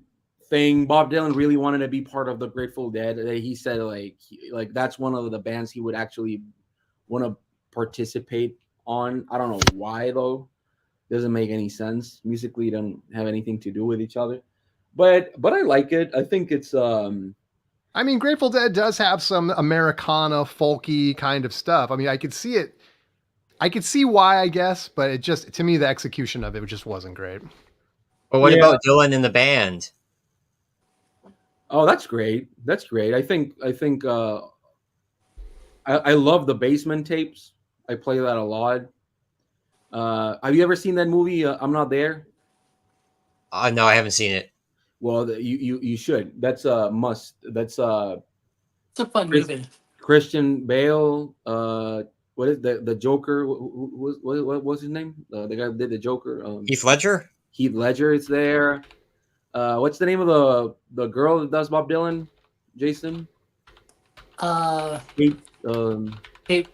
thing. Bob Dylan really wanted to be part of the Grateful Dead. He said like that's one of the bands he would actually want to participate on. I don't know why though. Doesn't make any sense. Musically, don't have anything to do with each other. But I like it. I think it's I mean, Grateful Dead does have some Americana, folky kind of stuff. I mean, I could see it. I could see why, I guess, but it just, to me, the execution of it just wasn't great. But what about Dylan in the band? Oh, that's great. That's great. I think I love the Basement tapes. I play that a lot. Have you ever seen that movie? I'm Not There. No, I haven't seen it. Well, you should. That's a must. That's It's a fun movie. Christian Bale. What is the Joker? What was his name? The guy who did the Joker. Heath Ledger. Heath Ledger is there. What's the name of the girl that does Bob Dylan? Jason. Kate. Kate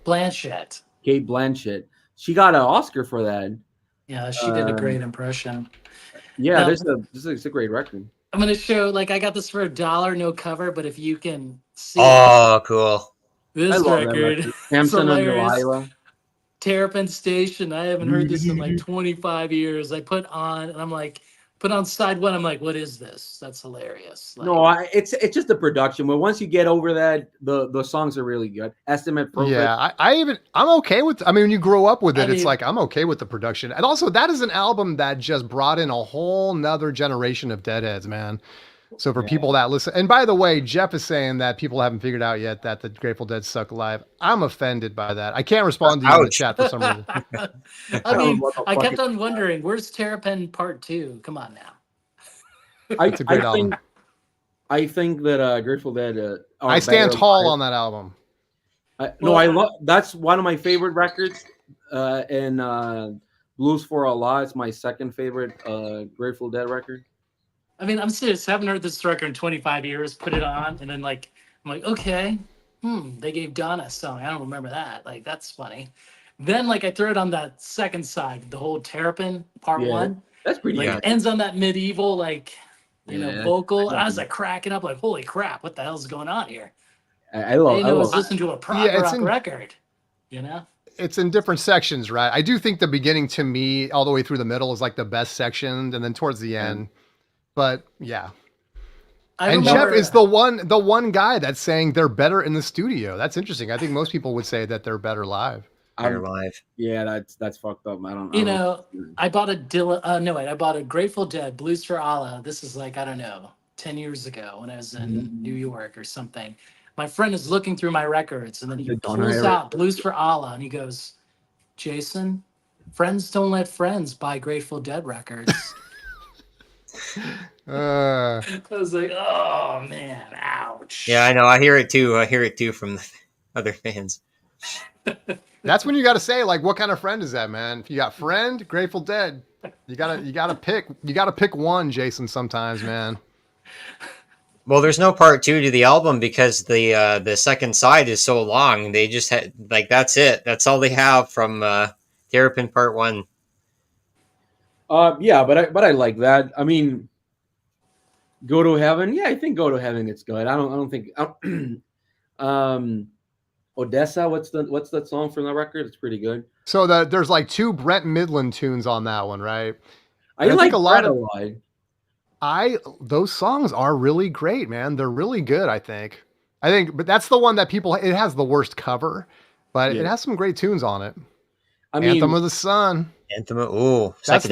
Blanchett. Kate Blanchett. She got an Oscar for that. Yeah, she did a great impression. Yeah, this is a great record. I'm gonna show, like, I got this for $1, no cover, but if you can see Cool. this record. Samson and Delilah. Terrapin Station. I haven't heard this in like 25 years. I put on side one. I'm like, what is this? That's hilarious. Like, No, it's just the production. But once you get over that, the songs are really good. Estimate Perfect. Yeah, I'm okay with. I mean, when you grow up with it, it's like I'm okay with the production. And also, that is an album that just brought in a whole nother generation of Deadheads, man. So for people that listen, and by the way, Jeff is saying that people haven't figured out yet that the Grateful Dead suck live. I'm offended by that. I can't respond to you in the chat for some reason. I mean, I kept on wondering, where's Terrapin Part 2? Come on now. It's a great album. I think that Grateful Dead. I stand tall on that album. I love. That's one of my favorite records. And Blues for Allah is my second favorite Grateful Dead record. I mean, I'm serious. I haven't heard this record in 25 years. Put it on, and then I'm like, okay, they gave Donna a song. I don't remember that. Like, that's funny. Then, like, I throw it on that second side, the whole Terrapin Part 1. That's pretty good. It ends on that medieval, like, vocal. I was like cracking up, like, holy crap, what the hell's going on here? I was listening to a prog rock record, you know? It's in different sections, right? I do think the beginning, to me, all the way through the middle, is like the best section, and then towards the end. But yeah, and Jeff is the one guy that's saying they're better in the studio. That's interesting. I think most people would say that they're better live. Better live. Yeah, that's fucked up. I don't. I bought I bought a Grateful Dead Blues for Allah. This is like, I don't know, 10 years ago when I was in New York or something. My friend is looking through my records, and then he pulls out Blues for Allah, and he goes, "Jason, friends don't let friends buy Grateful Dead records." I was like, oh man, ouch. Yeah, I know. I hear it too from the other fans. That's when you got to say, like, what kind of friend is that, man? If you got friend, Grateful Dead, you gotta pick one, Jason. Sometimes, man. Well, there's no part 2 to the album because the second side is so long. They just had, like, that's it. That's all they have from Terrapin Part 1. Yeah, but I like that. I mean, Go to Heaven. Yeah, I think Go to Heaven. It's good. I don't think. Odessa. What's that song from the record? It's pretty good. So there's like 2 Brent Midland tunes on that one, right? I like a lot. Those songs are really great, man. They're really good. I think, but that's the one that it has the worst cover, but it has some great tunes on it. Anthem of the Sun. That's the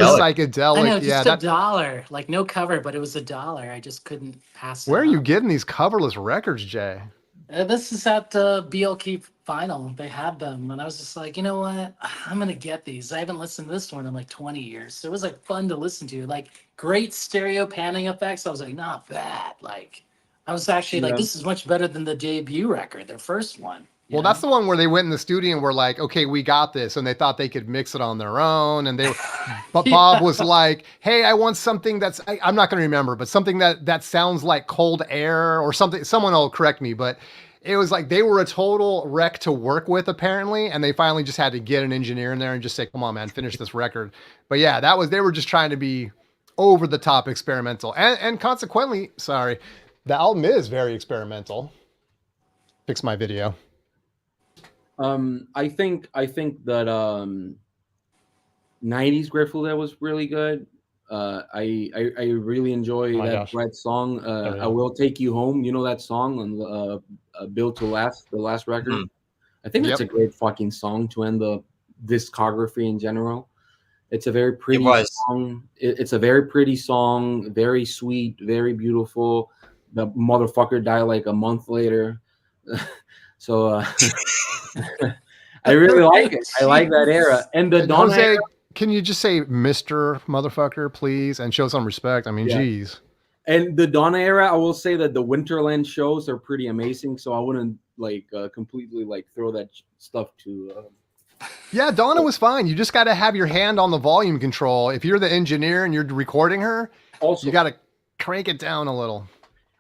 psychedelic. I know, just $1, like no cover, but it was $1. I just couldn't pass it. Where are you getting these coverless records, Jay? This is at BL Keep Vinyl. They had them, and I was just like, you know what? I'm gonna get these. I haven't listened to this one in like 20 years, so it was like fun to listen to. Like great stereo panning effects. I was like, not bad. Like I was actually like, Yeah. this is much better than the debut record, their first one. you Well, know? that's the one where they went in the studio and were like, okay, we got this. And they thought they could mix it on their own. And but Bob was like, hey, I want something I'm not going to remember, but something that sounds like Cold Air or something. Someone will correct me, but it was like they were a total wreck to work with, apparently. And they finally just had to get an engineer in there and just say, come on, man, finish this record. But yeah, they were just trying to be over the top experimental. And consequently, sorry, the album is very experimental. Fix my video. I think that 90s Grateful Dead was really good. I really enjoy my that gosh. Brett song. There we I go. Will Take You Home. You know that song on Built to Last, the last record. Mm. I think it's a Yep. great fucking song to end the discography in general. It's a very It pretty was. song. It's a very pretty song, very sweet, very beautiful. The motherfucker died like a month later. So I really like it. I like that era. And the Donna Jose, era, can you just say Mr. Motherfucker, please, and show some respect? I mean, Yeah. geez. and the Donna era, I will say that the Winterland shows are pretty amazing. So I wouldn't completely throw that stuff to. Yeah, Donna was fine. You just got to have your hand on the volume control. If you're the engineer and you're recording her, Also, you got to crank it down a little.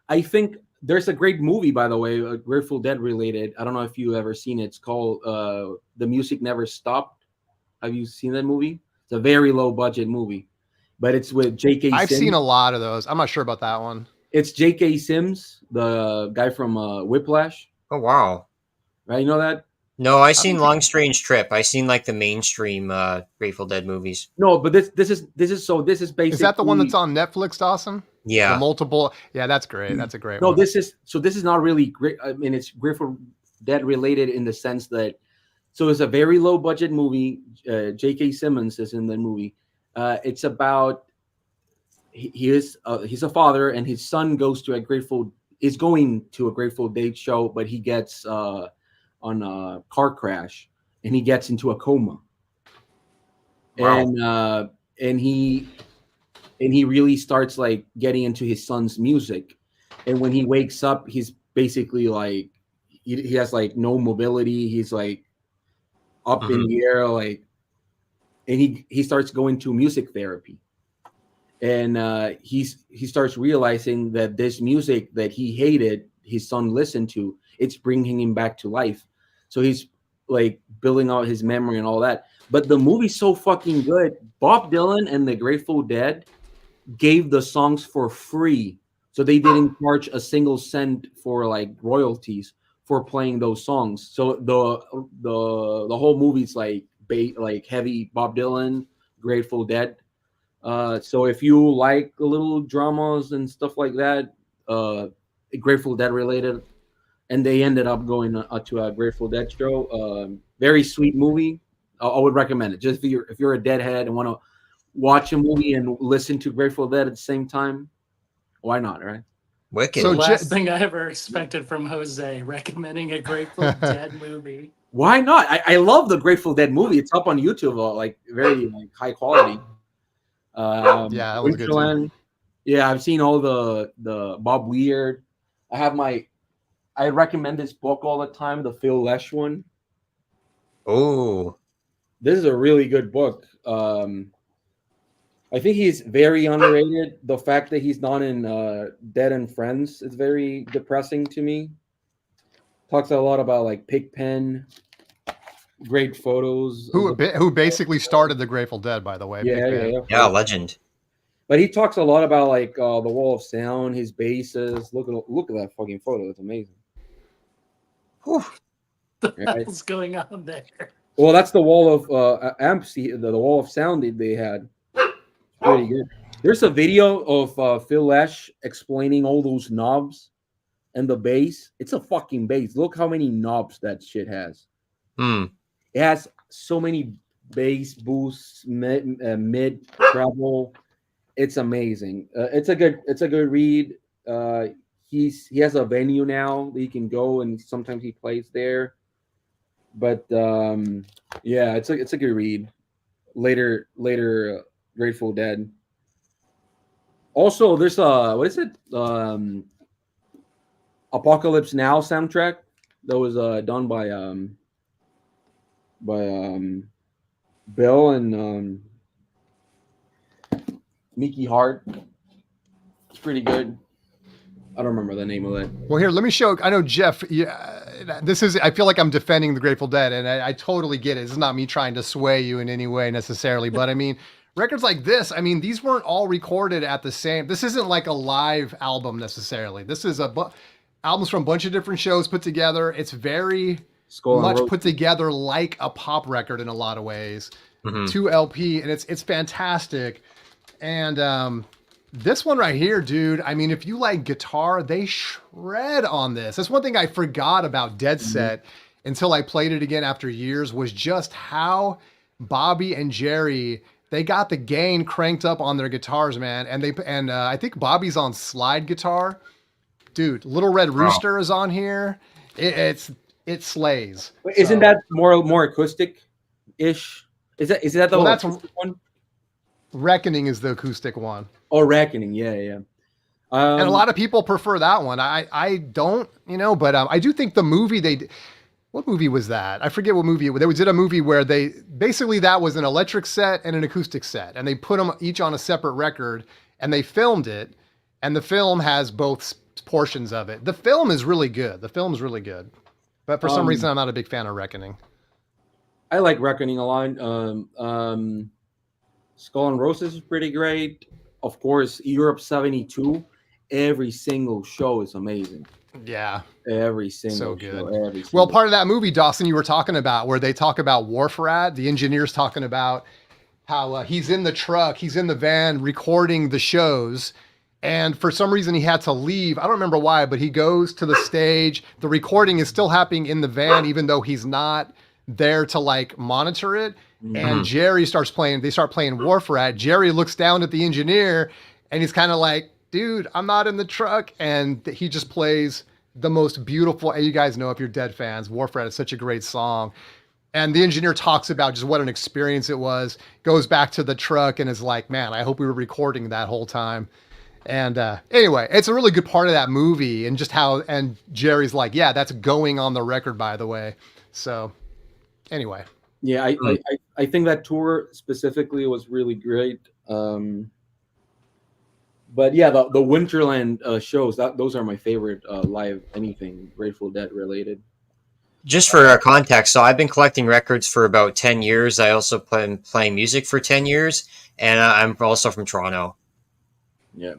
I think there's a great movie, by the way, Grateful Dead related. I don't know if you've ever seen it. It's called The Music Never Stopped. Have you seen that movie? It's a very low budget movie, but it's with J.K. I've Sims. seen a lot of those. I'm not sure about that one. It's J.K. Sims, the guy from Whiplash. Oh wow. Right? You know that? No, I seen Long Strange Trip. I seen like the mainstream Grateful Dead movies. No, but this is basically. Is that the one that's on Netflix, Dawson? Yeah. The multiple. Yeah, that's great. That's a great No, one. this is not really great. I mean, it's Grateful Dead related in the sense that it's a very low budget movie. J.K. Simmons is in the movie. It's about he's a father and his son is going to a Grateful Dead show, but he gets on a car crash and he gets into a coma. Wow. And he really starts like getting into his son's music. And when he wakes up, he's basically like he has like no mobility. He's like up in the air, like, and he starts going to music therapy. And he starts realizing that this music that he hated, his son listened to, it's bringing him back to life. So he's like building out his memory and all that. But the movie's so fucking good. Bob Dylan and the Grateful Dead gave the songs for free, so they didn't charge a single cent for like royalties for playing those songs. So the whole movie's like heavy Bob Dylan, Grateful Dead. So if you like a little dramas and stuff like that, Grateful Dead related, and they ended up going to a Grateful Dead show. Very sweet movie. I would recommend it. Just if you're a Deadhead and want to watch a movie and listen to Grateful Dead at the same time, why not, right? Wicked. The So last thing I ever expected from Jose, recommending a Grateful Dead movie. Why not? I love the Grateful Dead movie. It's up on YouTube, like very high quality. Yeah, that was good too. Winterland. Yeah, I've seen all the Bob Weird. I recommend this book all the time, the Phil Lesh one. Oh. This is a really good book. I think he's very underrated. The fact that he's not in Dead and Friends is very depressing to me. Talks a lot about like Pigpen, great photos. Who basically started the Grateful Dead, by the way. Yeah, legend. But he talks a lot about like the Wall of Sound, his basses. Look at that fucking photo. It's amazing. Whew. What the Right. hell's going on there? Well, that's the wall of amps. The Wall of Sound they had. Pretty good. There's a video of Phil Lesh explaining all those knobs and the bass. It's a fucking bass. Look how many knobs that shit has. Hmm. It has so many bass boosts, mid treble. It's amazing. It's a good read. He has a venue now that you can go, and sometimes he plays there. But yeah, it's a good read. Later, Grateful Dead. Also, there's what is it? Apocalypse Now soundtrack that was done by Bill and Mickey Hart. It's pretty good. I don't remember the name of it. Well, here, let me show. I know Jeff. Yeah, this is. I feel like I'm defending the Grateful Dead, and I totally get it. This is not me trying to sway you in any way necessarily, but I mean, records like this. I mean, these weren't all recorded at the same. This isn't like a live album necessarily. This is albums from a bunch of different shows put together. It's very much put together like a pop record in a lot of ways. 2 LP, and it's fantastic. And this one right here, dude, I mean, if you like guitar, they shred on this. That's one thing I forgot about Dead Set until I played it again after years, was just how Bobby and Jerry, they got the gain cranked up on their guitars, man. And I think Bobby's on slide guitar. Dude, Little Red Rooster is on here. It slays. Wait, isn't that more acoustic-ish? Is that the acoustic one? Reckoning is the acoustic one. Oh, Reckoning, yeah. And a lot of people prefer that one. I don't, but I do think the movie what movie was that? I forget what movie. They did a movie where that was an electric set and an acoustic set, and they put them each on a separate record, and they filmed it, and the film has both portions of it. The film is really good. But for some reason, I'm not a big fan of Reckoning. I like Reckoning a lot. Skull and Roses is pretty great. Of course, Europe 72. Every single show is amazing. Yeah. Every single so good. Show. Well, part of that movie, Dawson, you were talking about, where they talk about Wharf Rat, the engineer's talking about how he's in the truck, he's in the van recording the shows. And for some reason, he had to leave. I don't remember why, but he goes to the stage. The recording is still happening in the van, even though he's not there to like monitor it. And Jerry starts playing. They start playing Wharf Rat. Jerry looks down at the engineer, and he's kind of like, "Dude, I'm not in the truck." And he just plays the most beautiful. And you guys know, if you're Dead fans, Wharf Rat is such a great song. And the engineer talks about just what an experience it was. Goes back to the truck and is like, "Man, I hope we were recording that whole time." And anyway, it's a really good part of that movie, and just how. And Jerry's like, "Yeah, that's going on the record, by the way." So, anyway. Yeah, I think that tour specifically was really great. But yeah, the Winterland shows, those are my favorite live anything Grateful Dead related. Just for context, so I've been collecting records for about 10 years. I also been playing music for 10 years, and I'm also from Toronto. Yeah.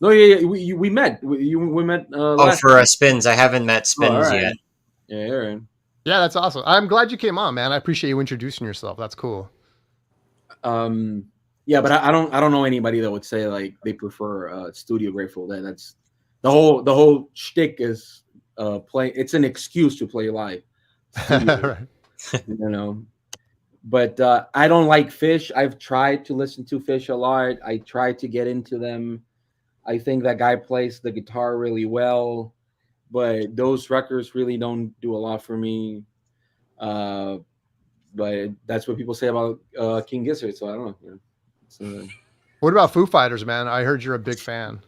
No, yeah, we met. We met. Last for Spins. I haven't met Spins yet. Yeah, Aaron. Yeah, that's awesome. I'm glad you came on, man. I appreciate you introducing yourself. That's cool. Yeah, but I don't know anybody that would say like they prefer studio Grateful Dead. That's the whole shtick is play. It's an excuse to play live. Right. But I don't like Fish. I've tried to listen to Fish a lot. I tried to get into them. I think that guy plays the guitar really well. But those records really don't do a lot for me. But that's what people say about King Gizzard, so I don't know. What about Foo Fighters, man? I heard you're a big fan.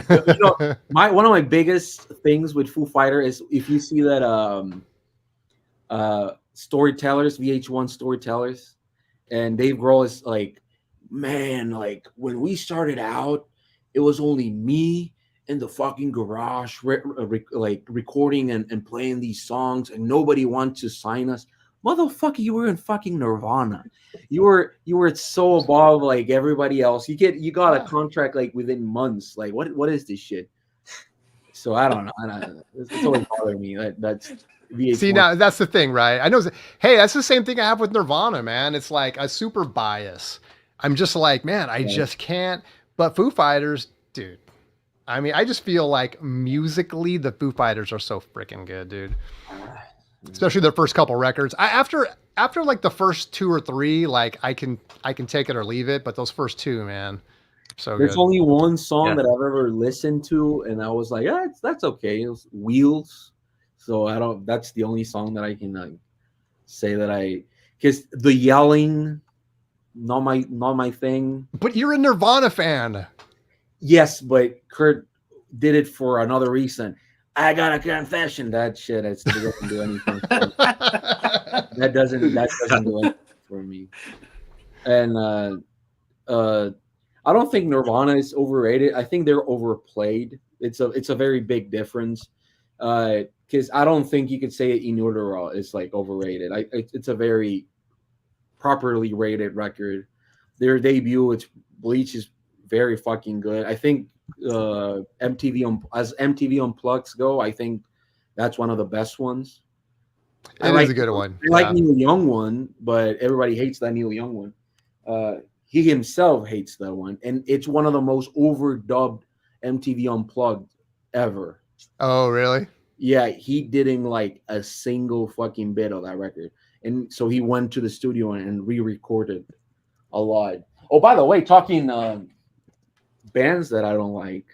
One of my biggest things with Foo Fighters is if you see that Storytellers, VH1 Storytellers, and Dave Grohl is like, man, like when we started out, it was only me in the fucking garage, like recording and playing these songs, and nobody wanted to sign us. Motherfucker, you were in fucking Nirvana. You were so above like everybody else. You got a contract like within months. Like what is this shit? So I don't know. It's always bothering me. That's VH1. See, now that's the thing, right? I know. Hey, that's the same thing I have with Nirvana, man. It's like a super bias. I'm just like, man, I just can't. But Foo Fighters, dude. I mean, I just feel like musically, the Foo Fighters are so freaking good, dude. Especially their first couple records. After like the first 2 or 3, like I can take it or leave it, but those first 2, man, so there's good. only one song that I've ever listened to, and I was like, that's okay. It was Wheels. So that's the only song that I can say that because the yelling, not my thing. But you're a Nirvana fan. Yes, but Kurt, did it for another reason. I got a confession. That shit, it still doesn't do anything. That doesn't do anything for me. And I don't think Nirvana is overrated. I think they're overplayed. It's a very big difference. Because I don't think you could say Inutero is like overrated. It's a very properly rated record. Their debut, it's Bleach, is very fucking good. I think as MTV Unplugged go, I think that's one of the best ones. It is a good one. I like Neil Young one, but everybody hates that Neil Young one. He himself hates that one, and it's one of the most overdubbed MTV Unplugged ever. Oh, really? Yeah, he didn't like a single fucking bit of that record, and so he went to the studio and re-recorded a lot. Oh, by the way, talking bands that I don't like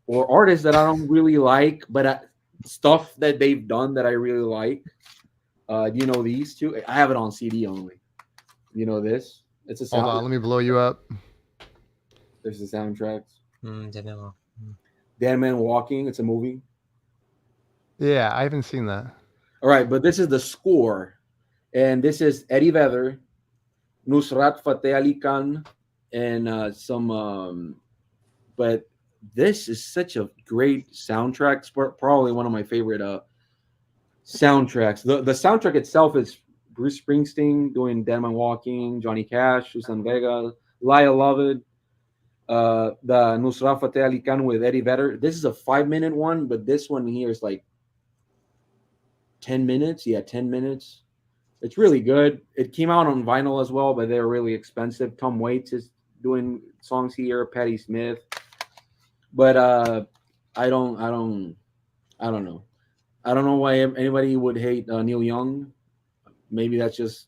or artists that I don't really like, but stuff that they've done that I really like. Do you know these two? I have it on CD only. You know this? It's a soundtrack. Hold on, let me blow you up. There's the soundtracks. Didn't Dead Man Walking. It's a movie. Yeah, I haven't seen that. All right, but this is the score, and this is Eddie Vedder, Nusrat Fateh Ali Khan, and some. But this is such a great soundtrack. It's probably one of my favorite soundtracks. The soundtrack itself is Bruce Springsteen doing Dead Man Walking, Johnny Cash, Susan Vega, Lyle Lovett, the Nusrat Fateh Ali Khan with Eddie Vedder. This is a 5-minute one, but this one here is like 10 minutes. Yeah, 10 minutes. It's really good. It came out on vinyl as well, but they're really expensive. Tom Waits is doing songs here, Patti Smith. But I don't know. I don't know why anybody would hate Neil Young. Maybe that's just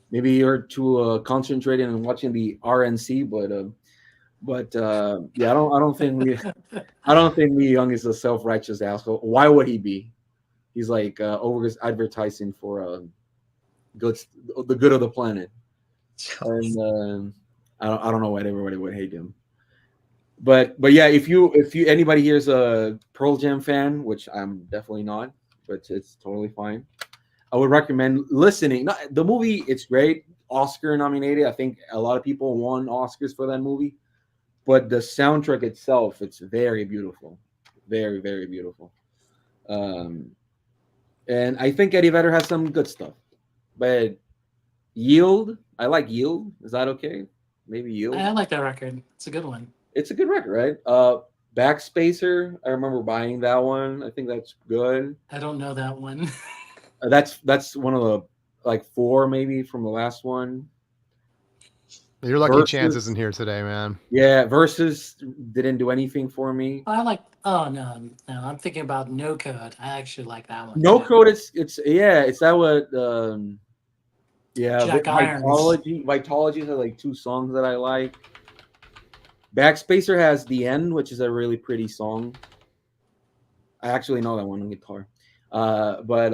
maybe you're too concentrated on watching the RNC. But yeah, I don't think Neil Young is a self-righteous asshole. Why would he be? He's like over advertising for the good of the planet, and I don't know why everybody would hate him. But yeah, if anybody here is a Pearl Jam fan, which I'm definitely not, but it's totally fine. I would recommend listening. The movie, it's great, Oscar nominated. I think a lot of people won Oscars for that movie. But the soundtrack itself, it's very beautiful, very, very beautiful. And I think Eddie Vedder has some good stuff. But Yield, I like Yield. Is that okay? Maybe Yield. I like that record. It's a good one. It's a good record, right? Backspacer, I remember buying that one. I think that's good. I don't know that one. That's one of the like 4 maybe from the last one. Your lucky chance isn't here today, man. Yeah, Versus didn't do anything for me. I like. Oh no, I'm thinking about No Code. I actually like that one. No Code, it's that what Jack Vitology has like 2 songs that I like. Backspacer has The End, which is a really pretty song. I actually know that one on guitar. But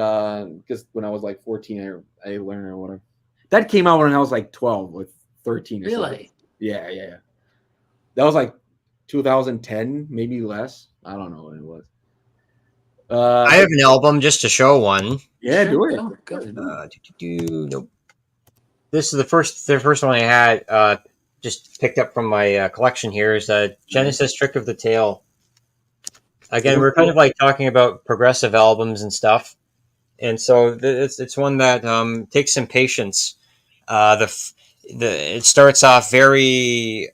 because when I was like 14, I learned or whatever. That came out when I was like 12 or 13 or really? Something. Yeah. That was like 2010, maybe less. I don't know what it was. I have an album just to show one. Yeah, Sure, do it. go. Nope. This is the first one I had. Just picked up from my collection here is Genesis Trick of the Tail. Again, we're kind of like talking about progressive albums and stuff, and so it's one that takes some patience. It starts off very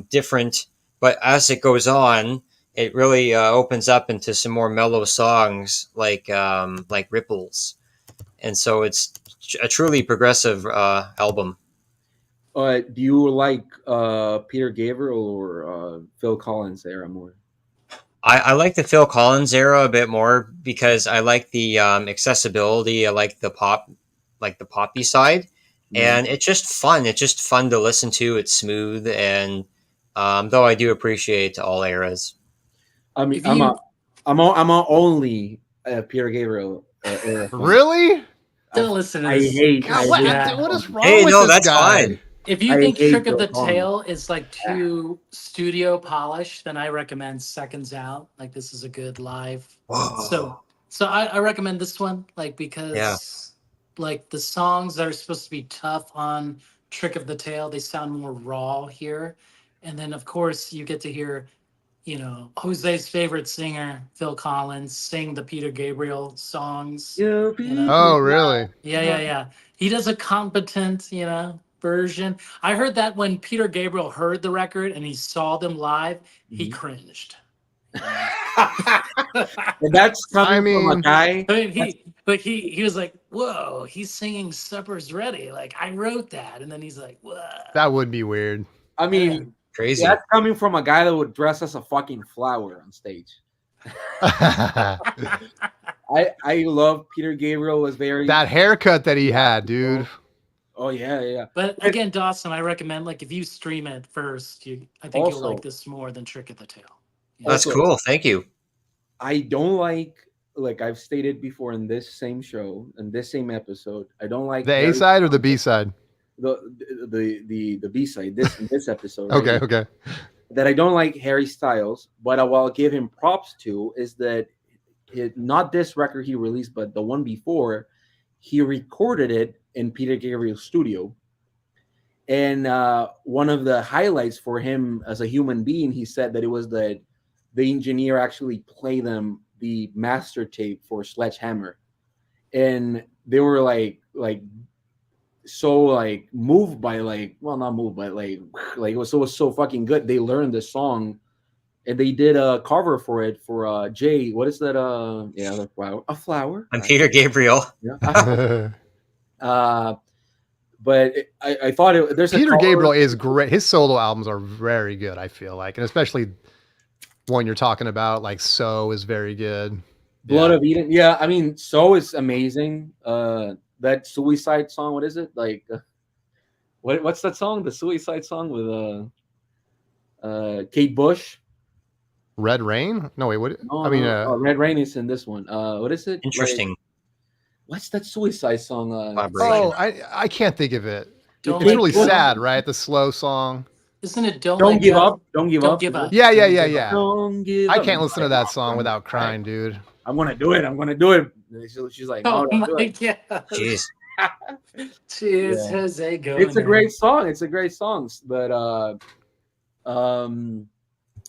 different, but as it goes on, it really opens up into some more mellow songs like Ripples, and so it's a truly progressive album. Do you like Peter Gabriel or Phil Collins era more? I like the Phil Collins era a bit more because I like the accessibility. I like the poppy side, and it's just fun. It's just fun to listen to. It's smooth, and though I do appreciate all eras. I mean, I'm only Peter Gabriel era fan. Really? Don't listen to I this. hate. God, what is wrong Hey, with no, this that's guy? fine. If you I think hate Trick of those the songs. Tail is like too studio polished, then I recommend Seconds Out. Like this is a good live. So Whoa. so I recommend this one, like Yeah. because like the songs that are supposed to be tough on Trick of the Tail, they sound more raw here. And then of course you get to hear, Jose's favorite singer, Phil Collins, sing the Peter Gabriel songs. You'll You know? be Oh, really? Yeah. He does a competent, version. I heard that when Peter Gabriel heard the record and he saw them live, he Mhm. cringed. And that's coming I from a mean, guy. He was like, "Whoa, he's singing Supper's Ready." Like I wrote that, and then he's like, "Whoa." that would be weird. I mean, Crazy. that's coming from a guy that would dress as a fucking flower on stage. I love Peter Gabriel. Was very That haircut that he had, dude. Oh yeah. But again, Dawson, I recommend like if you stream it first, I think you'll Also- like this more than Trick of the Tail. That's Also- cool. Thank you. I don't like I've stated before in this same show, in this same episode, I don't like The A side or the B side? the B side. This episode. right Okay, here, okay. that I don't like Harry Styles, but what I'll give him props to is that not this record he released, but the one before, he recorded it in Peter Gabriel's studio. And one of the highlights for him as a human being, he said that it was that the engineer actually played them the master tape for Sledgehammer, and they were like so like moved by not moved but like it was so fucking good. They learned the song, and they did a cover for it for Jay. What is that? The flower. A flower. I'm Peter Gabriel. Yeah. But I thought there's Peter a Gabriel is great. His solo albums are very good, I feel like. And especially one you're talking about, like So is very good. Blood of Eden. Yeah, I mean, So is amazing. That Suicide song, what is it? What's that song? The Suicide song with Kate Bush? Red Rain? No, wait, what? No, Red Rain is in this one. What is it? Interesting. What's that Suicide song? Oh, I can't think of it. Don't It's let really go. sad, right? The slow song. Isn't it Don't Don't Let give Go? up. Don't give Don't up. give up. Yeah. Don't give I up. can't listen to that song without crying, dude. I'm gonna do it. I'm gonna do it. She's like, Oh no, don't do my it. god. Jeez. Cheers, Yeah. Jose. Go. It's a great song. It's a great song. But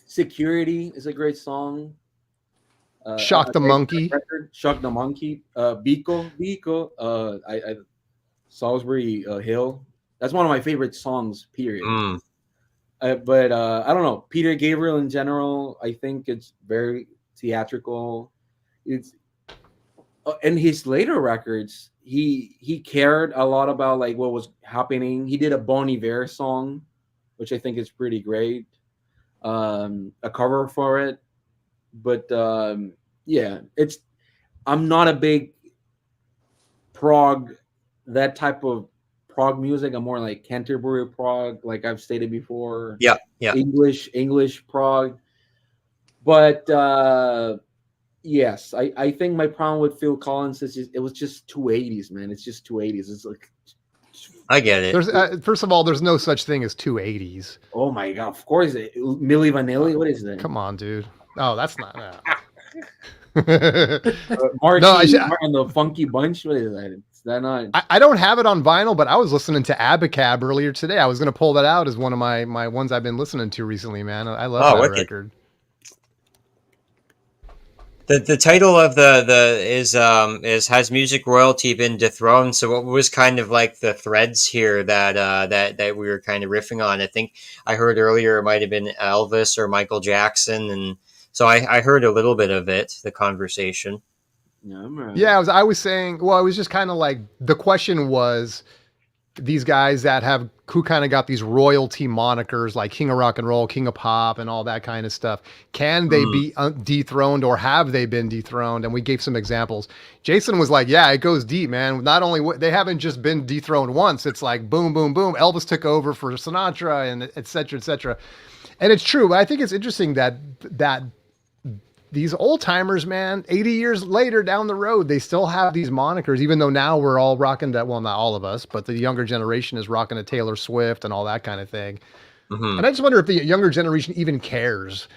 Security is a great song. Shock the Monkey. Shock the Monkey. Biko. I Salisbury Hill. That's one of my favorite songs. Period. But I don't know. Peter Gabriel in general, I think it's very theatrical. It's in his later records, he cared a lot about like what was happening. He did a Bon Iver song, which I think is pretty great. A cover for it, but yeah, I'm not a big prog, that type of prog music. I'm more like Canterbury prog, like I've stated before. Yeah. English prog. But yes, I think my problem with Phil Collins is it was just 280s, man. It's just 280s. It's like, I get it. There's first of all, there's no such thing as 280s. oh my god, of course, Milli Vanilli. What is that? Come on, dude. Oh, that's not. Marky No, and the Funky Bunch. What is that? Is that not? I don't have it on vinyl, but I was listening to Abacab earlier today. I was going to pull that out as one of my ones I've been listening to recently, man. I love that wicked. record. The title of the is has music royalty been dethroned? So what was kind of like the threads here that we were kind of riffing on? I think I heard earlier it might have been Elvis or Michael Jackson, and so I heard a little bit of it, the conversation. Yeah, I was saying, well, I was just kind of like, the question was, these guys who kind of got these royalty monikers like King of Rock and Roll, King of Pop, and all that kind of stuff. Can they be dethroned, or have they been dethroned? And we gave some examples. Jason was like, yeah, it goes deep, man. Not only they haven't just been dethroned once. It's like boom, boom, boom. Elvis took over for Sinatra, and et cetera, et cetera. And it's true. But I think it's interesting that these old timers, man, 80 years later down the road, they still have these monikers, even though now we're all rocking that. Well, not all of us, but the younger generation is rocking a Taylor Swift and all that kind of thing. Mm-hmm. And I just wonder if the younger generation even cares.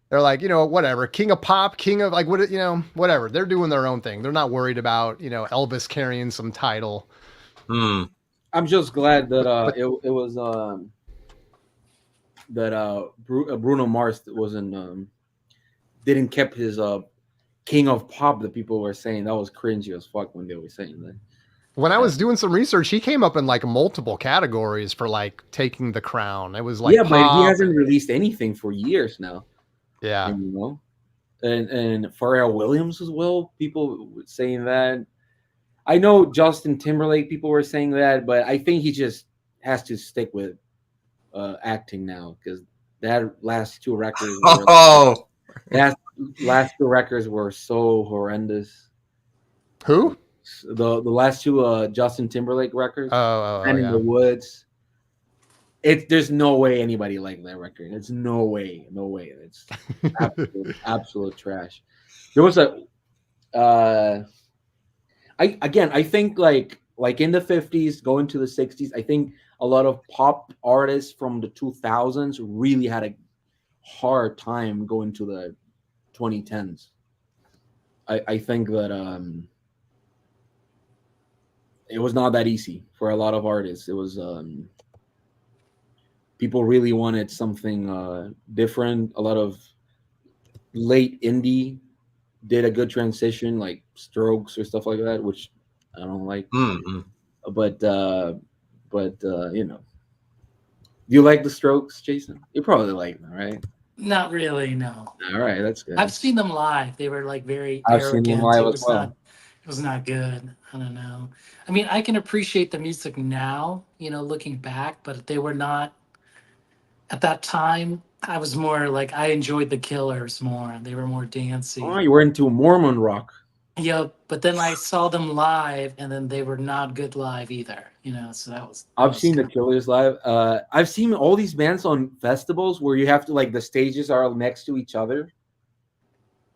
They're like, whatever, king of pop, king of like, what, whatever. They're doing their own thing. They're not worried about, Elvis carrying some title. I'm just glad that it was that Bruno Mars wasn't didn't kept his king of pop that people were saying. That was cringy as fuck when they were saying that. When I was doing some research, he came up in like multiple categories for like taking the crown. It was like, but he hasn't released anything for years now. Yeah. And, and Pharrell Williams as well. People were saying that. I know Justin Timberlake, people were saying that, but I think he just has to stick with acting now because that last two records last two records were so horrendous. Who? The last two Justin Timberlake records. And in the Woods. There's no way anybody liked that record. It's no way. It's absolute trash. There was I think like in the 50s going to the 60s, I think a lot of pop artists from the 2000s really had a hard time going to the 2010s. I think that it was not that easy for a lot of artists. It was people really wanted something different. A lot of late indie did a good transition, like Strokes or stuff like that, which I don't like. Mm-hmm. But do you like the Strokes, Jason? You probably like them, right? Not really, no. All right, that's good. I've seen them live. They were like very I've arrogant. seen them live as well. It was not good. I don't know. I mean, I can appreciate the music now, looking back, but they were not at that time. I was more like I enjoyed the Killers more. They were more dancey. Oh, you were into Mormon rock. Yep, but then I saw them live, and then they were not good live either. So that was. I've seen the Killers live. I've seen all these bands on festivals where you have to like the stages are next to each other,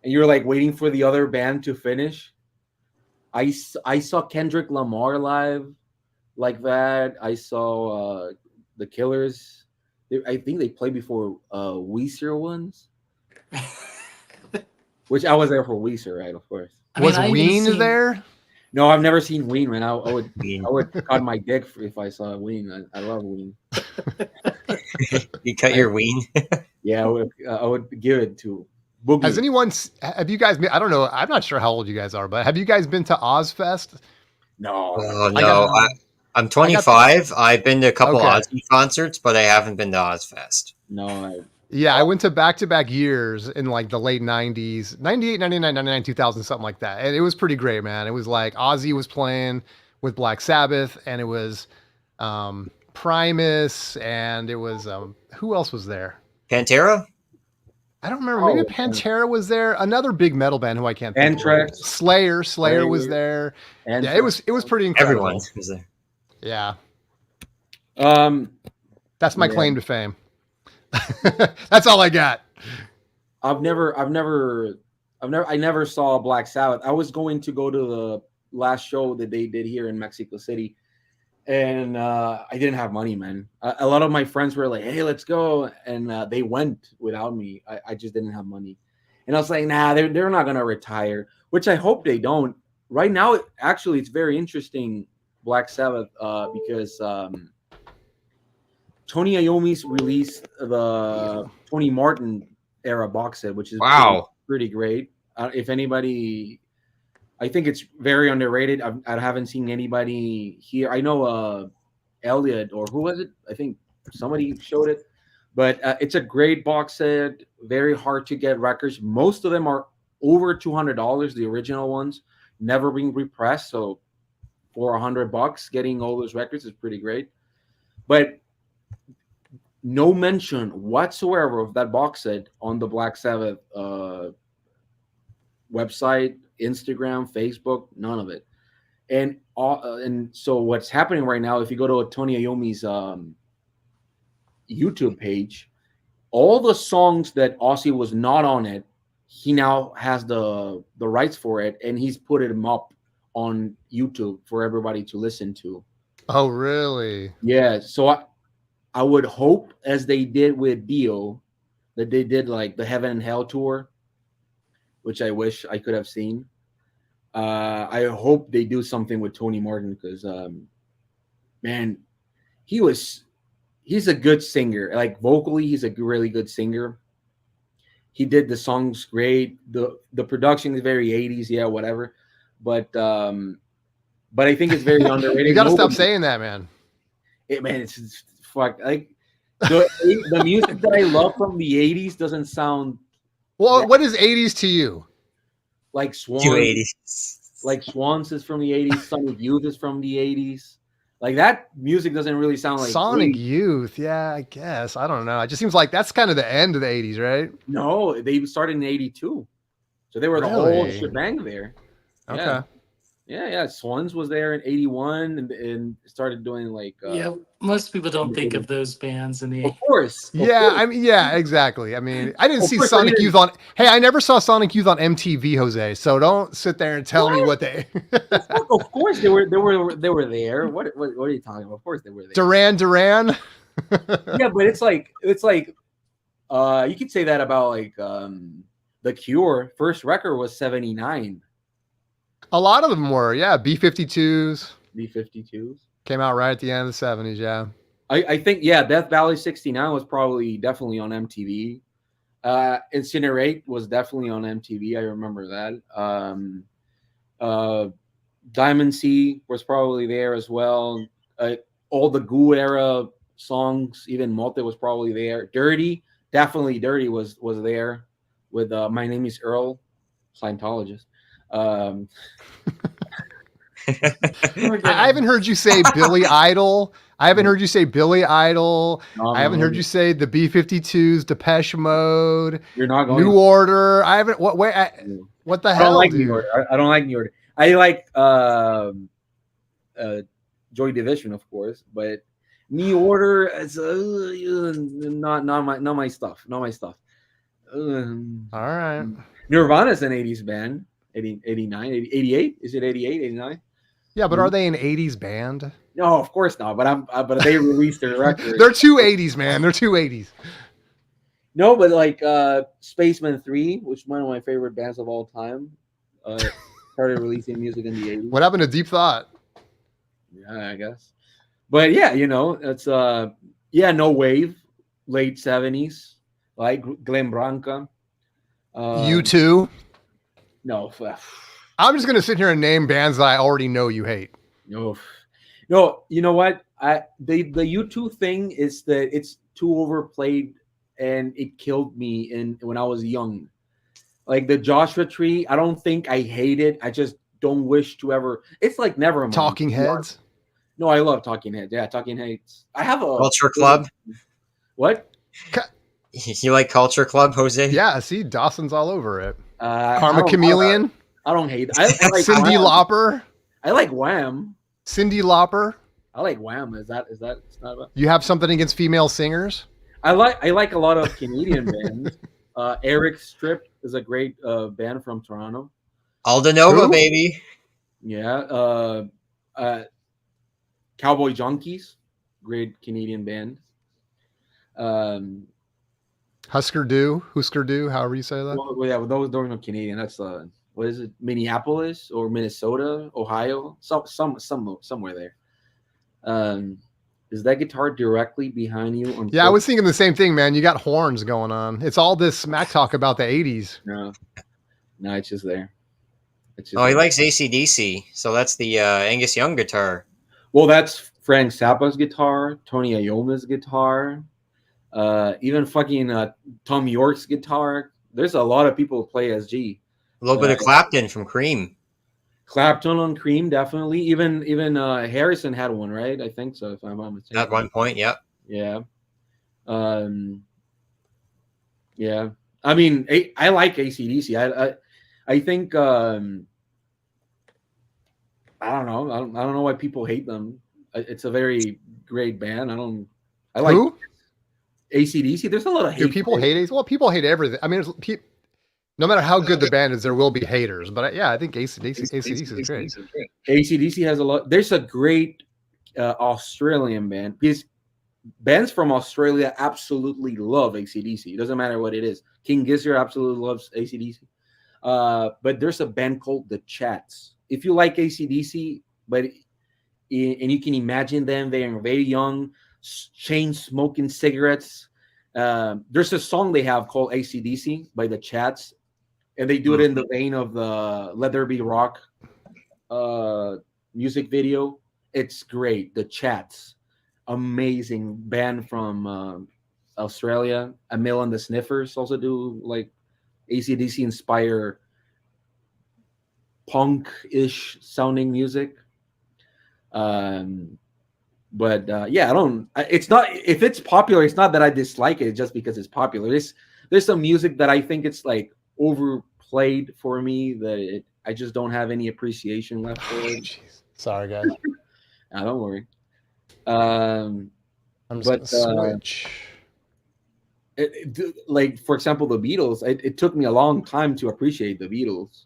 and you're like waiting for the other band to finish. I saw Kendrick Lamar live like that. I saw the Killers. I think they played before Weezer ones, which I was there for Weezer, right? Of course. Was Ween there? No, I've never seen Ween, man. I would cut my dick if I saw Ween. I love Ween. You cut your ween? Yeah, I would give it to Boogie. Have you guys been, I don't know, I'm not sure how old you guys are, but have you guys been to Ozfest? No. Oh, no. I'm 25. I've been to a couple Ozzy concerts, but I haven't been to Ozfest. No. I went to back-to-back years in like the late 90s, 98, 99, 99, 2000, something like that. And it was pretty great, man. It was like Ozzy was playing with Black Sabbath, and it was Primus, and it was, who else was there? Pantera? I don't remember. Maybe Pantera was there. Another big metal band who I can't think of. Slayer was there. Yeah, it was pretty incredible. Everyone was there. Yeah. That's my claim to fame. That's all I got. I never saw Black Sabbath. I was going to go to the last show that they did here in Mexico City, and I didn't have money, man. A lot of my friends were like, "Hey, let's go," and they went without me. I just didn't have money, and I was like, "Nah, they're not gonna retire," which I hope they don't. Right now, actually, it's very interesting, Black Sabbath, because Tony Iommi's released the Tony Martin era box set, which is pretty great. If anybody, I think it's very underrated. I haven't seen anybody here. I know Elliot, or who was it? I think somebody showed it. But it's a great box set, very hard to get records. Most of them are over $200, the original ones, never being repressed. So for $100, getting all those records is pretty great. But no mention whatsoever of that box set on the Black Sabbath website, Instagram, Facebook, none of it. And so what's happening right now, if you go to Tony Iommi's YouTube page, all the songs that Ozzy was not on it he now has the rights for it, and he's put them up on YouTube for everybody to listen to. Oh, really? Yeah. So I would hope, as they did with Dio, that they did like the Heaven and Hell tour, which I wish I could have seen. I hope they do something with Tony Martin because, man, he's a good singer. Like vocally, he's a really good singer. He did the songs great. The production is very 80s, yeah, whatever. But I think it's very underrated. You got to stop saying that, man. Man, it's fuck. Like the music that I love from the 80s doesn't sound. Well, what is 80s to you? Like Swans. 280s. Like Swans is from the 80s. Sonic Youth is from the 80s. Like that music doesn't really sound like Sonic Youth. Yeah, I guess. I don't know. It just seems like that's kind of the end of the 80s, right? No, they started in 82. So they were the whole shebang there. Okay. Yeah. Yeah. Swans was there in 81 and started doing like. Yeah, most people don't think of those bands in the. Of course. Yeah, I mean, yeah, exactly. I mean, I didn't see Sonic Youth on. Hey, I never saw Sonic Youth on MTV, Jose. So don't sit there and tell me what they. Of course they were there. What are you talking about? Of course they were there. Duran. Yeah, but it's like you could say that about like The Cure. First record was 79. A lot of them were, yeah. B-52s. B-52s Came out right at the end of the 70s, yeah. I think, yeah, Death Valley 69 was definitely on MTV. Incinerate was definitely on MTV. I remember that. Diamond Sea was probably there as well. All the Goo era songs, even Multi was probably there. Dirty was there with My Name is Earl, Scientologist. I haven't heard you say Billy Idol. I haven't heard you say Billy Idol. I haven't heard you say the B-52s, Depeche Mode, You're not going New Order. I haven't. What the hell? I don't like dude? New Order. I don't like New Order. I like Joy Division, of course, but New Order is not my stuff. Not my stuff. All right. Nirvana's an 80s band. 89, 88? Is it 88, 89? Yeah, but are they an 80s band? No, of course not. But they released their record. They're two 80s, man. They're two 80s. No, but like Spaceman 3, which is one of my favorite bands of all time, started releasing music in the 80s. What happened to Deep Thought? Yeah, I guess. But yeah, it's No Wave, late 70s, like Glenn Branca. U2. No. I'm just gonna sit here and name bands that I already know you hate. No, you know what? The U2 thing is that it's too overplayed, and it killed me when I was young. Like the Joshua Tree, I don't think I hate it. I just don't wish to ever. It's like Nevermind. Talking Heads. No, I love Talking Heads. Yeah, Talking Heads. I have a Culture Club. What? You like Culture Club, Jose? Yeah, see, Dawson's all over it. Karma Chameleon. I don't hate it. I like Cyndi Wham. Lauper. I like Wham. Cyndi Lauper. I like Wham. Is that it's not about? You have something against female singers? I like a lot of Canadian bands. Eric Strip is a great band from Toronto. Aldanova, baby. Yeah. Cowboy Junkies, great Canadian band. Husker Du, however you say that. Well, yeah, those are not Canadian. That's what is it? Minneapolis or Minnesota, Ohio, somewhere there. Is that guitar directly behind you? Yeah, I was thinking the same thing, man. You got horns going on. It's all this smack talk about the 80s. No, it's just there. He likes AC/DC, so that's the Angus Young guitar. Well, that's Frank Zappa's guitar, Tony Iommi's guitar, even fucking Tom York's guitar. There's a lot of people who play SG. A little bit of Clapton from Cream. Clapton on Cream, definitely. Even Harrison had one, right? I think so, if I'm not mistaken. At one point, yeah. Yeah. Yeah. I mean, I like AC/DC. I think I don't know. I don't know why people hate them. It's a very great band. I like Who? AC/DC. There's a lot of hate. Do people hate it? Well, people hate everything. I mean, No matter how good the band is, there will be haters. But yeah, I think AC/DC is great. AC/DC has a lot. There's a great Australian band because bands from Australia absolutely love AC/DC. It doesn't matter what it is. King Gizzard absolutely loves AC/DC. But there's a band called The Chats. If you like AC/DC, and you can imagine them, they are very young, chain smoking cigarettes. There's a song they have called AC/DC by The Chats, and they do it in the vein of the Let There Be Rock music video. It's great. The Chats, amazing band from Australia. Emil and the Sniffers also do like AC/DC inspire punk-ish sounding music. But yeah, it's not, if it's popular, it's not that I dislike it just because it's popular. There's some music that I think it's like overplayed for me that I just don't have any appreciation left for it. Jeez. Sorry, guys. No, don't worry. I'm just gonna switch. Like, for example, the Beatles, it took me a long time to appreciate the Beatles,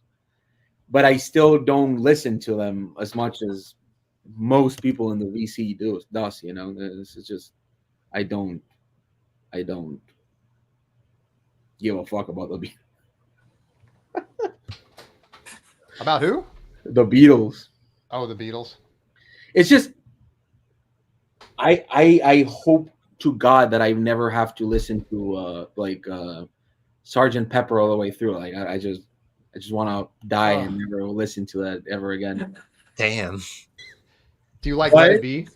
but I still don't listen to them as much as most people in the VC does, you know. This is just, I don't give a fuck about the Beatles. About who? The Beatles. Oh, the Beatles. It's just, I hope to God that I never have to listen to Sgt. Pepper all the way through. Like I just want to die and never listen to that ever again. Damn. Do you like Let It Be?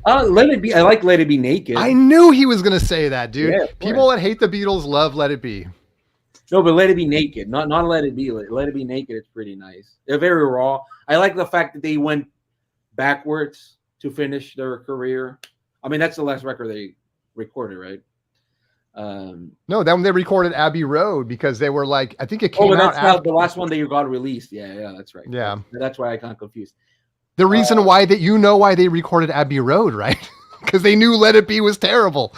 Let It Be. I like Let It Be Naked. I knew he was gonna say that, dude. Yeah, people that hate the Beatles love Let It Be. No, but Let It Be Naked, not Let It Be. Let It Be Naked. It's pretty nice. They're very raw. I like the fact that they went backwards to finish their career. I mean, that's the last record they recorded, right? No, then they recorded Abbey Road because they were like, I think it came out after the last one that you got released. Yeah, that's right. Yeah, that's why I got confused. The reason why why they recorded Abbey Road, right? Because they knew Let It Be was terrible.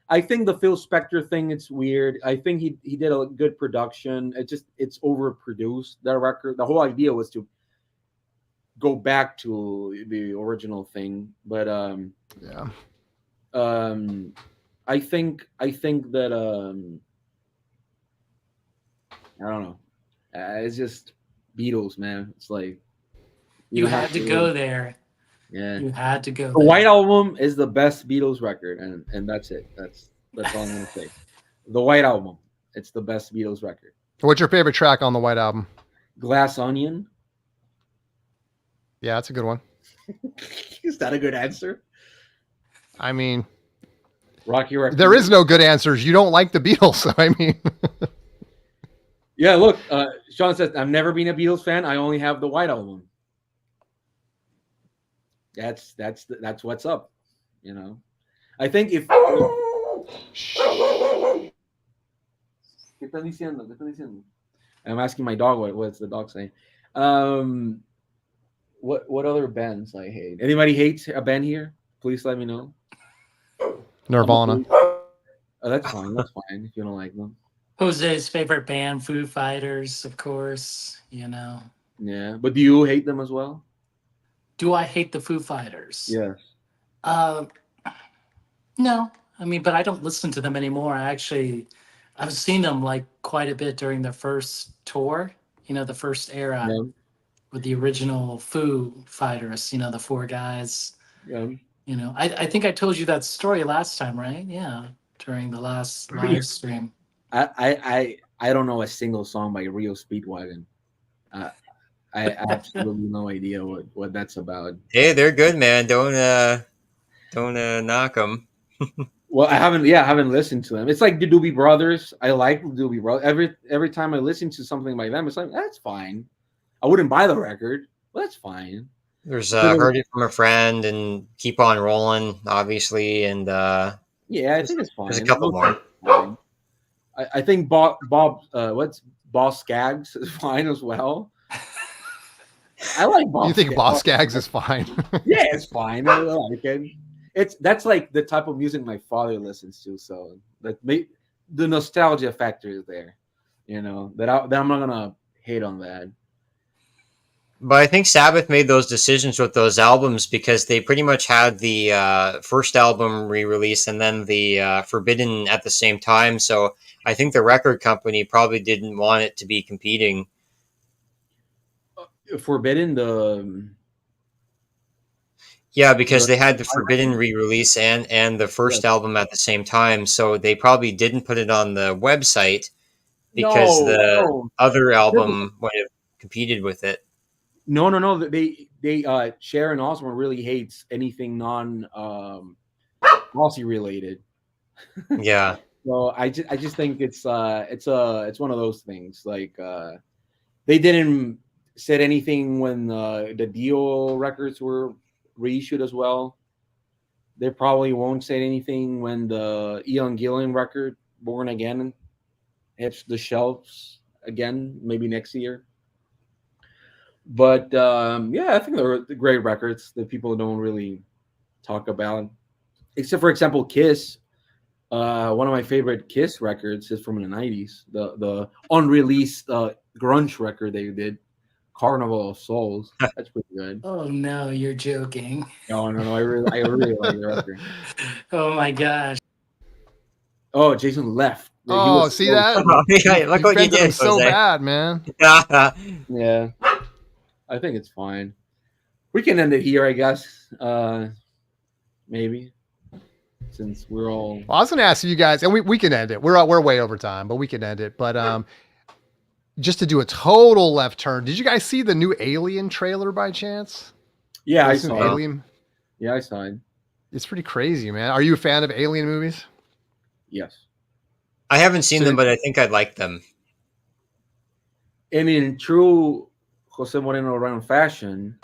I think the Phil Spector thing, it's weird. I think he did a good production. It's overproduced, that record. The whole idea was to go back to the original thing, but yeah. I think that I don't know. It's just Beatles, man. It's like you had to go there. Yeah, you had to go. The White Album is the best Beatles record, and that's it. That's all I'm gonna say. The White Album, it's the best Beatles record. What's your favorite track on the White Album? Glass Onion. Yeah, that's a good one. Is that a good answer? I mean, Rocky Record. There is no good answers. You don't like the Beatles, so I mean. Yeah, look, Sean says, I've never been a Beatles fan. I only have the White Album. That's what's up, you know. I think if ¿Qué estás diciendo? I'm asking my dog what's the dog saying. What other bands I hate? Anybody hates a band here? Please let me know. Nirvana. Oh, that's fine. That's fine if you don't like them. Jose's favorite band, Foo Fighters, of course. You know. Yeah, but do you hate them as well? Do I hate the Foo Fighters? Yes. No. I mean, but I don't listen to them anymore. I've seen them like quite a bit during their first tour. You know, the first era with the original Foo Fighters. You know, the four guys. Yeah. You know, I think I told you that story last time, right? Yeah, during the last live stream. I don't know a single song by Rio Speedwagon. I absolutely no idea what that's about. Hey, they're good, man. Don't knock them. Well, I haven't listened to them. It's like the Doobie Brothers. I like the Doobie Brothers. Every time I listen to something by them, it's like, that's fine. I wouldn't buy the record, but that's fine. There's Heard It From a Friend and Keep On Rolling, obviously, and yeah, I think it's fine. There's a couple more. I think Boss Skaggs is fine as well. I like Boss. You think Skaggs. Boss Skaggs is fine? Yeah, it's fine. I like it. That's like the type of music my father listens to. So the nostalgia factor is there, you know, that I'm not gonna hate on that. But I think Sabbath made those decisions with those albums because they pretty much had the first album re-release and then the Forbidden at the same time. So I think the record company probably didn't want it to be competing. Forbidden, the Yeah, because they had the Forbidden re-release and the first album at the same time. So they probably didn't put it on the website because the other album would have competed with it. No. They Sharon Osbourne really hates anything non Aussie related. Yeah. So I just think it's one of those things. Like they didn't said anything when the Dio records were reissued as well. They probably won't say anything when the Ian Gillan record Born Again hits the shelves again, maybe next year. But yeah, I think they're great records that people don't really talk about, except for example, Kiss. One of my favorite Kiss records is from the '90s, the unreleased grunge record they did, Carnival of Souls. That's pretty good. Oh no, you're joking. No, I really like the record. Oh my gosh. Oh, Jason left. Oh, see that? Yeah, look what you did, so Jose. bad, man. Yeah, I think it's fine. We can end it here, I guess. Maybe. Since we're all. Well, I was going to ask you guys, and we can end it. We're way over time, but we can end it. But just to do a total left turn, did you guys see the new Alien trailer by chance? Yeah, I saw Alien. Yeah, I saw it. It's pretty crazy, man. Are you a fan of Alien movies? Yes. I haven't seen them, but I think I'd like them. And in true Jose Moreno Brown fashion,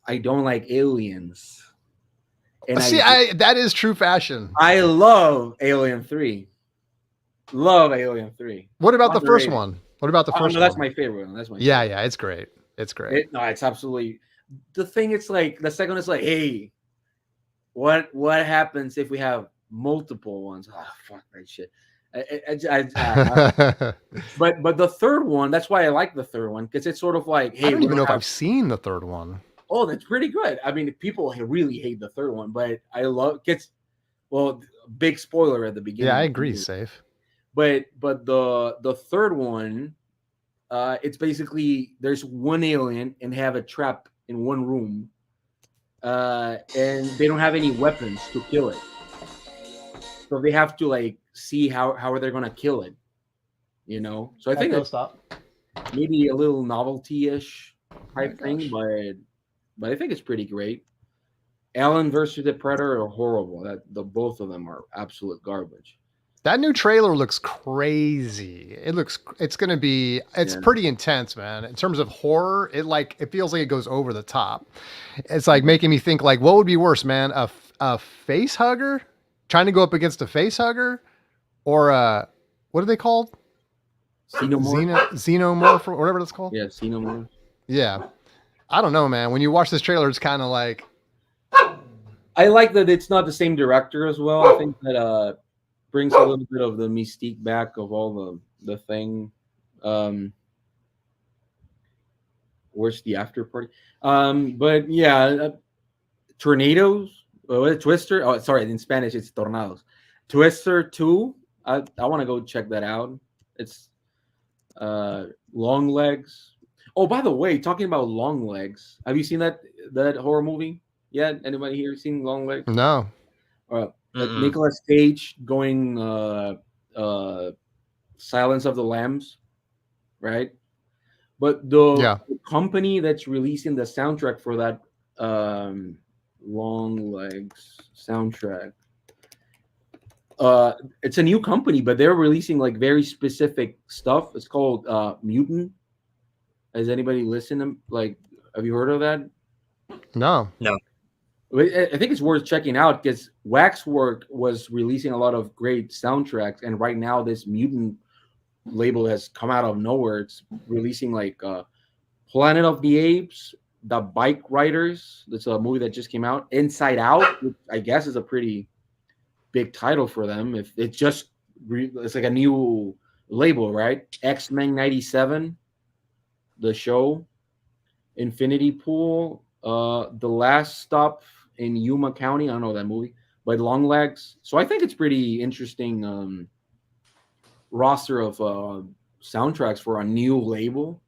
I don't like aliens. And see, that is true fashion. I love Alien 3. Love Alien 3. What about the first one? What about the first one? That's my favorite one. That's my favorite. Yeah, it's great. It's great. It's absolutely. The thing, it's like, the second is like, hey, what happens if we have multiple ones? Oh, fuck that shit. But the third one, that's why I like the third one, because it's sort of like, hey, I don't even know if I've seen the third one. Oh, that's pretty good. I mean, people really hate the third one, but I love it. Well, big spoiler at the beginning. Yeah, I agree, Safe. But the third one, it's basically there's one alien and have a trap in one room, and they don't have any weapons to kill it. So they have to like see how are they gonna kill it, you know. So I think that's maybe a little novelty-ish type thing, but I think it's pretty great. Alien versus the Predator are horrible. The both of them are absolute garbage. That new trailer looks crazy. It's pretty intense, man. In terms of horror, it feels like it goes over the top. It's like making me think like, what would be worse, man? A face hugger trying to go up against a face hugger, or what are they called? Xenomorph or whatever it's called. Yeah, Xenomorph. Yeah. I don't know, man. When you watch this trailer, it's kind of like. I like that it's not the same director as well. I think that brings a little bit of the mystique back of all the thing. Where's the after party? But yeah, tornadoes. Twister. Oh, sorry. In Spanish, it's tornados. Twister 2. I want to go check that out. It's Long Legs. Oh, by the way, talking about Long Legs, have you seen that horror movie yet? Anybody here seen Long Legs? No. Nicolas Cage going Silence of the Lambs, right? But the company that's releasing the soundtrack for that Long Legs soundtrack, it's a new company, but they're releasing like very specific stuff. It's called Mutant. Has anybody listened to, like, have you heard of that? No. I think it's worth checking out because Waxwork was releasing a lot of great soundtracks, and right now this Mutant label has come out of nowhere. It's releasing like Planet of the Apes, The Bike Riders. That's a movie that just came out. Inside Out, which I guess is a pretty big title for them. If it just it's like a new label, right? X-Men 97, the show, Infinity Pool, The Last Stop in Yuma County. I don't know that movie, but Longlegs. So I think it's pretty interesting roster of soundtracks for a new label.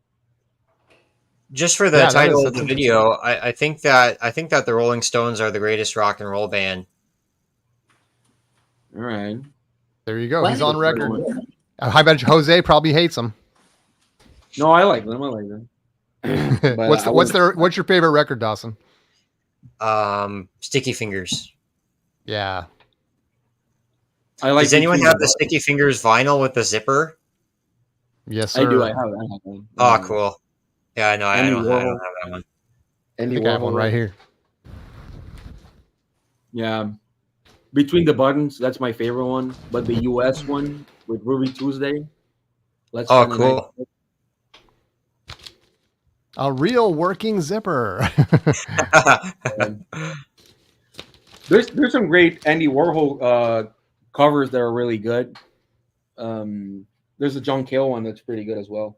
Just for the title of the video, I think that the Rolling Stones are the greatest rock and roll band. All right. There you go. He's on record. I bet Jose probably hates them. No, I like them. I like them. What's your favorite record, Dawson? Sticky Fingers. Yeah. I like. Does anyone have the Sticky Fingers vinyl with the zipper? Yes, sir. I do. I have one. Oh, cool. Yeah, I know. I don't have that one. I think I have one right here. Yeah. Between the Buttons, that's my favorite one. But the US one with Ruby Tuesday. Cool. A real working zipper. There's some great Andy Warhol covers that are really good. There's a John Cale one that's pretty good as well.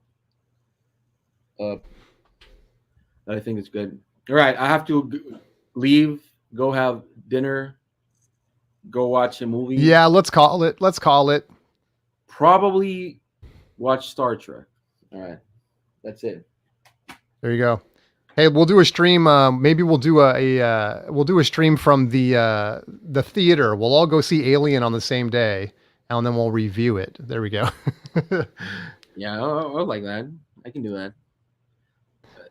I think it's good. All right, I have to leave, go have dinner, go watch a movie. Yeah, let's call it. Probably watch Star Trek. All right, that's it. There you go. Hey, we'll do a stream. Maybe we'll do a stream from the theater. We'll all go see Alien on the same day, and then we'll review it. There we go. Yeah, I like that. I can do that.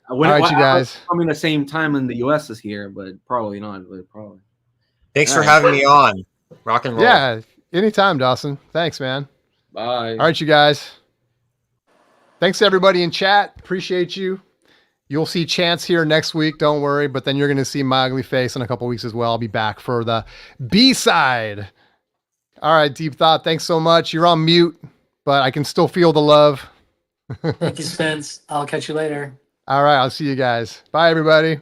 All right, you guys. I'm in the same time in the US is here, but probably not. But probably. Thanks for having me on. Rock and roll. Yeah, anytime, Dawson. Thanks, man. Bye. All right, you guys. Thanks to everybody in chat. Appreciate you. You'll see Chance here next week. Don't worry. But then you're going to see my ugly face in a couple weeks as well. I'll be back for the B-side. All right, Deep Thought. Thanks so much. You're on mute, but I can still feel the love. Thank you, Spence. I'll catch you later. All right. I'll see you guys. Bye, everybody.